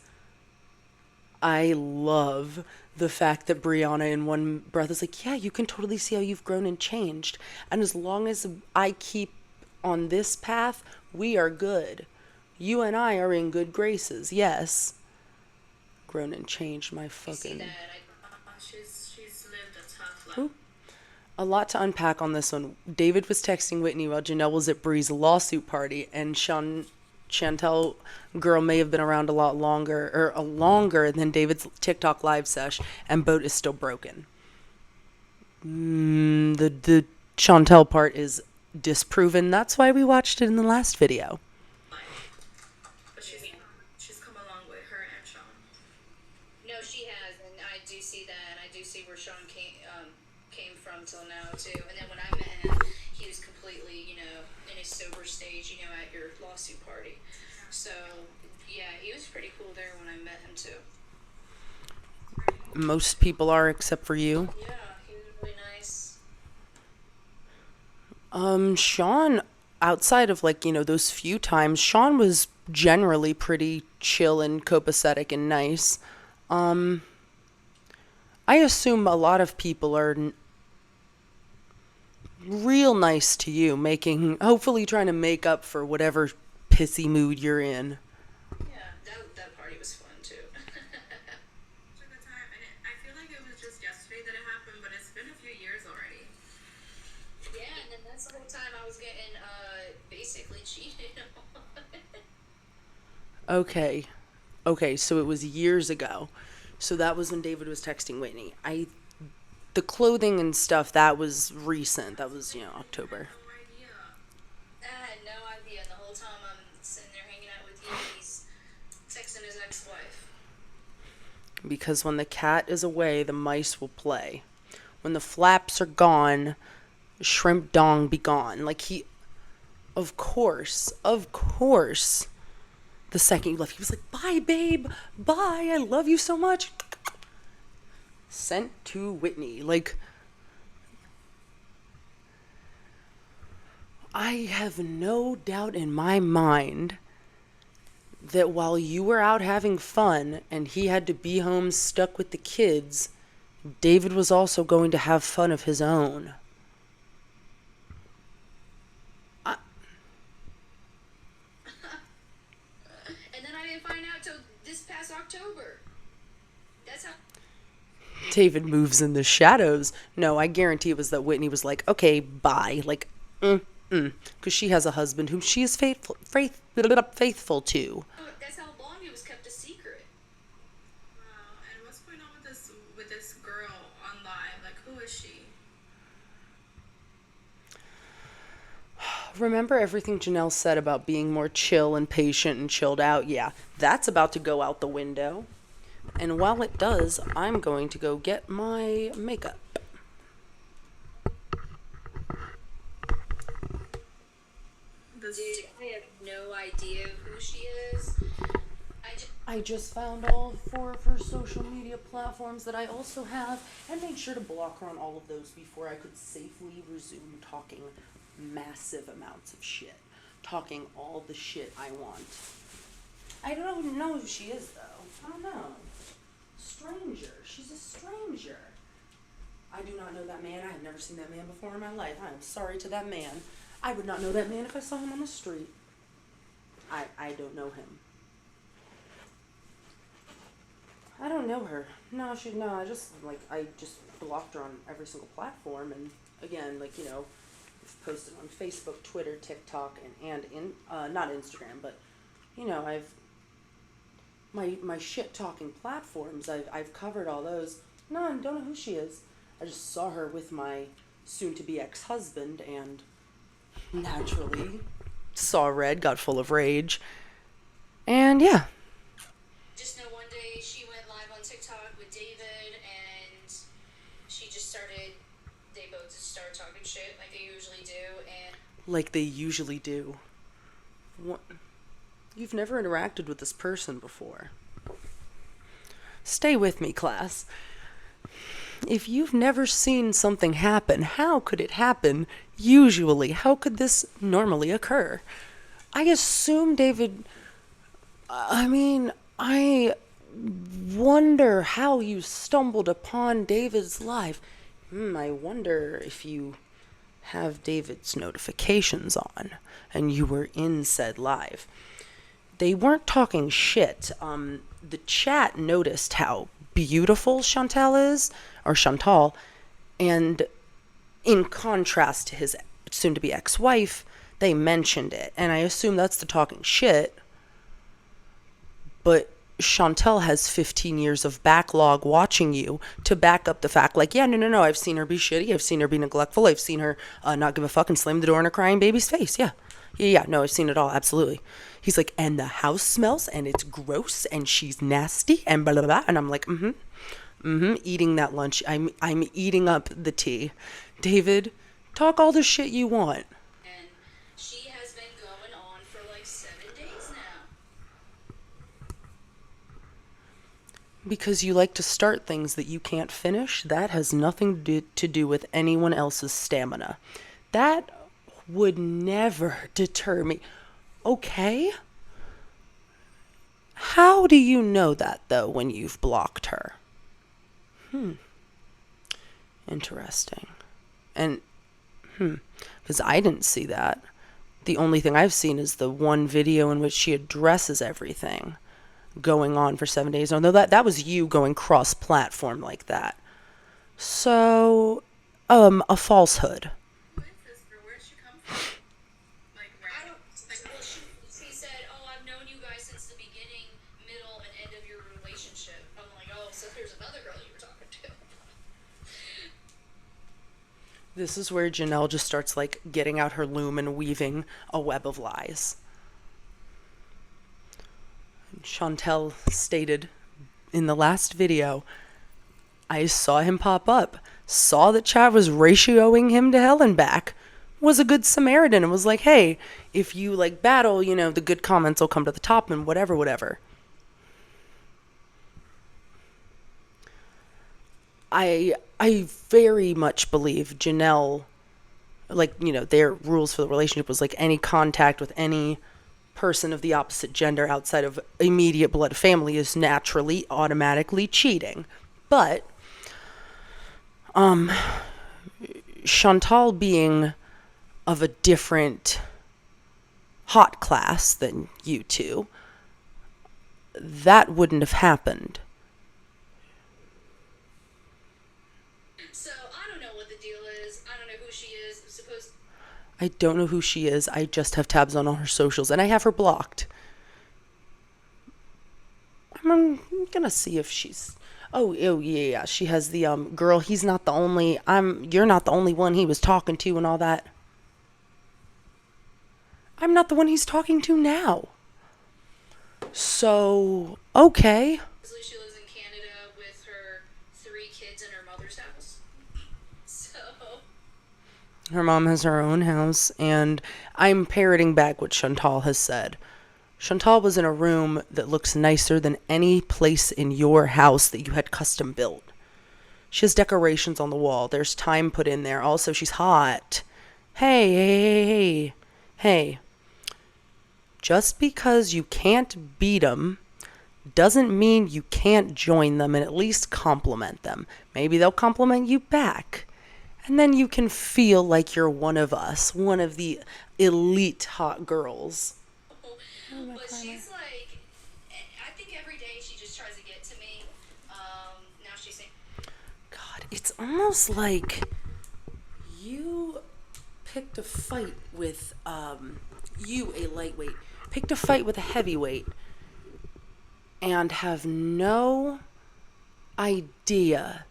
[SPEAKER 1] I love the fact that Briana in one breath is like, yeah, you can totally see how you've grown and changed. And as long as I keep on this path, we are good. You and I are in good graces, yes. Grown and changed, my
[SPEAKER 3] I see
[SPEAKER 1] fucking...
[SPEAKER 3] that.
[SPEAKER 2] She's lived a tough life.
[SPEAKER 1] Ooh. A lot to unpack on this one. David was texting Whitney while Jenelle was at Bree's lawsuit party, and Chantel girl may have been around a lot longer than David's TikTok live sesh, and boat is still broken. The Chantel part is disproven. That's why we watched it in the last video.
[SPEAKER 2] But she's come along with her and Sean.
[SPEAKER 3] No, she has, and I do see that, and I do see where Sean came from till now too. And then when I met him, he was completely, in his sober stage, at your lawsuit party. So yeah, he was pretty cool there when I met him too.
[SPEAKER 1] Most people are, except for you.
[SPEAKER 3] Yeah, he was really nice.
[SPEAKER 1] Sean, outside of those few times, Sean was generally pretty chill and copacetic and nice. I assume a lot of people are real nice to you, hopefully trying to make up for whatever pissy mood you're in.
[SPEAKER 3] Yeah, that party was fun too.
[SPEAKER 2] Such a good time, and I feel like it was just yesterday that it happened, but it's been a few years already.
[SPEAKER 3] Yeah, and then that's the whole time I was getting basically cheated on.
[SPEAKER 1] Okay, so it was years ago. So that was when David was texting Whitney. The clothing and stuff, that was recent. That was, October.
[SPEAKER 2] No idea.
[SPEAKER 3] I had no idea. And the whole time I'm sitting there hanging out with you, he's texting his ex-wife.
[SPEAKER 1] Because when the cat is away, the mice will play. When the flaps are gone, shrimp dong be gone. Of course. The second you left, he was like, bye, babe. Bye. I love you so much. Sent to Whitney. I have no doubt in my mind that while you were out having fun and he had to be home stuck with the kids, David was also going to have fun of his own.
[SPEAKER 3] And then I didn't find out till this past October. That's how...
[SPEAKER 1] David moves in the shadows. No, I guarantee it was that Whitney was like, okay, bye. Because she has a husband whom she is faithful to.
[SPEAKER 3] That's how long it was kept a secret.
[SPEAKER 2] Wow, and what's going on with this girl on live? Who is she?
[SPEAKER 1] Remember everything Jenelle said about being more chill and patient and chilled out? Yeah, that's about to go out the window. And while it does, I'm going to go get my makeup.
[SPEAKER 3] Dude, I have no idea who she is.
[SPEAKER 1] I just found all 4 of her social media platforms that I also have and made sure to block her on all of those before I could safely resume talking massive amounts of shit. Talking all the shit I want. I don't know who she is, though. I don't know. Stranger. She's a stranger. I do not know that man. I have never seen that man before in my life. I am sorry to that man. I would not know that man if I saw him on the street. I don't know him. I don't know her. I just blocked her on every single platform, and again, I've posted on Facebook, Twitter, TikTok, and not Instagram, but I've my shit talking platforms. I've covered all those. No, I don't know who she is. I just saw her with my soon-to-be ex-husband, and naturally saw red, got full of rage, and yeah.
[SPEAKER 3] Just know one day she went live on TikTok with David, and they both just started talking shit like they usually do, and...
[SPEAKER 1] Like they usually do. What? You've never interacted with this person before. Stay with me, class. If you've never seen something happen, how could it happen usually? How could this normally occur? I assume David... I wonder how you stumbled upon David's live. I wonder if you have David's notifications on and you were in said live. They weren't talking shit. The chat noticed how beautiful Chantal is, or Chantal, and in contrast to his soon-to-be ex-wife, they mentioned it. And I assume that's the talking shit. But Chantal has 15 years of backlog watching you to back up the fact, like, yeah, no, I've seen her be shitty. I've seen her be neglectful. I've seen her not give a fuck and slam the door in a crying baby's face. Yeah, no, I've seen it all, absolutely. He's like, and the house smells, and it's gross, and she's nasty, and blah, blah, blah. And I'm like, eating that lunch. I'm eating up the tea. David, talk all the shit you want.
[SPEAKER 3] And she has been going on for like 7 days now.
[SPEAKER 1] Because you like to start things that you can't finish, that has nothing to do with anyone else's stamina. That would never deter me. Okay? How do you know that, though, when you've blocked her? Interesting. And, because I didn't see that. The only thing I've seen is the one video in which she addresses everything going on for 7 days. No, that was you going cross-platform like that. So, a falsehood.
[SPEAKER 2] Who is this girl? Where'd she come from? Like, where?
[SPEAKER 3] I don't. Well, she said, "Oh, I've known you guys since the beginning, middle, and end of your relationship." I'm like, "Oh, so there's another girl you were talking to."
[SPEAKER 1] This is where Jenelle just starts, like, getting out her loom and weaving a web of lies. Chantal stated in the last video, I saw him pop up, saw that chat was ratioing him to hell and back, was a good Samaritan, and was like, hey, if you, like, battle, you know, the good comments will come to the top and whatever. I very much believe Jenelle, like, you know, their rules for the relationship was, like, any contact with any person of the opposite gender outside of immediate blood family is naturally, automatically cheating. But, Chantal being of a different hot class than you two, that wouldn't have happened.
[SPEAKER 3] So I don't know what the deal is. I don't know who she is. I'm supposed.
[SPEAKER 1] I don't know who she is. I just have tabs on all her socials, and I have her blocked. I'm gonna see if she's... Oh, yeah. She has the, girl, you're not the only one he was talking to and all that. I'm not the one he's talking to now. So, okay.
[SPEAKER 3] She lives in Canada with her 3 kids in her mother's house. So.
[SPEAKER 1] Her mom has her own house, and I'm parroting back what Chantal has said. Chantal was in a room that looks nicer than any place in your house that you had custom built. She has decorations on the wall. There's time put in there. Also, she's hot. Hey. Just because you can't beat them doesn't mean you can't join them and at least compliment them. Maybe they'll compliment you back. And then you can feel like you're one of us, one of the elite hot girls.
[SPEAKER 3] But she's like, I think every day she just tries to get to me. Now she's saying,
[SPEAKER 1] God, it's almost like you picked a fight with, you, a lightweight, picked a fight with a heavyweight and have no idea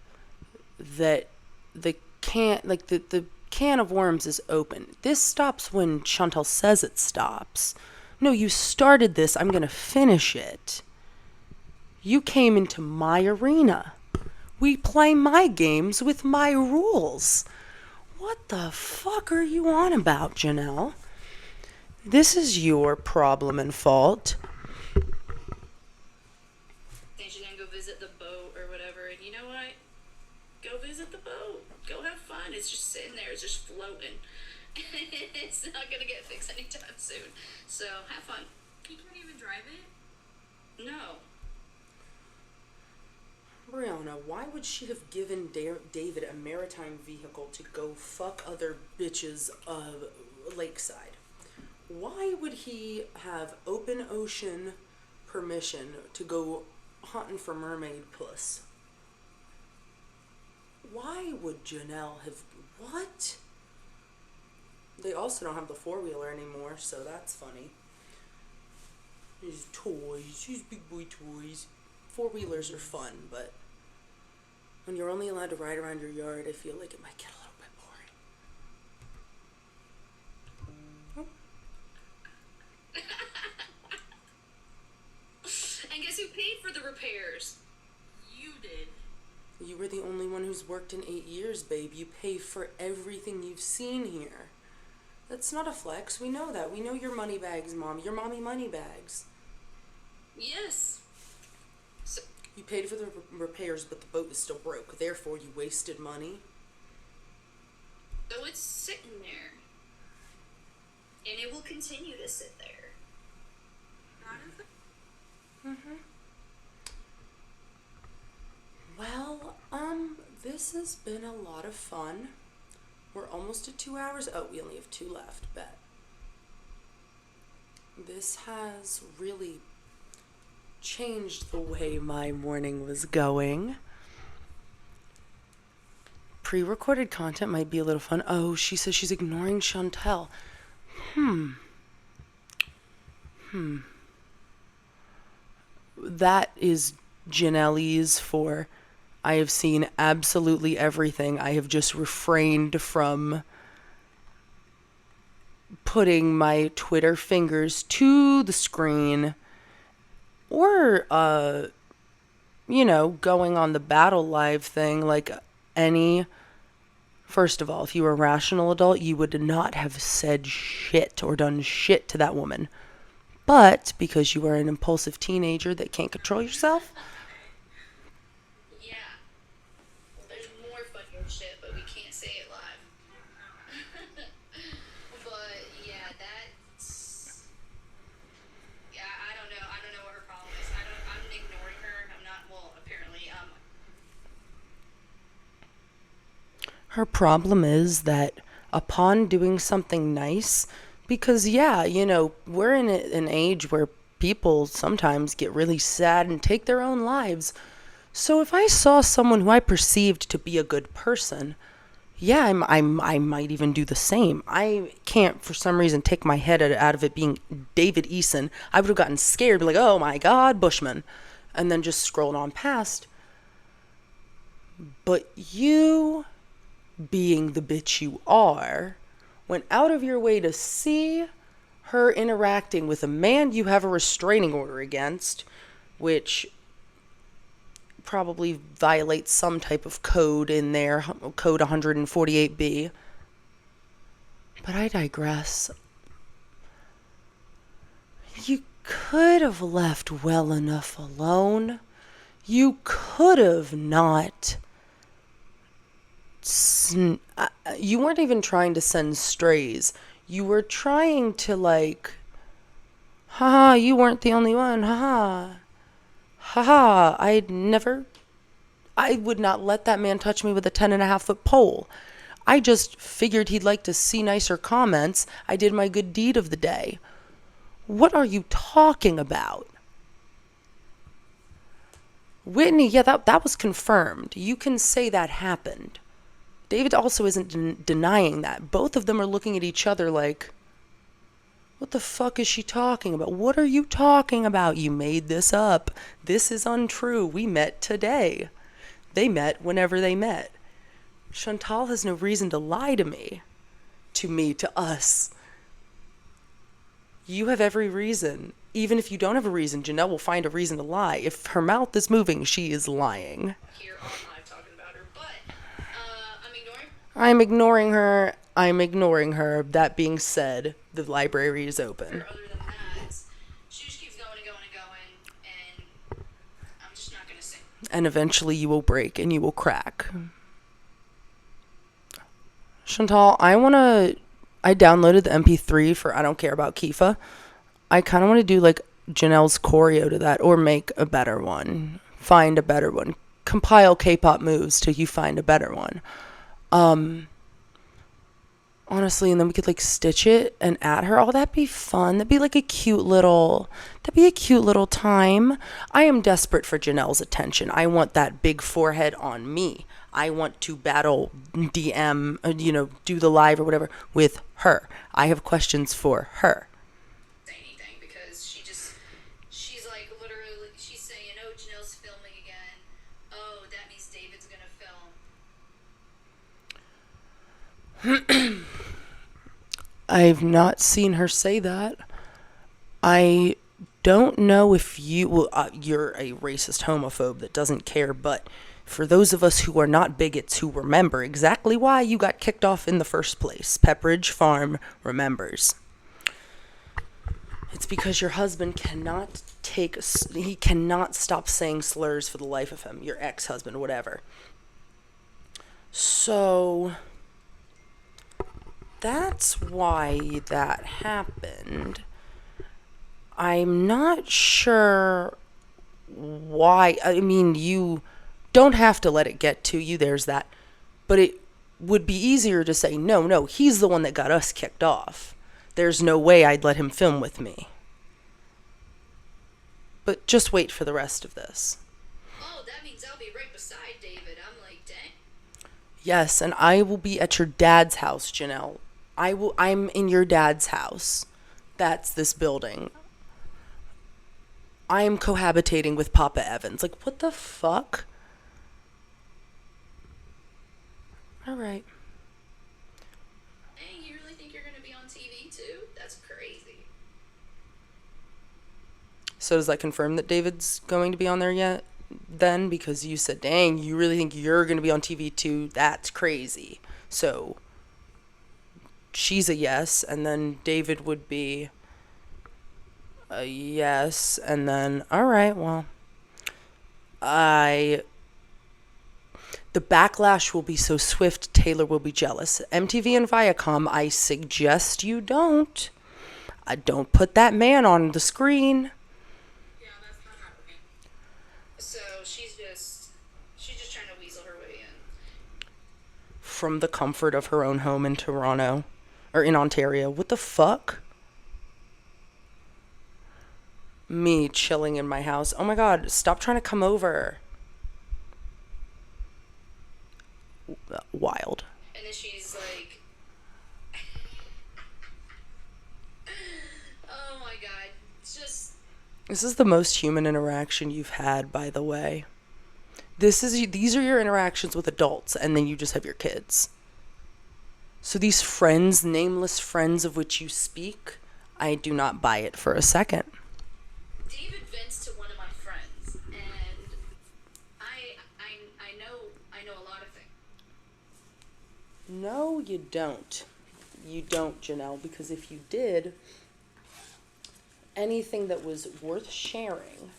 [SPEAKER 1] that the can of worms is open. This stops when Chantal says it stops. No, you started this. I'm going to finish it. You came into my arena. We play my games with my rules. What the fuck are you on about, Jenelle? This is your problem and fault.
[SPEAKER 3] then she's gonna go visit the boat or whatever. And you know what? Go visit the boat. Go have fun. It's just sitting there. It's just floating. It's not gonna get fixed anytime soon. So have fun.
[SPEAKER 2] You can't even drive it?
[SPEAKER 3] No.
[SPEAKER 1] Briana, why would she have given David a maritime vehicle to go fuck other bitches lakeside? Why would he have open ocean permission to go hunting for mermaid puss? Why would Jenelle have... What? They also don't have the four-wheeler anymore, so that's funny. These toys, these big boy toys. Four-wheelers are fun, but when you're only allowed to ride around your yard, I feel like it might get a little bit boring.
[SPEAKER 3] And guess who paid for the repairs?
[SPEAKER 4] You did.
[SPEAKER 1] You were the only one who's worked in 8 years, babe. You pay for everything you've seen here. That's not a flex. We know that. We know your money bags, Mom. Your mommy money bags.
[SPEAKER 3] Yes. So,
[SPEAKER 1] You paid for the repairs, but the boat is still broke. Therefore, you wasted money.
[SPEAKER 3] so it's sitting there. And it will continue to sit there.
[SPEAKER 1] Well, this has been a lot of fun. We're almost at 2 hours. Oh, we only have 2 left, bet. This has really changed the way my morning was going. Pre-recorded content might be a little fun. Oh, she says she's ignoring Chantel. That is Jenelle's for I have seen absolutely everything. I have just refrained from putting my Twitter fingers to the screen or, going on the Battle Live thing like any... First of all, if you were a rational adult, you would not have said shit or done shit to that woman. But because you are an impulsive teenager that can't control yourself...
[SPEAKER 3] Yeah. Well, there's more fucking shit, but we can't say it live. But yeah, that's... Yeah, I don't know. I don't know what her problem is. I'm ignoring her. I'm not... Well, apparently,
[SPEAKER 1] Her problem is that upon doing something nice, because we're in an age where people sometimes get really sad and take their own lives. So if I saw someone who I perceived to be a good person, I might even do the same. I can't for some reason take my head out of it being David Eason. I would have gotten scared, be like, oh my God, Bushman, and then just scrolled on past. But you, being the bitch you are, went out of your way to see her interacting with a man you have a restraining order against, which probably violates some type of code in there, code 148B. But I digress. You could have left well enough alone. You could have not... You weren't even trying to send strays. You were trying to haha, you weren't the only one, haha. Haha, I would not let that man touch me with a 10.5-foot pole. I just figured he'd like to see nicer comments. I did my good deed of the day. What are you talking about? Whitney, yeah, that was confirmed. You can say that happened. David also isn't denying that. Both of them are looking at each other like, what the fuck is she talking about? What are you talking about? You made this up. This is untrue. We met today. They met whenever they met. Chantal has no reason to lie to me. To us. You have every reason. Even if you don't have a reason, Jenelle will find a reason to lie. If her mouth is moving, she is lying.
[SPEAKER 3] here on live talking about her, but I'm ignoring.
[SPEAKER 1] I'm ignoring her. That being said, the library is open.
[SPEAKER 3] Other than that, she just keeps going and going and going, and I'm just not gonna sing.
[SPEAKER 1] And eventually you will break and you will crack. Chantal, I downloaded the MP3 for I Don't Care About Kifa. I kind of want to do like Janelle's choreo to that, or make a better one. Find a better one. compile K-pop moves till you find a better one. Honestly, and then we could like stitch it and add her. Oh, that'd be fun. That'd be a cute little time. I am desperate for Janelle's attention. I want that big forehead on me. I want to battle DM, do the live or whatever with her. I have questions for her.
[SPEAKER 3] Anything because she's like literally, she's saying, oh, Janelle's filming again. Oh, that means David's gonna film.
[SPEAKER 1] I've not seen her say that. I don't know if you're a racist homophobe that doesn't care, but for those of us who are not bigots who remember exactly why you got kicked off in the first place, Pepperidge Farm remembers. It's because your husband cannot stop saying slurs for the life of him. Your ex-husband, whatever. So that's why that happened. I'm not sure why. I mean, you don't have to let it get to you. There's that. But it would be easier to say, no, he's the one that got us kicked off. There's no way I'd let him film with me. But just wait for the rest of this.
[SPEAKER 3] Oh, that means I'll be right beside David. I'm like, dang.
[SPEAKER 1] Yes, and I will be at your dad's house, Jenelle. I'm in your dad's house. That's this building. I am cohabitating with Papa Evans. Like, what the fuck? All right.
[SPEAKER 3] Hey, you really think you're gonna be on TV too? That's crazy.
[SPEAKER 1] So does that confirm that David's going to be on there yet? Then, because you said, dang, you really think you're going to be on TV too? That's crazy. So she's a yes, and then David would be a yes, and then, all right, well, the backlash will be so swift, Taylor will be jealous. MTV and Viacom, I suggest you don't. Don't put that man on the screen.
[SPEAKER 4] Yeah, that's not happening.
[SPEAKER 3] So she's just trying to weasel her way in.
[SPEAKER 1] From the comfort of her own home in Toronto, or in Ontario. What the fuck? Me chilling in my house. Oh my god, stop trying to come over. Wild.
[SPEAKER 3] And then she's like, oh my god, it's just.
[SPEAKER 1] This is the most human interaction you've had, by the way. These are your interactions with adults, and then you just have your kids. So these friends, nameless friends of which you speak, I do not buy it for a second.
[SPEAKER 3] David vents to one of my friends, and I know a lot of things.
[SPEAKER 1] No, you don't. You don't, Jenelle, because if you did, anything that was worth sharing,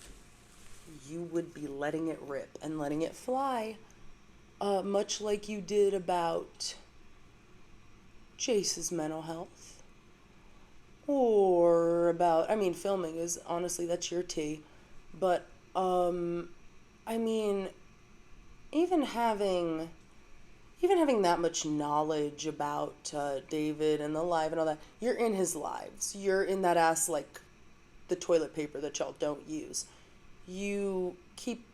[SPEAKER 1] you would be letting it rip and letting it fly, much like you did about Jace's mental health, or about, filming is, honestly, that's your tea, but, even having that much knowledge about David and the live and all that, you're in his lives. You're in that ass like the toilet paper that y'all don't use. You keep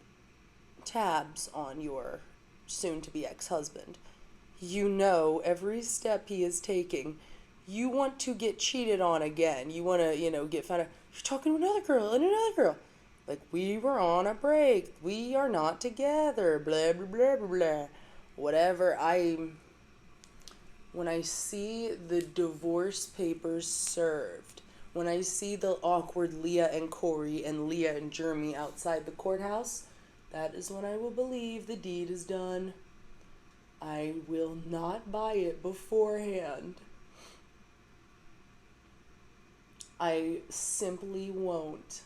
[SPEAKER 1] tabs on your soon-to-be ex-husband. You know every step he is taking. You want to get cheated on again. You want to, get found out. You're talking to another girl and another girl. Like, we were on a break. We are not together. Blah, blah, blah, blah, blah. Whatever. When I see the divorce papers served, when I see the awkward Leah and Corey and Leah and Jeremy outside the courthouse, that is when I will believe the deed is done. I will not buy it beforehand. I simply won't.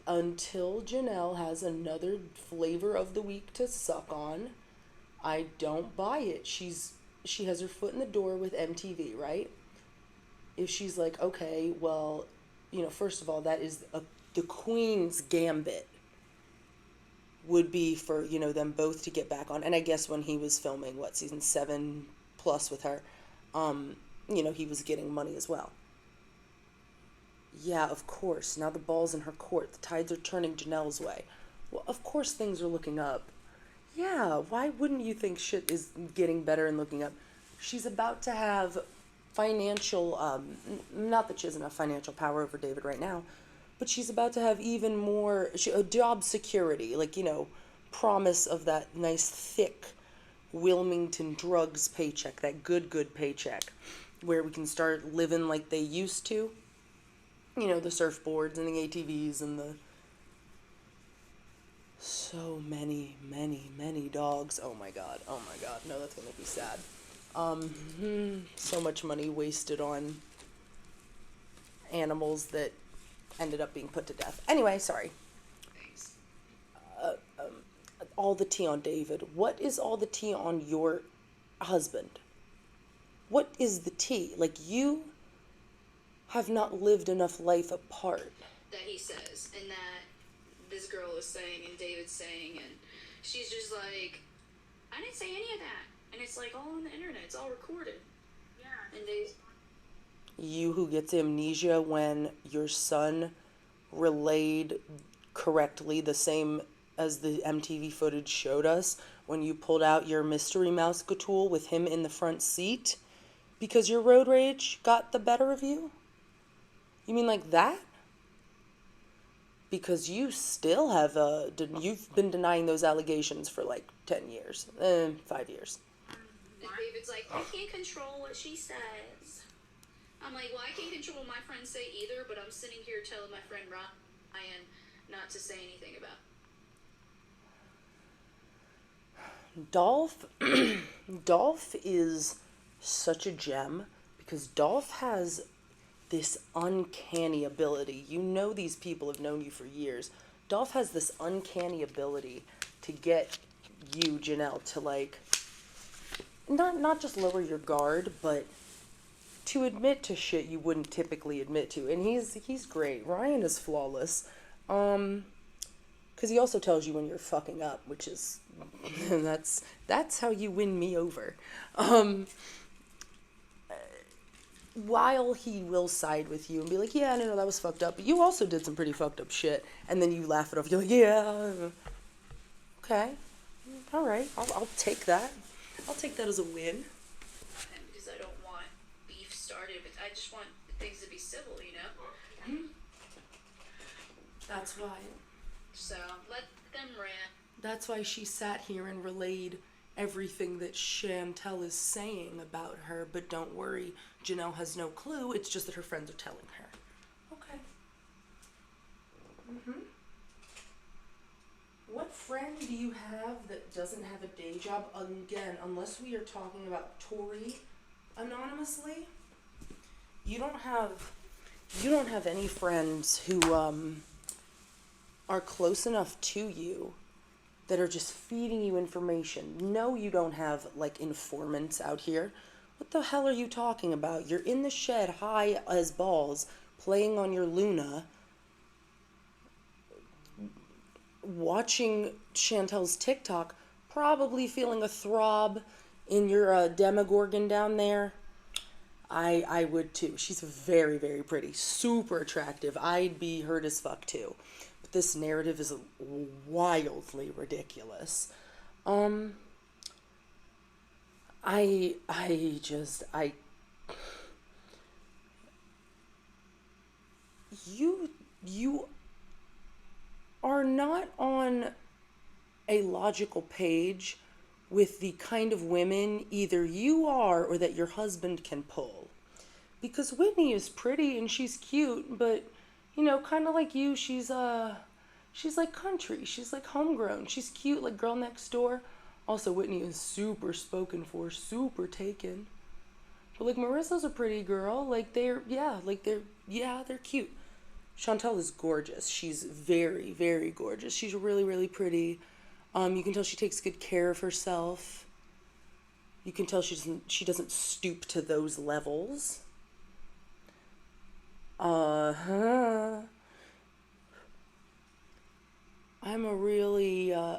[SPEAKER 1] Until Jenelle has another flavor of the week to suck on, I don't buy it. She has her foot in the door with MTV, right? If she's like, okay, well, first of all, that is the Queen's gambit. would be for, you know, them both to get back on. And I guess when he was filming, what, season 7 plus with her, you know, he was getting money as well. Yeah, of course. Now the ball's in her court. The tides are turning Janelle's way. Well, of course things are looking up. Yeah, why wouldn't you think shit is getting better and looking up? She's about to have financial, not that she has enough financial power over David right now, but she's about to have even more job security, like, you know, promise of that nice, thick Wilmington Drugs paycheck, that good paycheck, where we can start living like they used to. You know, the surfboards and the ATVs and the so many dogs. Oh my god. No, that's gonna be sad. So much money wasted on animals that ended up being put to death. Anyway, sorry.
[SPEAKER 3] Thanks.
[SPEAKER 1] All the tea on David. What is all the tea on your husband? What is the tea? Like, you have not lived enough life apart.
[SPEAKER 3] That he says, and that this girl is saying, and David's saying, and she's just like, I didn't say any of that. And it's like all on the internet, it's all recorded.
[SPEAKER 2] Yeah.
[SPEAKER 3] And they...
[SPEAKER 1] You who gets amnesia when your son relayed correctly the same as the MTV footage showed us, when you pulled out your Mystery Mouse tool with him in the front seat because your road rage got the better of you? You mean like that? Because you still have you've been denying those allegations for like 10 years, 5 years.
[SPEAKER 3] And David's like, I can't control what she says. I'm like, well, I can't control what my friends say either, but I'm sitting here telling my friend Ryan not to say anything about
[SPEAKER 1] it. Dolph is such a gem because Dolph has this uncanny ability. You know, these people have known you for years. Dolph has this uncanny ability to get you, Jenelle, to like not just lower your guard, but to admit to shit you wouldn't typically admit to. And he's great. Ryan is flawless. Because he also tells you when you're fucking up, which is that's how you win me over. While he will side with you and be like, yeah, no, that was fucked up, but you also did some pretty fucked up shit, and then you laugh it off. You're like, yeah, okay, all right, I'll take that. I'll take that as a win.
[SPEAKER 3] because I don't want beef started, but I just want things to be civil, you know?
[SPEAKER 1] That's why.
[SPEAKER 3] So let them rant.
[SPEAKER 1] That's why she sat here and relayed everything that Chantel is saying about her, but don't worry, Jenelle has no clue, it's just that her friends are telling her. Okay. What friend do you have that doesn't have a day job? Again, unless we are talking about Tori anonymously, you don't have any friends who are close enough to you that are just feeding you information. No, you don't have, like, informants out here. What the hell are you talking about? You're in the shed, high as balls, playing on your Luna, watching Chantel's TikTok, probably feeling a throb in your Demogorgon down there. I would too. She's very, very pretty. Super attractive. I'd be hurt as fuck too. This narrative is wildly ridiculous. You are not on a logical page with the kind of women either you are or that your husband can pull. Because Whitney is pretty and she's cute, but you know, kind of like you, she's like country. She's like homegrown. She's cute, like girl next door. Also, Whitney is super spoken for, super taken. But like Marissa's a pretty girl. Like they're cute. Chantel is gorgeous. She's very, very gorgeous. She's really, really pretty. You can tell she takes good care of herself. You can tell she doesn't stoop to those levels. I'm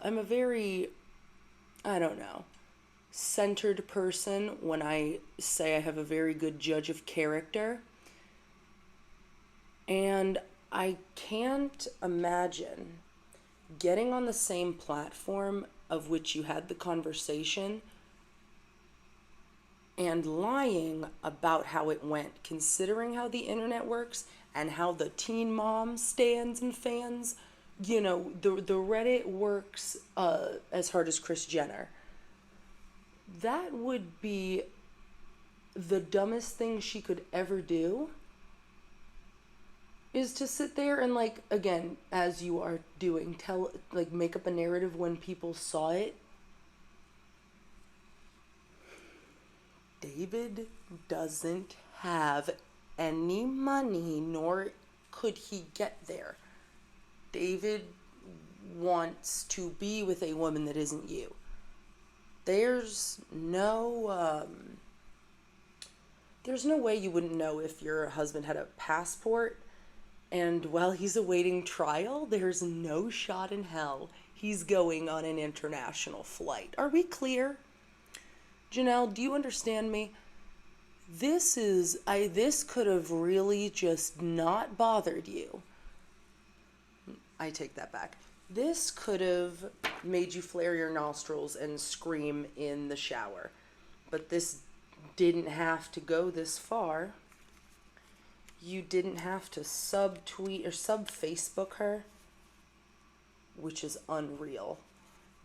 [SPEAKER 1] I'm a very, I don't know, centered person when I say I have a very good judge of character. And I can't imagine getting on the same platform of which you had the conversation and lying about how it went, considering how the internet works and how the teen mom stands and fans, you know, the Reddit works as hard as Kris Jenner. That would be the dumbest thing she could ever do, is to sit there and, like, again, as you are doing, make up a narrative when people saw it. David doesn't have any money, nor could he get there. David wants to be with a woman that isn't you. There's no way you wouldn't know if your husband had a passport, and while he's awaiting trial, there's no shot in hell he's going on an international flight. Are we clear? Jenelle, do you understand me? This could have really just not bothered you. I take that back. This could have made you flare your nostrils and scream in the shower. But this didn't have to go this far. You didn't have to sub-tweet or sub-Facebook her, which is unreal.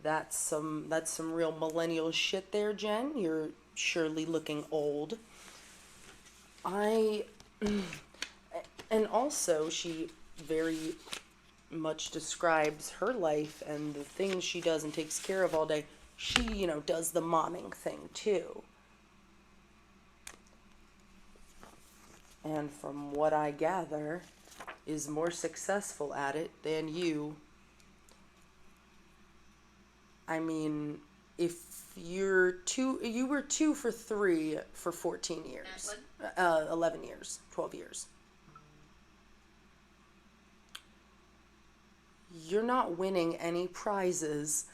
[SPEAKER 1] That's some real millennial shit there, Jen. You're surely looking old. And also, she very much describes her life and the things she does and takes care of all day. She, does the momming thing too. And from what I gather, is more successful at it than you. I mean, if you were 2 for 3 for 14 years. 11 years, 12 years. You're not winning any prizes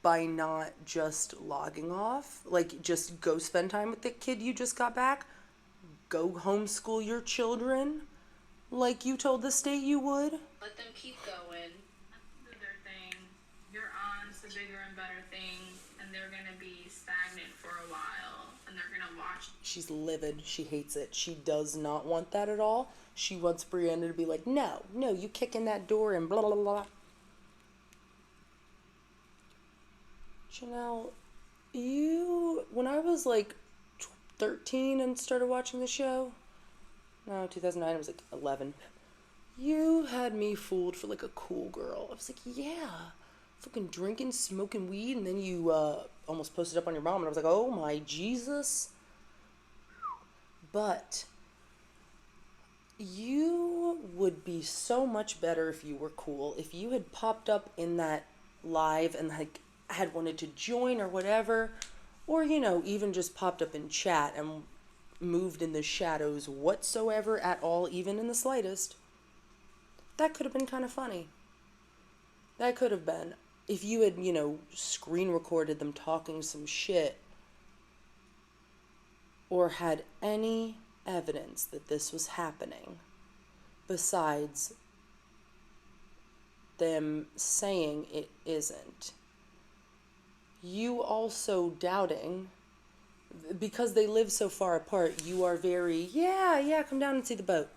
[SPEAKER 1] by not just logging off. Like, just go spend time with the kid you just got back. Go homeschool your children like you told the state you would.
[SPEAKER 3] Let them keep going.
[SPEAKER 2] Do their thing. You're on to bigger and better things, and they're gonna be stagnant for a while, and they're gonna watch.
[SPEAKER 1] She's livid. She hates it. She does not want that at all. She wants Briana to be like, no, you kick in that door and blah, blah, blah. Jenelle, when I was like 13 and started watching the show, no, 2009, I was like 11. You had me fooled for like a cool girl. I was like, yeah, fucking drinking, smoking weed, and then you almost posted up on your mom, and I was like, oh my Jesus. But you would be so much better if you were cool. If you had popped up in that live and like had wanted to join or whatever, or even just popped up in chat and moved in the shadows whatsoever at all, even in the slightest, that could have been kind of funny. That could have been. If you had, screen recorded them talking some shit, or had any evidence that this was happening besides them saying it isn't. You also doubting, because they live so far apart, you are very, yeah, come down and see the boat.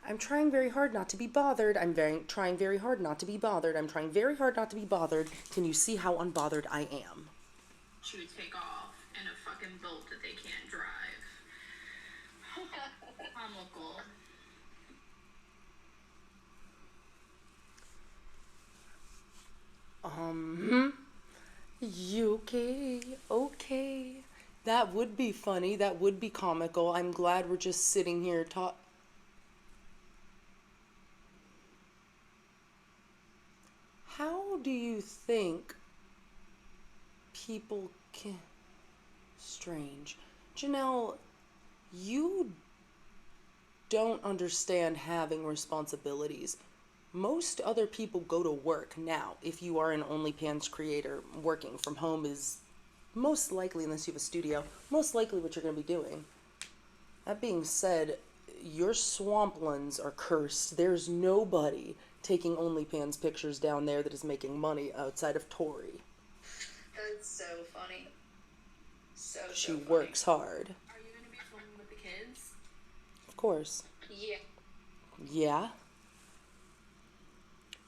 [SPEAKER 1] I'm trying very hard not to be bothered. Trying very hard not to be bothered. I'm trying very hard not to be bothered. Can you see how unbothered I am?
[SPEAKER 2] She would take off in a fucking boat that they can't drive. Comical.
[SPEAKER 1] You okay. That would be funny. That would be comical. I'm glad we're just sitting here How do you think people can... Strange. Jenelle, you don't understand having responsibilities. Most other people go to work now. If you are an OnlyPans creator, working from home is most likely, unless you have a studio, most likely what you're going to be doing. That being said, your swamplands are cursed. There's nobody taking OnlyPans pictures down there that is making money outside of Tori.
[SPEAKER 3] That's so funny.
[SPEAKER 1] She works hard.
[SPEAKER 4] Are you gonna be filming with the kids?
[SPEAKER 1] Of course.
[SPEAKER 3] Yeah.
[SPEAKER 1] Yeah?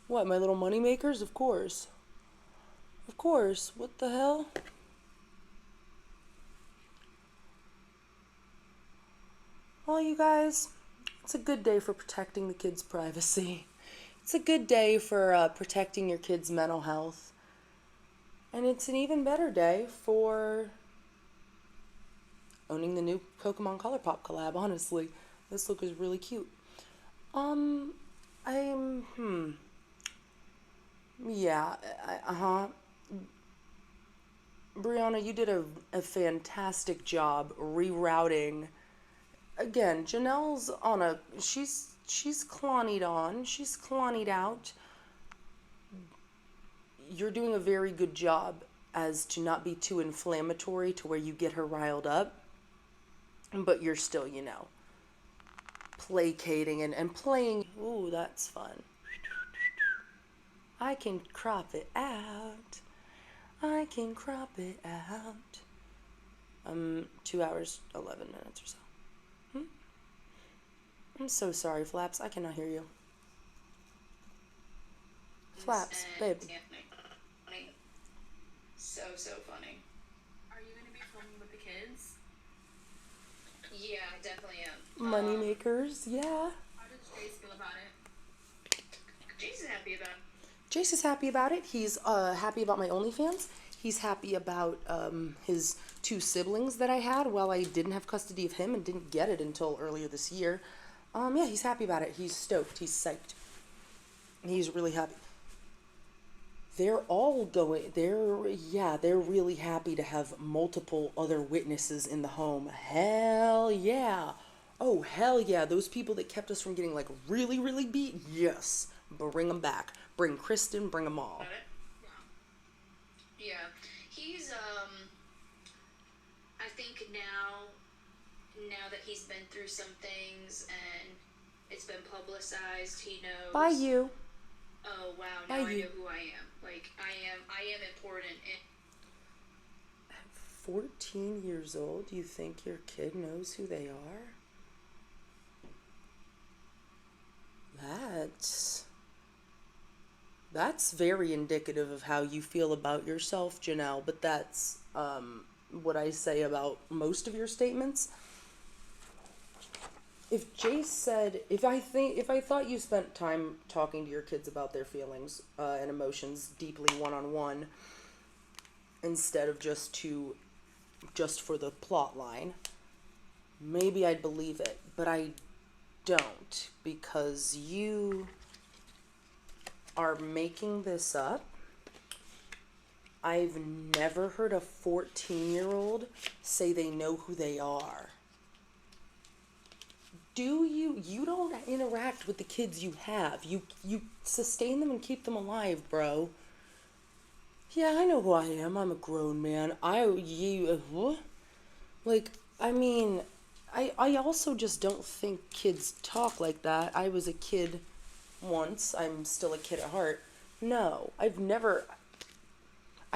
[SPEAKER 1] What, my little money makers? Of course. Of course. What the hell? Well, you guys, it's a good day for protecting the kids' privacy. It's a good day for protecting your kids' mental health. And it's an even better day for owning the new Pokemon ColourPop collab, honestly. This look is really cute. Yeah, Briana, you did a fantastic job rerouting. Again, Janelle's on a, she's clonnied on, she's clonnied out. You're doing a very good job as to not be too inflammatory to where you get her riled up, but you're still, placating and playing. Ooh, that's fun. I can crop it out. I can crop it out. 2 hours, 11 minutes or so. I'm so sorry, Flaps. I cannot hear you. Flaps, babe.
[SPEAKER 3] Funny. So funny.
[SPEAKER 4] Are you gonna be filming with the kids?
[SPEAKER 3] Yeah, I definitely am.
[SPEAKER 1] Money makers, yeah.
[SPEAKER 4] How does Jace feel about it?
[SPEAKER 3] Jace is happy about it.
[SPEAKER 1] Jace is happy about it. He's happy about my OnlyFans. He's happy about his 2 siblings that I had while I didn't have custody of him and didn't get it until earlier this year. Yeah, he's happy about it. He's stoked. He's psyched. He's really happy. They're all going, they're really happy to have multiple other witnesses in the home. Hell yeah. Oh, hell yeah. Those people that kept us from getting, really, really beat, yes. Bring them back. Bring Kristen, bring them all.
[SPEAKER 3] Yeah. He's, I think now that he's been through some things and it's been publicized, he knows.
[SPEAKER 1] By you.
[SPEAKER 3] Oh, wow. Now I know who I am. I am important.
[SPEAKER 1] At 14 years old, you think your kid knows who they are? That's very indicative of how you feel about yourself, Jenelle, but that's what I say about most of your statements. If Jace said, if I thought you spent time talking to your kids about their feelings and emotions deeply one-on-one instead of just for the plot line, maybe I'd believe it, but I don't, because you are making this up. I've never heard a 14-year-old say they know who they are. You don't interact with the kids you have. You sustain them and keep them alive, bro. Yeah, I know who I am. I'm a grown man. I also just don't think kids talk like that. I was a kid once. I'm still a kid at heart. No, I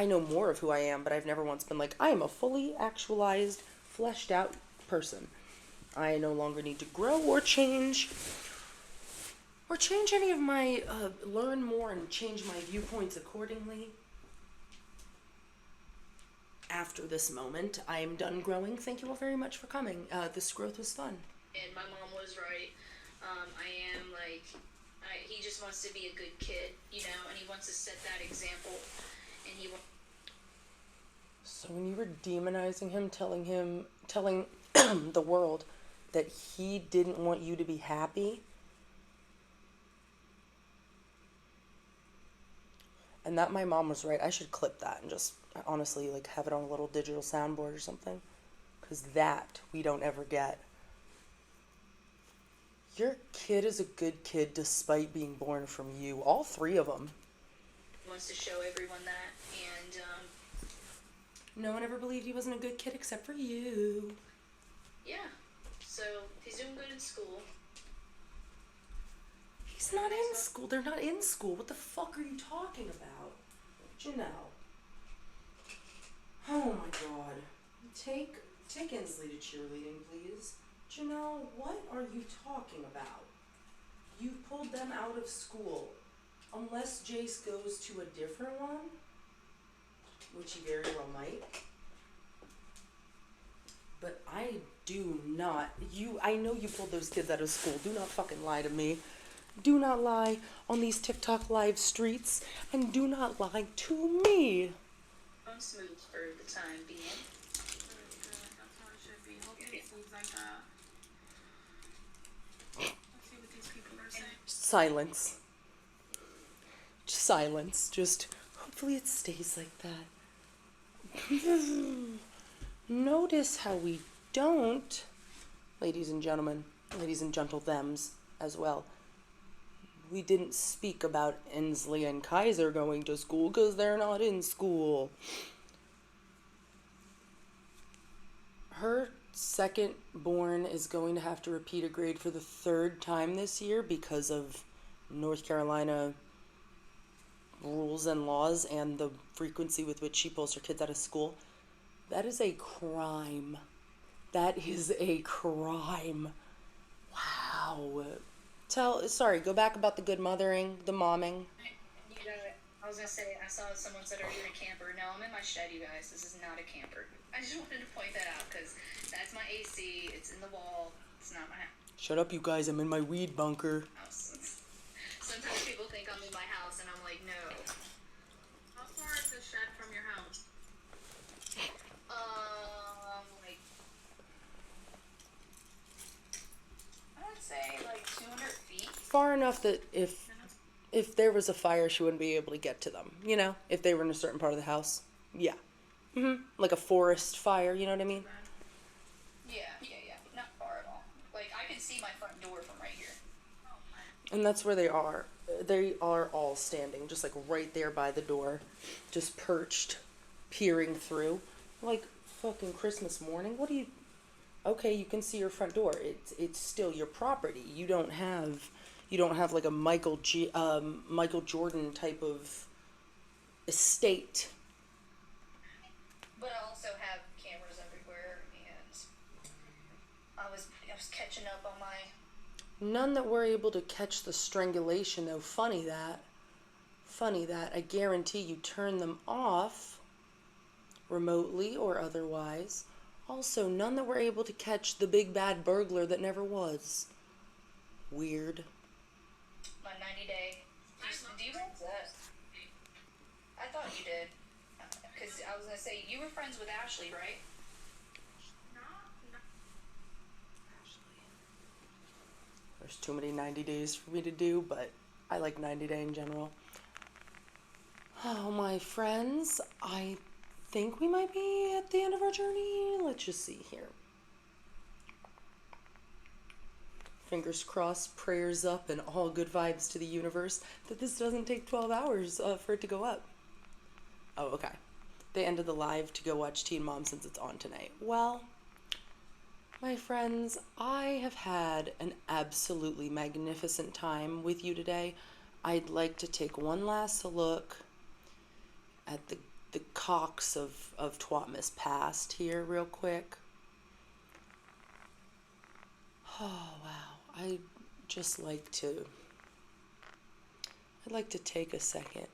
[SPEAKER 1] know more of who I am, but I've never once been like, I am a fully actualized, fleshed out person. I no longer need to grow or change any of my, learn more and change my viewpoints accordingly. After this moment, I am done growing. Thank you all very much for coming. This growth was fun.
[SPEAKER 3] And my mom was right. He just wants to be a good kid, and he wants to set that example. And
[SPEAKER 1] So when you were demonizing him, telling the world that he didn't want you to be happy, and that my mom was right, I should clip that and just honestly have it on a little digital soundboard or something, because that we don't ever get. Your kid is a good kid despite being born from you. All three of them.
[SPEAKER 3] Wants to show everyone that, and
[SPEAKER 1] No one ever believed he wasn't a good kid except for you.
[SPEAKER 3] yeah. So he's doing good in school.
[SPEAKER 1] He's not in school. They're not in school. What the fuck are you talking about? Jenelle. Oh my god. Take Inslee to cheerleading, please. Jenelle, what are you talking about? You pulled them out of school. Unless Jace goes to a different one, which he very well might. But I do not. I know you pulled those kids out of school. Do not fucking lie to me. Do not lie on these TikTok live streets. And do not lie to me.
[SPEAKER 3] I'm smooth for the time being.
[SPEAKER 2] That's how it should be. Hopefully it seems like that. Let's see what these people are saying.
[SPEAKER 1] Silence. Silence. Just hopefully it stays like that. Notice how we don't, ladies and gentlemen, ladies and gentle thems as well. We didn't speak about Inslee and Kaiser going to school because they're not in school. Her second born is going to have to repeat a grade for the third time this year because of North Carolina rules and laws and the frequency with which she pulls her kids out of school. That is a crime. That is a crime. Wow. Go back about the good mothering, the momming.
[SPEAKER 3] You know, I was gonna say, I saw someone said, "Are you in a camper?" No, I'm in my shed, you guys. This is not a camper. I just wanted to point that out because that's my AC. It's in the wall. It's not my
[SPEAKER 1] Shut up, you guys. I'm in my weed bunker.
[SPEAKER 3] house. Sometimes people think I'm in my house, and I'm like, no.
[SPEAKER 2] How far is the shed from your house?
[SPEAKER 3] Like, I would say like 200 feet.
[SPEAKER 1] Far enough that if there was a fire, she wouldn't be able to get to them. You know, if they were in a certain part of the house. Yeah. Like a forest fire, you know what I mean?
[SPEAKER 3] Yeah. Not far at all. Like, I can see my front door from right here.
[SPEAKER 1] And that's where they are. They are all standing, just like right there by the door, just perched, peering through. Like fucking Christmas morning. What do you... Okay, you can see your front door. It's still your property. You don't have like a Michael Jordan type of estate.
[SPEAKER 3] But I also have cameras everywhere, and I was catching up on my...
[SPEAKER 1] None that were able to catch the strangulation, though. Funny that. I guarantee you turn them off, remotely or otherwise. Also, none that were able to catch the big bad burglar that never was. Weird.
[SPEAKER 3] My 90-day... Do you have that? I thought you did. Because I was going to say, you were friends with Ashley, right?
[SPEAKER 2] No.
[SPEAKER 1] There's too many 90 days for me to do, but I like 90 day in general. Oh, my friends, I think we might be at the end of our journey. Let's just see here. Fingers crossed, prayers up, and all good vibes to the universe that this doesn't take 12 hours for it to go up. Oh, okay. They ended the live to go watch Teen Mom since it's on tonight. Well, my friends, I have had an absolutely magnificent time with you today. I'd like to take one last look at the cocks of Twatmas past here real quick. Oh, wow. I'd like to take a second.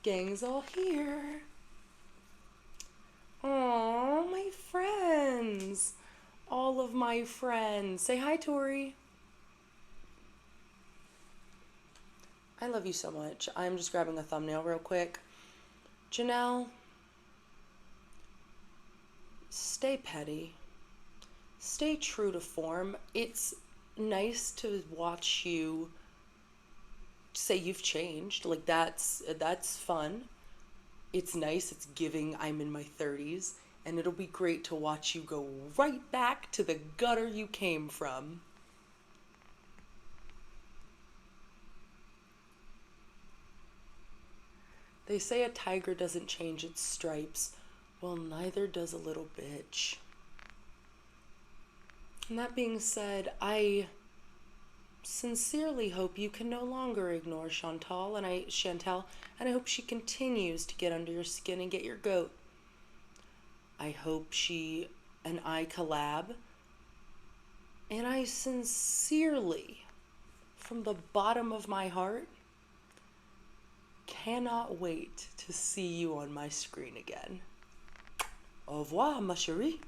[SPEAKER 1] Gang's all here. Aww, my friends. All of my friends. Say hi, Tori. I love you so much. I'm just grabbing a thumbnail real quick. Jenelle, stay petty. Stay true to form. It's nice to watch you say you've changed. Like, that's fun. It's nice, it's giving I'm in my 30s, and it'll be great to watch you go right back to the gutter you came from. They say a tiger doesn't change its stripes. Well, neither does a little bitch. And that being said, I sincerely hope you can no longer ignore Chantal, and I hope she continues to get under your skin and get your goat. I hope she and I collab, and I sincerely, from the bottom of my heart, cannot wait to see you on my screen again. Au revoir, ma chérie.